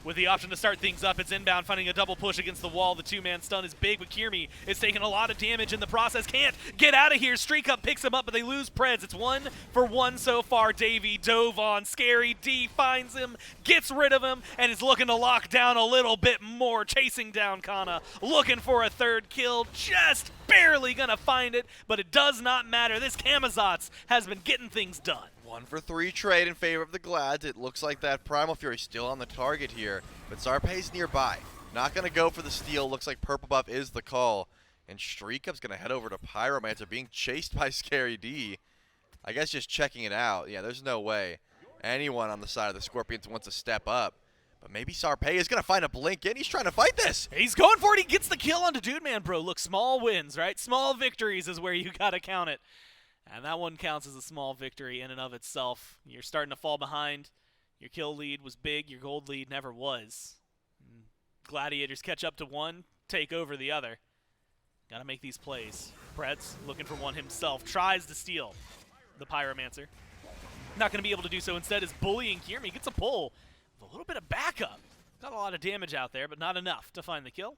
with the option to start things up, it's inbound, finding a double push against the wall. The two-man stun is big, but Kyrmi is taking a lot of damage in the process. Can't get out of here. StreakUp picks him up, but they lose Predss. It's 1 for 1 so far. Davy dove on. Scary D finds him, gets rid of him, and is looking to lock down a little bit more. Chasing down Cxnnahh, looking for a third kill. Just barely gonna find it, but it does not matter. This Camazotz has been getting things done.
1 for 3 trade in favor of the Glads. It looks like that Primal Fury still on the target here, but Sarpeii's nearby. Not going to go for the steal. Looks like Purple Buff is the call. And StreakUp's going to head over to Pyromancer, being chased by Scary D. I guess just checking it out. Yeah, there's no way anyone on the side of the Scorpions wants to step up. But maybe Sarpeii is going to find a blink in. He's trying to fight this.
He's going for it. He gets the kill onto Dude Man, bro. Look, small wins, right? Small victories is where you got to count it. And that one counts as a small victory in and of itself. You're starting to fall behind. Your kill lead was big. Your gold lead never was. And Gladiators catch up to one, take over the other. Got to make these plays. Predss looking for one himself. Tries to steal the Pyromancer. Not going to be able to do so. Instead is bullying Kyrmi. Gets a pull with a little bit of backup. Got a lot of damage out there, but not enough to find the kill.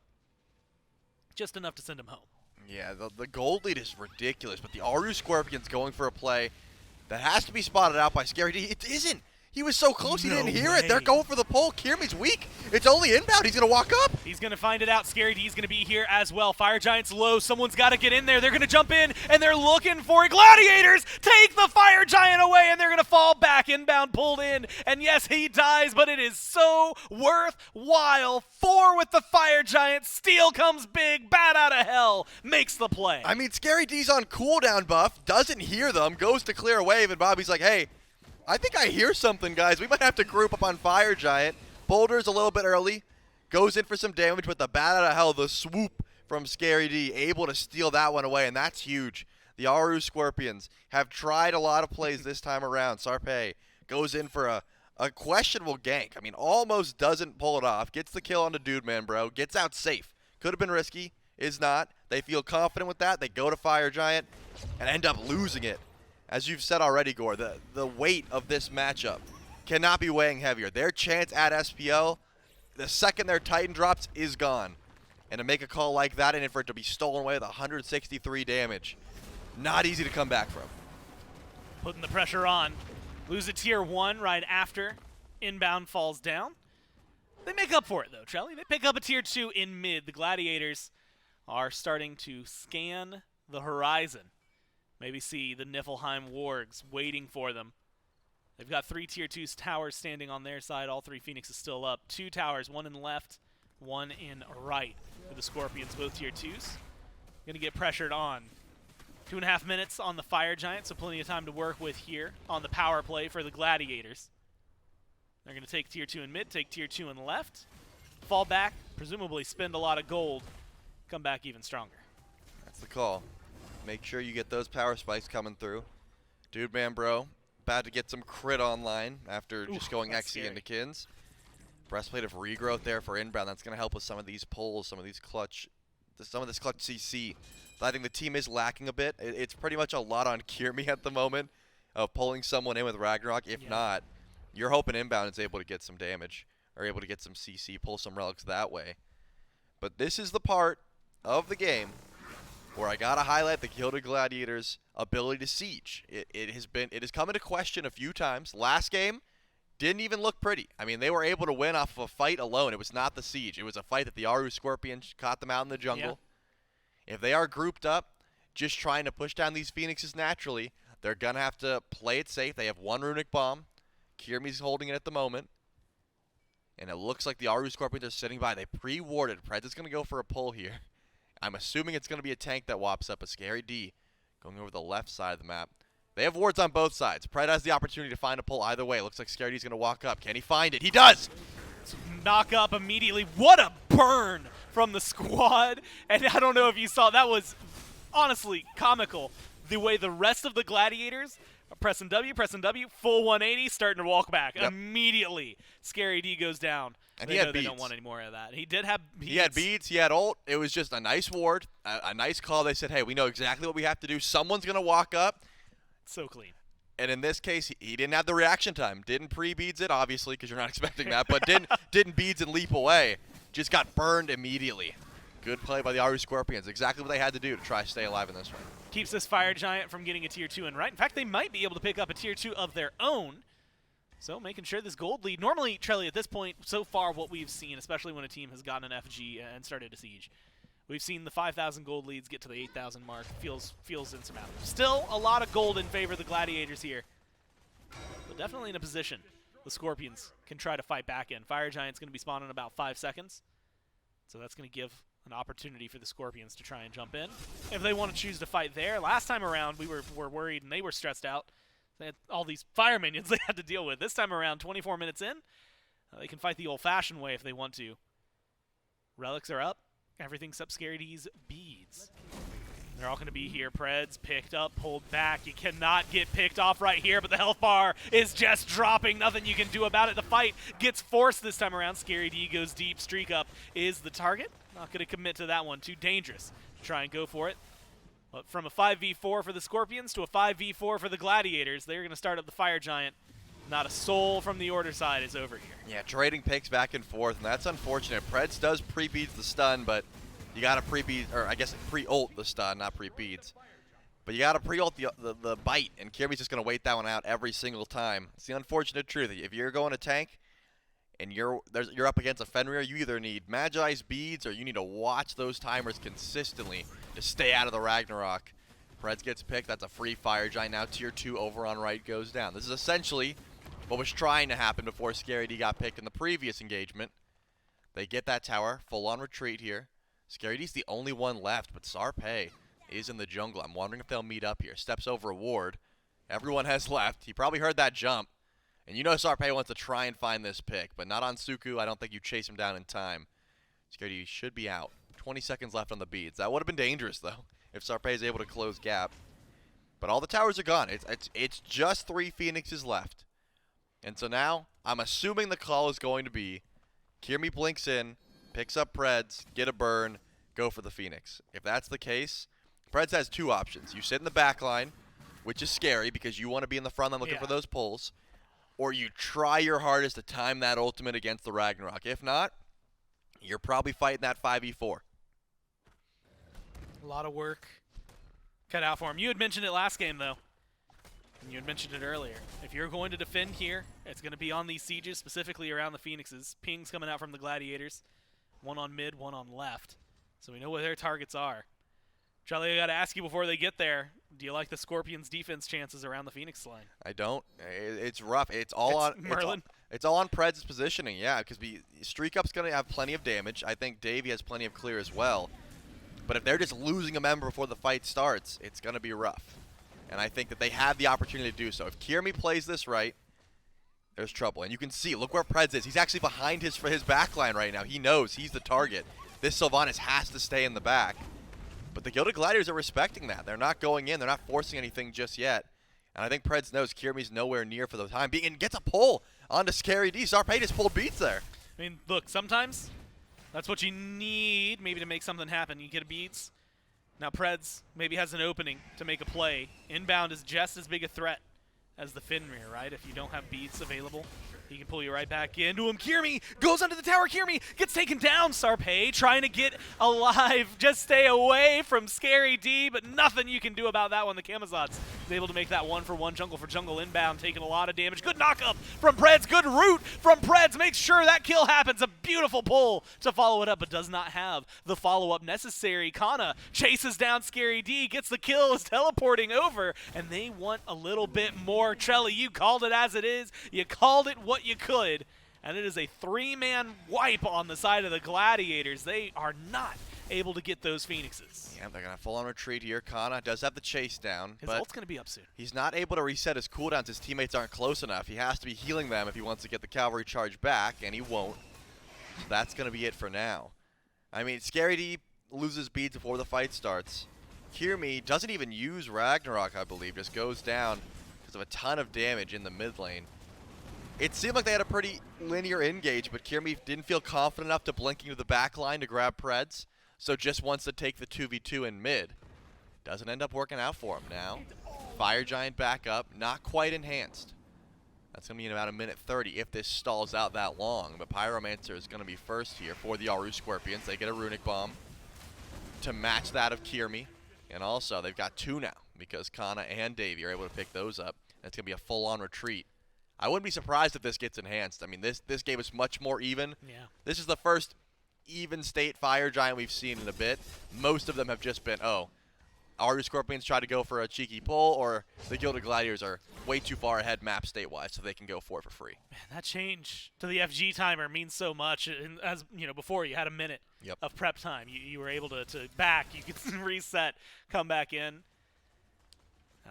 Just enough to send him home.
Yeah, the gold lead is ridiculous, but the Aaru Scorpions going for a play that has to be spotted out by Scary D. It isn't. He was so close, he didn't hear it. They're going for the pull. Kyrmi's weak. It's only inbound. He's going to walk up.
He's going to find it out. Scary D's going to be here as well. Fire Giant's low. Someone's got to get in there. They're going to jump in, and they're looking for it. Gladiators take the Fire Giant away, and they're going to fall back. Inbound pulled in, and yes, he dies, but it is so worthwhile. 4 with the Fire Giant. Steel comes big. Bat out of hell. Makes the play.
I mean, Scary D's on cooldown buff. Doesn't hear them. Goes to clear a wave, and Bobby's like, hey, I think I hear something, guys. We might have to group up on Fire Giant. Boulder's a little bit early. Goes in for some damage, but the bat out of hell, the swoop from Scary D, able to steal that one away, and that's huge. The Aaru Scorpions have tried a lot of plays this time around. Sarpeii goes in for a questionable gank. I mean, almost doesn't pull it off. Gets the kill on the Dude Man, bro. Gets out safe. Could have been risky. Is not. They feel confident with that. They go to Fire Giant and end up losing it. As you've said already, Gore, the weight of this matchup cannot be weighing heavier. Their chance at SPL, the second their Titan drops, is gone. And to make a call like that and for it to be stolen away with 163 damage, not easy to come back from.
Putting the pressure on. Lose a tier 1 right after Inbound falls down. They make up for it, though, Trelly. They pick up a tier 2 in mid. The Gladiators are starting to scan the horizon. Maybe see the Niflheim wargs waiting for them. They've got 3 tier 2 towers standing on their side. All 3 Phoenixes still up. 2 towers, 1 in left, 1 in right for the Scorpions, both tier 2s. Going to get pressured on. 2.5 minutes on the Fire Giant, so plenty of time to work with here on the power play for the Gladiators. They're going to take tier 2 in mid, take tier 2 in left, fall back, presumably spend a lot of gold, come back even stronger.
That's the call. Make sure you get those power spikes coming through. Dude Man, bro, about to get some crit online after just going Xe into Kins. Breastplate of regrowth there for Inbound. That's going to help with some of these pulls, some of these clutch, some of this clutch CC. But I think the team is lacking a bit. It's pretty much a lot on Kyrmi at the moment. of pulling someone in with Ragnarok. If not, you're hoping Inbound is able to get some damage or able to get some CC, pull some relics that way. But this is the part of the game where I gotta highlight the Gilded Gladiators' ability to siege. It has come into question a few times. Last game didn't even look pretty. I mean, they were able to win off of a fight alone. It was not the siege. It was a fight that the Aaru Scorpions caught them out in the jungle. If they are grouped up, just trying to push down these Phoenixes naturally, they're gonna have to play it safe. They have one runic bomb. Kyrmi's holding it at the moment. And it looks like the Aaru Scorpions are sitting by. They pre-warded. Predss is going to go for a pull here. I'm assuming it's going to be a tank that wops up a Scary D going over the left side of the map. They have wards on both sides. Predss has the opportunity to find a pull either way. Looks like Scary D's going to walk up. Can he find it? He does!
Knock up immediately. What a burn from the squad. And I don't know if you saw, that was honestly comical. The way the rest of the Gladiators pressing W, full 180, starting to walk back. Immediately, Scary D goes down.
And
they
he had
know
beads.
They don't want any more of that. He did have beads.
He had beads, he had ult. It was just a nice ward, a nice call. They said, hey, we know exactly what we have to do. Someone's going to walk up.
So clean.
And in this case, he didn't have the reaction time. Didn't pre-beads it, obviously, because you're not expecting that. But didn't beads and leap away. Just got burned immediately. Good play by the Aaru Scorpions. Exactly what they had to do to try to stay alive in this one.
Keeps this Fire Giant from getting a tier 2 in right. In fact, they might be able to pick up a tier 2 of their own. So making sure this gold lead. Normally, Trelly, at this point, so far what we've seen, especially when a team has gotten an FG and started to siege, we've seen the 5,000 gold leads get to the 8,000 mark. Feels insurmountable. Still a lot of gold in favor of the Gladiators here. But definitely in a position the Scorpions can try to fight back in. Fire Giant's going to be spawning in about 5 seconds. So that's going to give an opportunity for the Scorpions to try and jump in. If they want to choose to fight there. Last time around, we were worried and they were stressed out. They had all these fire minions they had to deal with. This time around, 24 minutes in, they can fight the old-fashioned way if they want to. Relics are up. Everything except Scary D's beads. They're all going to be here. Predss picked up, pulled back. You cannot get picked off right here, but the health bar is just dropping. Nothing you can do about it. The fight gets forced this time around. Scary D goes deep. StreakUp is the target. Not going to commit to that one. Too dangerous to try and go for it. But from a 5v4 for the Scorpions to a 5v4 for the Gladiators, they're going to start up the Fire Giant. Not a soul from the Order side is over here.
Yeah, trading picks back and forth, and that's unfortunate. Predss does pre-beads the stun, but you got to pre-bead, or I guess pre-ult the stun, not pre-beads. But you got to pre-ult the bite, and Kyrmi's just going to wait that one out every single time. It's the unfortunate truth. If you're going to tank and you're up against a Fenrir, you either need Magi's beads or you need to watch those timers consistently to stay out of the Ragnarok. Predss gets picked. That's a free Fire Giant. Now tier 2 over on right goes down. This is essentially what was trying to happen before Scary D got picked in the previous engagement. They get that tower, full-on retreat here. Scary D's the only one left, but Sarpeii is in the jungle. I'm wondering if they'll meet up here. Steps over a ward. Everyone has left. He probably heard that jump. And you know Sarpeii wants to try and find this pick, but not on Suku. I don't think you chase him down in time. Scary D should be out. 20 seconds left on the beads. That would have been dangerous, though, if Sarpeii is able to close gap. But all the towers are gone. It's just 3 Phoenixes left. And so now, I'm assuming the call is going to be Kyrmi blinks in, picks up Predss, get a burn, go for the Phoenix. If that's the case, Predss has 2 options. You sit in the back line, which is scary because you want to be in the front line looking for those pulls, or you try your hardest to time that ultimate against the Ragnarok. If not, you're probably fighting that 5v4.
A lot of work cut out for him. You had mentioned it last game, though. And you had mentioned it earlier. If you're going to defend here, it's going to be on these sieges, specifically around the Phoenixes. Pings coming out from the Gladiators. One on mid, one on left. So we know what their targets are. Charlie, I got to ask you before they get there, do you like the Scorpions' defense chances around the Phoenix line?
I don't. It's rough. It's all on
Merlin.
It's all on Pred's positioning, yeah, because StreakUp's going to have plenty of damage. I think Davey has plenty of clear as well. But if they're just losing a member before the fight starts, it's going to be rough. And I think that they have the opportunity to do so. If Kyrmi plays this right, there's trouble. And you can see, look where Predss is. He's actually behind his backline right now. He knows he's the target. This Sylvanus has to stay in the back. But the Gilded Gladiators are respecting that. They're not going in. They're not forcing anything just yet. And I think Predss knows Kyrmi's nowhere near for the time being and gets a pull onto Scary D. Sarpeii just pulled beats there.
I mean, look, sometimes that's what you need maybe to make something happen. You get a beats. Now Predss maybe has an opening to make a play. Inbound is just as big a threat as the Fenrir, right? If you don't have beats available, he can pull you right back into him. Kyrmi goes under the tower. Kyrmi gets taken down. Sarpeii trying to get alive. Just stay away from Scary D, but nothing you can do about that one. The Camazotz is able to make that 1-for-1 jungle for jungle inbound, taking a lot of damage. Good knock-up from Predss. Good root from Predss. Makes sure that kill happens. A beautiful pull to follow it up, but does not have the follow-up necessary. Cxnnahh chases down Scary D, gets the kill, is teleporting over, and they want a little bit more. Trelly, you called it as it is. You called it what you could, and it is a 3-man wipe on the side of the Gladiators. They are not able to get those Phoenixes.
Yeah, they're going to full-on retreat here. Cxnnahh does have the chase down,
His
but
ult's going to be up soon.
he's not able to reset his cooldowns. His teammates aren't close enough. He has to be healing them if he wants to get the cavalry charge back, and he won't. So that's going to be it for now. I mean, Scary D loses beads before the fight starts. Kyrmi doesn't even use Ragnarok, I believe, just goes down because of a ton of damage in the mid lane. It seemed like they had a pretty linear engage, but Kyrmi didn't feel confident enough to blink into the back line to grab Predss, so just wants to take the 2v2 in mid. Doesn't end up working out for him now. Fire Giant back up, not quite enhanced. That's going to be in about 1:30 if this stalls out that long, but Pyromancer is going to be first here for the Aaru Scorpions. They get a Runic Bomb to match that of Kyrmi, and also they've got 2 now because Cxnnahh and Davy are able to pick those up. That's going to be a full-on retreat. I wouldn't be surprised if this gets enhanced. I mean, this game is much more even.
Yeah.
This is the first even state Fire Giant we've seen in a bit. Most of them have just been, oh, Aaru Scorpions try to go for a cheeky pull, or the Gilded Gladiators are way too far ahead map state-wise, so they can go for it for free.
Man, that change to the FG timer means so much. And as you know, before you had a minute of prep time. You were able to back. You could reset, come back in.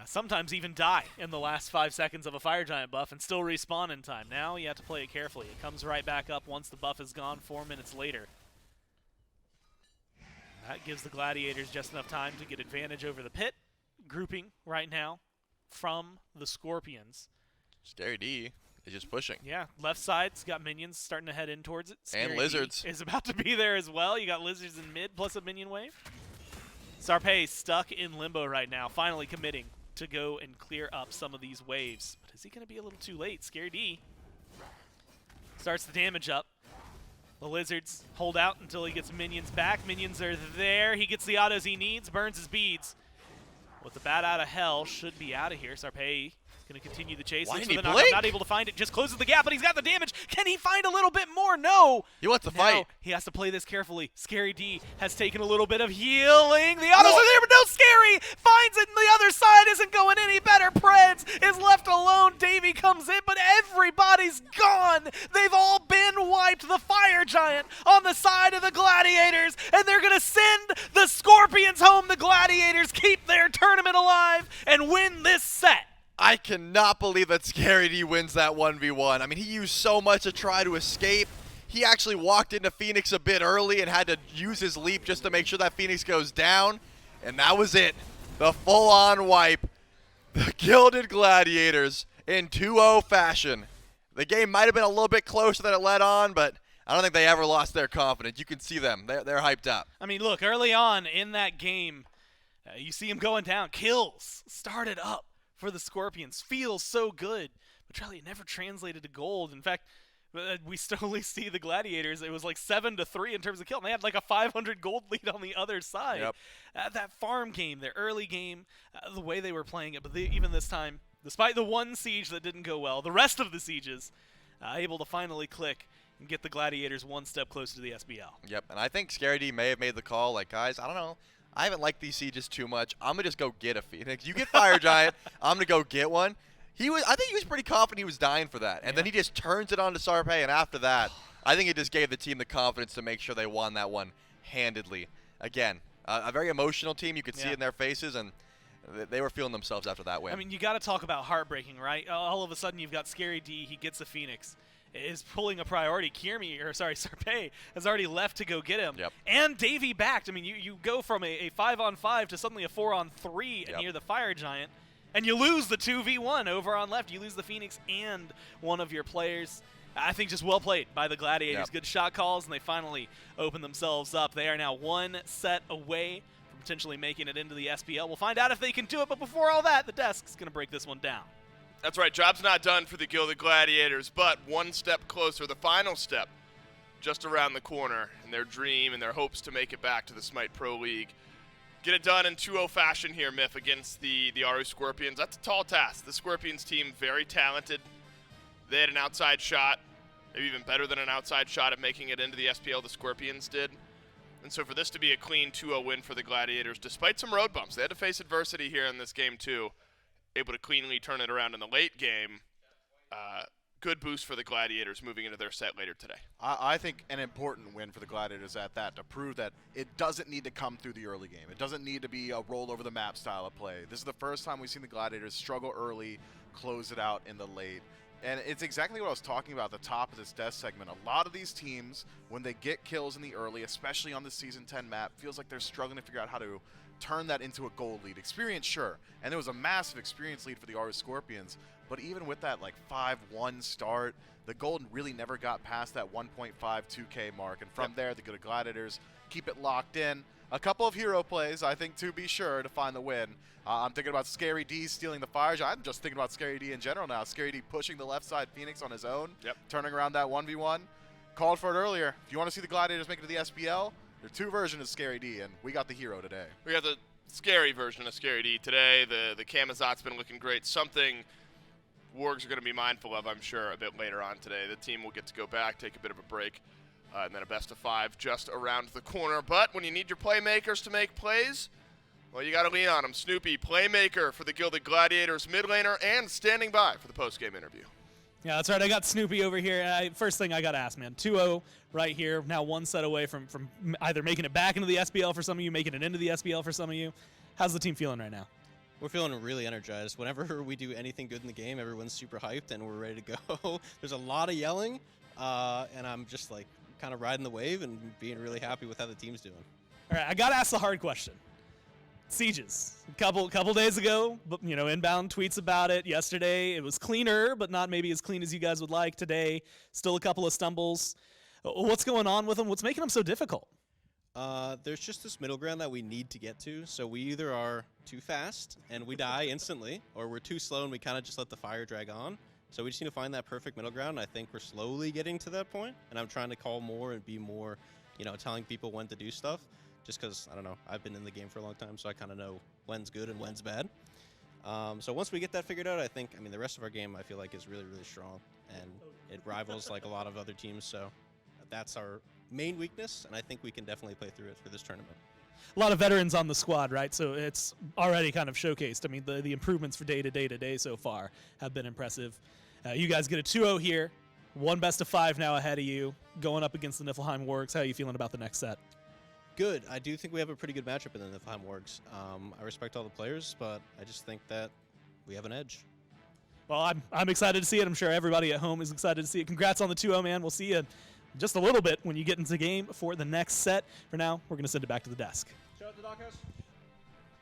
Sometimes even die in the last 5 seconds of a Fire Giant buff and still respawn in time. Now you have to play it carefully. It comes right back up once the buff is gone 4 minutes later. That gives the Gladiators just enough time to get advantage over the pit. Grouping right now from the Scorpions.
Scary D is just pushing.
Yeah, left side's got minions starting to head in towards it. Scary
And Lizards.
D is about to be there as well. You got Lizards in mid plus a minion wave. Sarpeii stuck in limbo right now, finally committing to go and clear up some of these waves. But is he going to be a little too late? Scary D starts the damage up. The Lizards hold out until he gets minions back. Minions are there. He gets the autos he needs, burns his beads. With the bat out of hell, should be out of here. Sarpeii going to continue the chase.
Why
Looks
didn't
for the
he
knockup,
blink?
not able to find it. Just closes the gap, but he's got the damage. Can he find a little bit more? No.
He wants to
Now
fight.
he has to play this carefully. Scary D has taken a little bit of healing. The autos are there, but no Scary. Finds it, and the other side isn't going any better. Predss is left alone. Davy comes in, but everybody's gone. They've all been wiped. The Fire Giant on the side of the Gladiators, and they're going to send the Scorpions home. The Gladiators keep their tournament alive and win this set.
I cannot believe that Scary D wins that 1v1. I mean, he used so much to try to escape. He actually walked into Phoenix a bit early and had to use his leap just to make sure that Phoenix goes down. And that was it. The full-on wipe. The Gilded Gladiators in 2-0 fashion. The game might have been a little bit closer than it led on, but I don't think they ever lost their confidence. You can see them. They're hyped up.
I mean, look, early on in that game, you see him going down. Kills started up for the Scorpions. Feels so good. But Charlie, it never translated to gold. In fact, we slowly see the Gladiators. It was like 7-3 in terms of kill. And they had like a 500 gold lead on the other side.
Yep.
That farm game, their early game, the way they were playing it. But even this time, despite the one siege that didn't go well, the rest of the sieges able to finally click and get the Gladiators one step closer to the SBL.
Yep, and I think Scary D may have made the call, like, guys, I don't know. I haven't liked these sieges too much. I'm going to just go get a Phoenix. You get Fire Giant, I'm going to go get one. I think he was pretty confident he was dying for that. And then he just turns it on to Sarpeii, and after that, I think it just gave the team the confidence to make sure they won that one handedly. Again, a very emotional team. You could see it in their faces, and they were feeling themselves after that win.
I mean, you got to talk about heartbreaking, right? All of a sudden, you've got Scary D. He gets a Phoenix. Is pulling a priority. Sarpeii has already left to go get him.
Yep.
And Davy backed. I mean, you go from a 5-on-5 to suddenly a 4-on-3 and you're the Fire Giant, and you lose the 2v1 over on left. You lose the Phoenix and one of your players. I think just well played by the Gladiators.
Yep.
Good shot calls, and they finally open themselves up. They are now one set away from potentially making it into the SBL. We'll find out if they can do it, but before all that, the desk's going to break this one down.
That's right, job's not done for the Gilded Gladiators, but one step closer, the final step, just around the corner, in their dream and their hopes to make it back to the Smite Pro League. Get it done in 2-0 fashion here, Myth, against the Aaru Scorpions. That's a tall task. The Scorpions team, very talented. They had an outside shot, maybe even better than an outside shot at making it into the SPL, the Scorpions did. And so for this to be a clean 2-0 win for the Gladiators, despite some road bumps, they had to face adversity here in this game too, able to cleanly turn it around in the late game. Good boost for the Gladiators moving into their set later today.
I think an important win for the Gladiators at that, to prove that it doesn't need to come through the early game. It doesn't need to be a roll over the map style of play. This is the first time we've seen the Gladiators struggle early, close it out in the late. And it's exactly what I was talking about at the top of this death segment. A lot of these teams, when they get kills in the early, especially on the Season 10 map, feels like they're struggling to figure out how to turn that into a gold lead. Experience, sure. And there was a massive experience lead for the Aaru Scorpions. But even with that like 5-1 start, the gold really never got past that 1.5 2K mark. And from there, the Gilded Gladiators keep it locked in. A couple of hero plays, I think, to be sure, to find the win. I'm thinking about Scary D stealing the fire. I'm just thinking about Scary D in general now. Scary D pushing the left side Phoenix on his own, turning around that 1v1. Called for it earlier. If you want to see the Gladiators make it to the SPL, there are two versions of Scary D, and we got the hero today.
We got the scary version of Scary D today. The Camazotz been looking great. Something Wargs are going to be mindful of, I'm sure, a bit later on today. The team will get to go back, take a bit of a break, and then a best of 5 just around the corner. But when you need your playmakers to make plays, well, you got to lean on them. Snoopy, playmaker for the Gilded Gladiators, mid laner, and standing by for the post-game interview.
Yeah, that's right. I got Snoopy over here. First thing I got to ask, man, 2-0 right here. Now one set away from either making it back into the SPL for some of you, making it into the SPL for some of you. How's the team feeling right now?
We're feeling really energized. Whenever we do anything good in the game, everyone's super hyped and we're ready to go. There's a lot of yelling, and I'm just like kind of riding the wave and being really happy with how the team's doing.
All right, I got to ask the hard question. Sieges. A couple days ago, you know, Inbound tweets about it. Yesterday, it was cleaner, but not maybe as clean as you guys would like. Today, still a couple of stumbles. What's going on with them? What's making them so difficult?
There's just this middle ground that we need to get to. So we either are too fast and we die instantly, or we're too slow and we kind of just let the fire drag on. So we just need to find that perfect middle ground. I think we're slowly getting to that point, and I'm trying to call more and be more, you know, telling people when to do stuff. Just because, I don't know, I've been in the game for a long time, so I kind of know when's good and when's bad. So once we get that figured out, I think, the rest of our game, I feel like, is really, really strong. And it rivals, like, a lot of other teams, so that's our main weakness, and I think we can definitely play through it for this tournament.
A lot of veterans on the squad, right? So it's already kind of showcased. I mean, the improvements for day to day so far have been impressive. You guys get a 2-0 here. One best of 5 now ahead of you, going up against the Niflheim Wargs. How are you feeling about the next set?
Good. I do think we have a pretty good matchup in the Niflheim Wargs. I respect all the players, but I just think that we have an edge.
Well, I'm excited to see it. I'm sure everybody at home is excited to see it. Congrats on the 2-0, man. We'll see you just a little bit when you get into the game for the next set. For now, we're going to send it back to the desk.
Shout out the doghouse.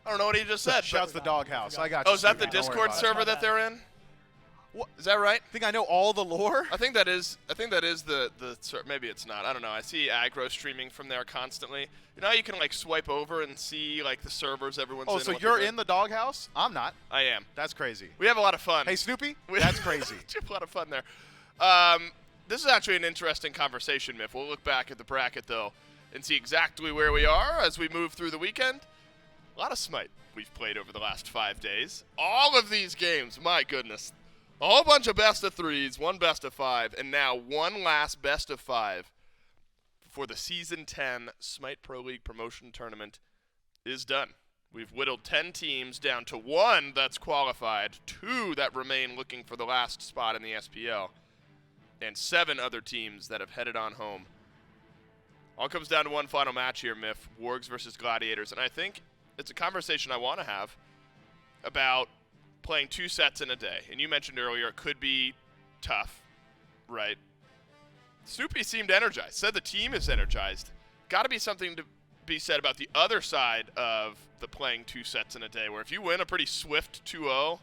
I don't know what he just said.
Shouts the doghouse. I got you.
Oh, is that the
Snoopy. Don't worry
Discord
about it.
server that they're in? What? Is that right?
I think I know all the lore.
I think that is the maybe it's not. I don't know. I see aggro streaming from there constantly. You know how you can like swipe over and see like the servers everyone's in.
Oh, so
what
you're
they're
in the doghouse? I'm not.
I am.
That's crazy.
We have a lot of fun.
Hey, Snoopy? That's crazy.
We have a lot of fun there. This is actually an interesting conversation, Miff. We'll look back at the bracket, though, and see exactly where we are as we move through the weekend. A lot of Smite we've played over the last 5 days. All of these games, my goodness. A whole bunch of best of 3s, one best of 5, and now one last best of 5 for the Season 10 Smite Pro League Promotion Tournament is done. We've whittled 10 teams down to 1 that's qualified, 2 that remain looking for the last spot in the SPL, and 7 other teams that have headed on home. All comes down to one final match here, Miff, Wargs versus Gladiators, and I think it's a conversation I want to have about playing 2 sets in a day. And you mentioned earlier it could be tough, right? Snoopy seemed energized, said the team is energized. Got to be something to be said about the other side of the playing 2 sets in a day, where if you win a pretty swift 2-0,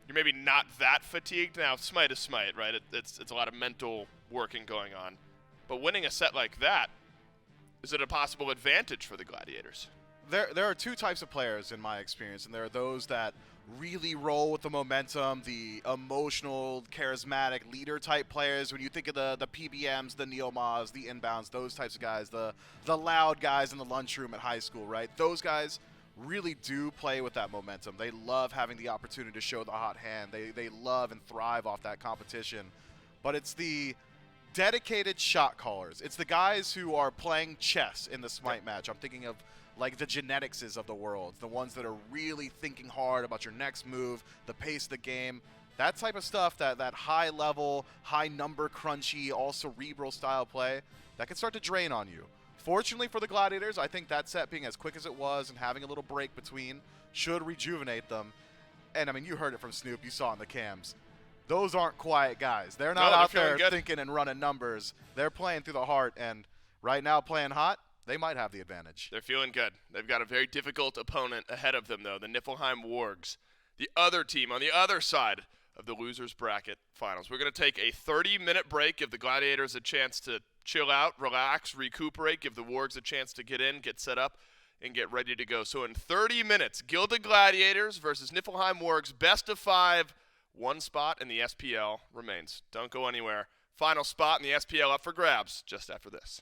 you're maybe not that fatigued. Now, Smite is Smite, right? It's a lot of mental working going on. But winning a set like that, is it a possible advantage for the Gladiators?
There are 2 types of players in my experience, and there are those that really roll with the momentum, the emotional, charismatic, leader-type players. When you think of the PBMs, the Neomaz, the Inbounds, those types of guys, the loud guys in the lunchroom at high school, right? Those guys really do play with that momentum. They love having the opportunity to show the hot hand. They love and thrive off that competition. But it's the dedicated shot callers. It's the guys who are playing chess in the Smite match. I'm thinking of like the Genetics of the world, the ones that are really thinking hard about your next move, the pace of the game, that type of stuff, that high level, high number crunchy, all cerebral style play, that can start to drain on you. Fortunately for the Gladiators, I think that set being as quick as it was and having a little break between should rejuvenate them. And I mean, you heard it from Snoop, you saw in the cams. Those aren't quiet guys. They're not out there thinking and running numbers. They're playing through the heart, and right now playing hot, they might have the advantage.
They're feeling good. They've got a very difficult opponent ahead of them, though, the Niflheim Wargs, the other team on the other side of the losers bracket finals. We're going to take a 30-minute break, give the Gladiators a chance to chill out, relax, recuperate, give the Wargs a chance to get in, get set up, and get ready to go. So in 30 minutes, Gilded Gladiators versus Niflheim Wargs, best of 5, one spot in the SPL remains. Don't go anywhere. Final spot in the SPL up for grabs just after this.